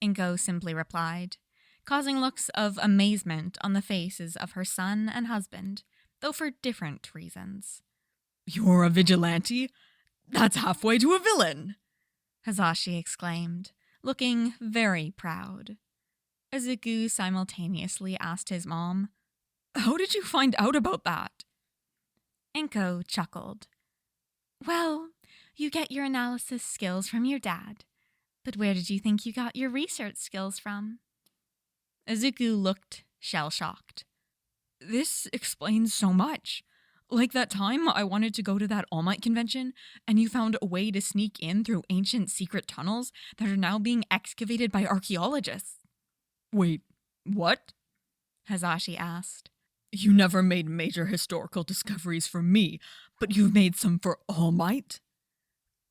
Inko simply replied, causing looks of amazement on the faces of her son and husband, though for different reasons. You're a vigilante? That's halfway to a villain, Hisashi exclaimed, looking very proud. Izuku simultaneously asked his mom, How did you find out about that? Inko chuckled. Well, you get your analysis skills from your dad, but where did you think you got your research skills from? Izuku looked shell-shocked. This explains so much. Like that time I wanted to go to that All Might convention, and you found a way to sneak in through ancient secret tunnels that are now being excavated by archaeologists. Wait, what? Hisashi asked. You never made major historical discoveries for me, but you've made some for All Might?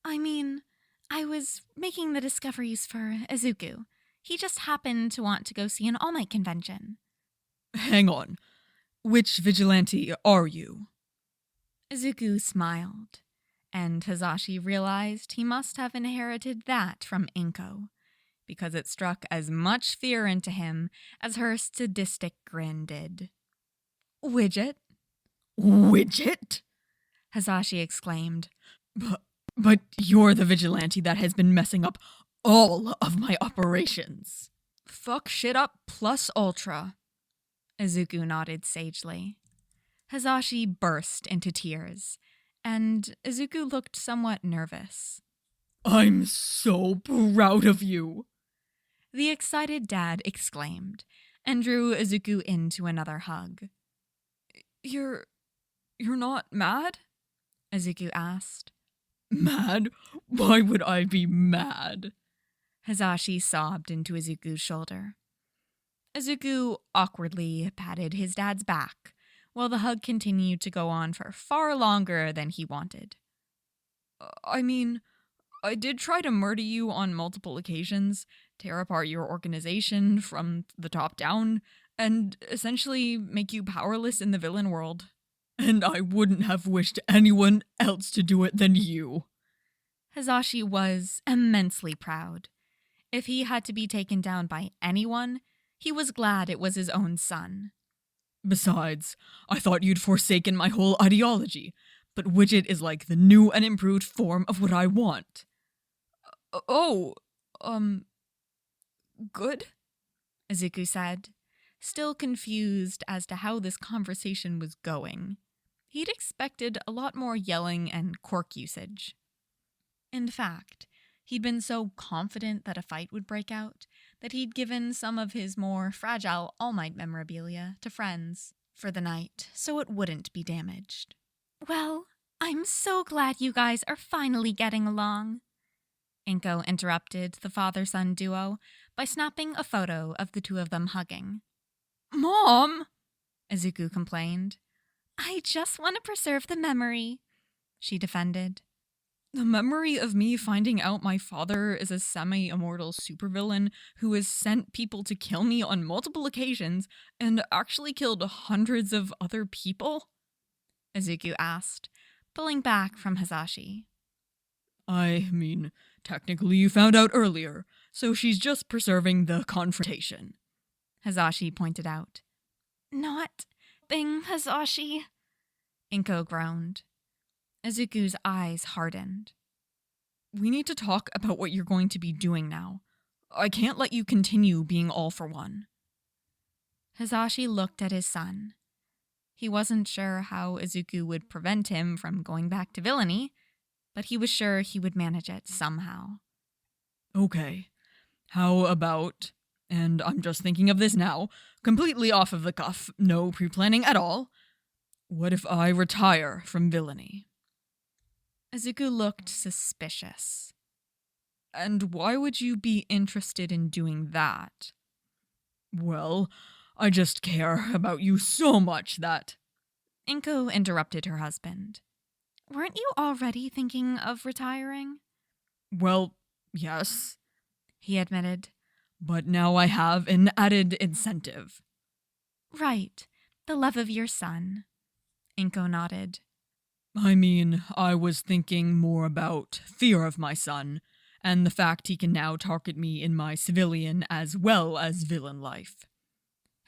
I mean, I was making the discoveries for Izuku. He just happened to want to go see an All Might convention. Hang on. Which vigilante are you? Izuku smiled, and Hisashi realized he must have inherited that from Inko, because it struck as much fear into him as her sadistic grin did. Widget? Widget? Hisashi exclaimed. But you're the vigilante that has been messing up all of my operations. Fuck shit up plus ultra. Izuku nodded sagely. Hisashi burst into tears, and Izuku looked somewhat nervous. I'm so proud of you, the excited dad exclaimed, and drew Izuku into another hug. You're not mad? Izuku asked. Mad? Why would I be mad? Hisashi sobbed into Izuku's shoulder. Izuku awkwardly patted his dad's back, while the hug continued to go on for far longer than he wanted. I mean, I did try to murder you on multiple occasions, tear apart your organization from the top down, and essentially make you powerless in the villain world. And I wouldn't have wished anyone else to do it than you, Hisashi was immensely proud. If he had to be taken down by anyone, he was glad it was his own son. Besides, I thought you'd forsaken my whole ideology, but Widget is like the new and improved form of what I want. Good? Izuku said, still confused as to how this conversation was going. He'd expected a lot more yelling and quirk usage. In fact, he'd been so confident that a fight would break out that he'd given some of his more fragile All Might memorabilia to friends for the night so it wouldn't be damaged. Well, I'm so glad you guys are finally getting along. Inko interrupted the father-son duo by snapping a photo of the two of them hugging. Mom! Izuku complained. I just want to preserve the memory, she defended. The memory of me finding out my father is a semi-immortal supervillain who has sent people to kill me on multiple occasions and actually killed hundreds of other people? Izuku asked, pulling back from Hisashi. I mean, technically you found out earlier, so she's just preserving the confrontation, Hisashi pointed out. Not thing, Hisashi, Inko groaned. Izuku's eyes hardened. We need to talk about what you're going to be doing now. I can't let you continue being all for one. Hisashi looked at his son. He wasn't sure how Izuku would prevent him from going back to villainy, but he was sure he would manage it somehow. Okay, how about, and I'm just thinking of this now, completely off of the cuff, no pre-planning at all, what if I retire from villainy? Izuku looked suspicious. And why would you be interested in doing that? Well, I just care about you so much that... Inko interrupted her husband. Weren't you already thinking of retiring? Well, yes, he admitted. But now I have an added incentive. Right, the love of your son. Inko nodded. I mean, I was thinking more about fear of my son, and the fact he can now target me in my civilian as well as villain life.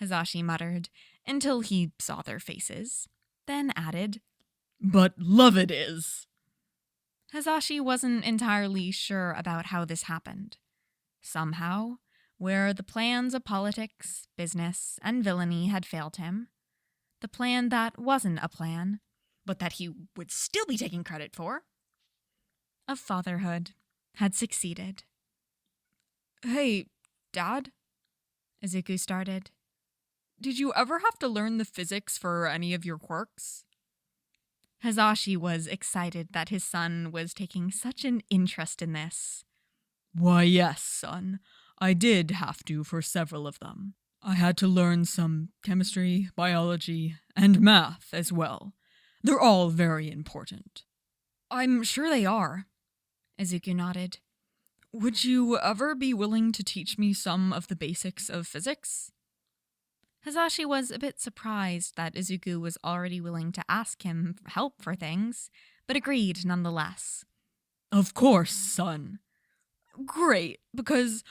Hisashi muttered, until he saw their faces, then added, But love it is. Hisashi wasn't entirely sure about how this happened. Somehow, where the plans of politics, business, and villainy had failed him, the plan that wasn't a plan, but that he would still be taking credit for, of fatherhood, had succeeded. Hey, Dad? Izuku started. Did you ever have to learn the physics for any of your quirks? Hisashi was excited that his son was taking such an interest in this. Why, yes, son. I did have to for several of them. I had to learn some chemistry, biology, and math as well. They're all very important. I'm sure they are, Izuku nodded. Would you ever be willing to teach me some of the basics of physics? Hisashi was a bit surprised that Izuku was already willing to ask him help for things, but agreed nonetheless. Of course, son. Great, because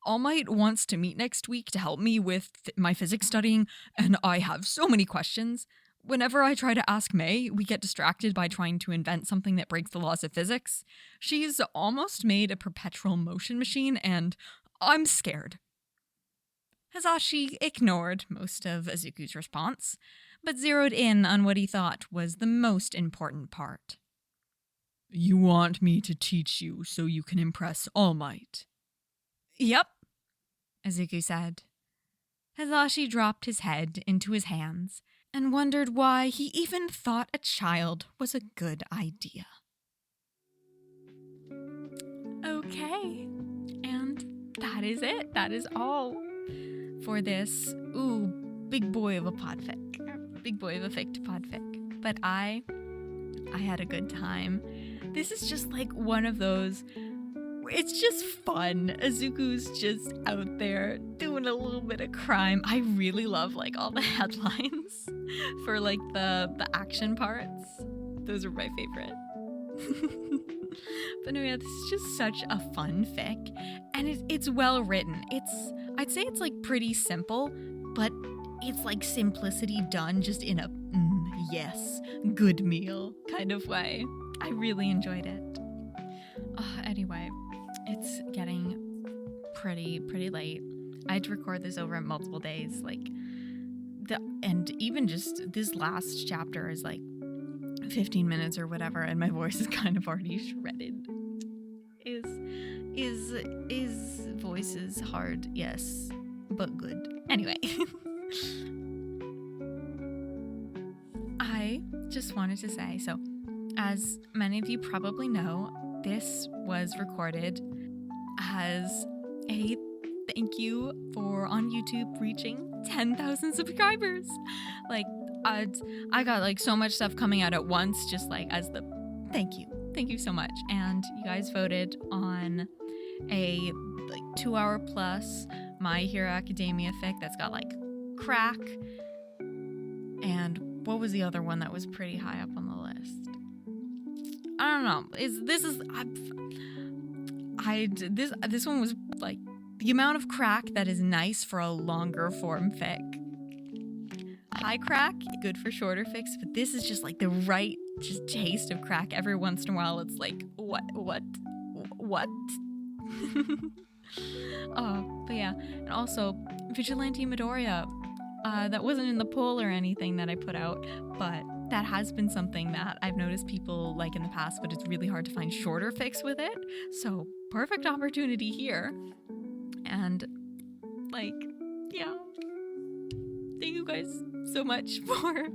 All Might wants to meet next week to help me with my physics studying, and I have so many questions. Whenever I try to ask May, we get distracted by trying to invent something that breaks the laws of physics. She's almost made a perpetual motion machine, and I'm scared. Hisashi ignored most of Izuku's response, but zeroed in on what he thought was the most important part. You want me to teach you so you can impress All Might? Yep, Izuku said. Hisashi dropped his head into his hands and wondered why he even thought a child was a good idea. Okay, and that is it. That is all for this, big boy of a podfic. Big boy of a fic to podfic. But I had a good time. This is just like one of those, it's just fun. Izuku's just out there doing a little bit of crime. I really love like all the headlines for like the action parts. Those are my favorite. But no, yeah, this is just such a fun fic, and it's well written. I'd say it's like pretty simple, but it's like simplicity done just in a yes, good meal kind of way. I really enjoyed it. Anyway, it's getting pretty late. I had to record this over multiple days, and even just this last chapter is like 15 minutes or whatever, and my voice is kind of already shredded. Is voices hard? Yes, but good. Anyway, I just wanted to say, so as many of you probably know, this was recorded as a thank you for on YouTube reaching 10,000 subscribers. Like, I got like so much stuff coming out at once, just like as the thank you so much. And you guys voted on a like 2-hour plus My Hero Academia fic that's got like crack, and what was the other one that was pretty high up on the list? I don't know. This one was like the amount of crack that is nice for a longer form fic. High crack, good for shorter fics, but this is just like the right just taste of crack. Every once in a while, it's like, what? But yeah, and also Vigilante Midoriya. That wasn't in the poll or anything that I put out, but that has been something that I've noticed people like in the past, but it's really hard to find shorter fics with it. So perfect opportunity here. And like, yeah. Thank you guys so much for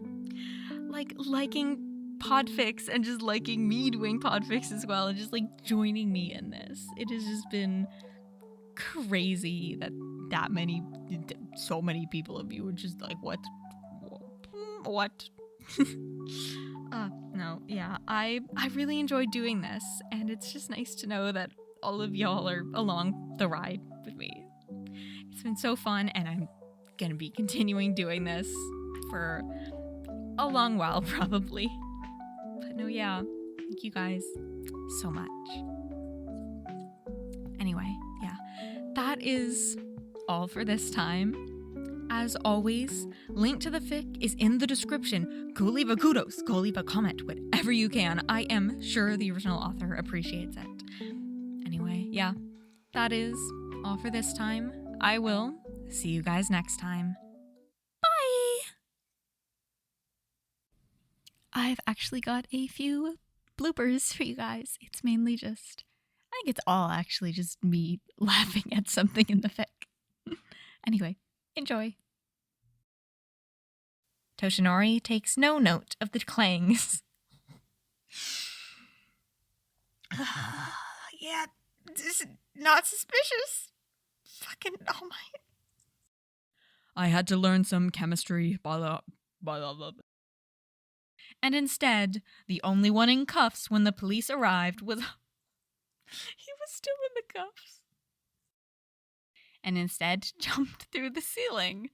like liking podfics and just liking me doing podfics as well, and just like joining me in this. It has just been crazy that so many people of you were just like, what? No, yeah, I really enjoyed doing this, and it's just nice to know that all of y'all are along the ride with me. It's been so fun, and I'm gonna be continuing doing this for a long while probably. But no, yeah, thank you guys so much. Anyway, yeah, that is all for this time. As always, link to the fic is in the description. Go leave a kudos, go leave a comment, whatever you can. I am sure the original author appreciates it. Anyway, yeah, that is all for this time. I will see you guys next time. Bye! I've actually got a few bloopers for you guys. It's mainly just, I think it's all actually just me laughing at something in the fic. Anyway, enjoy. Toshinori takes no note of the clangs. Yeah, this is not suspicious. Fucking, oh my. I had to learn some chemistry, blah, blah, blah. And instead, the only one in cuffs when the police arrived was... he was still in the cuffs. And instead jumped through the ceiling.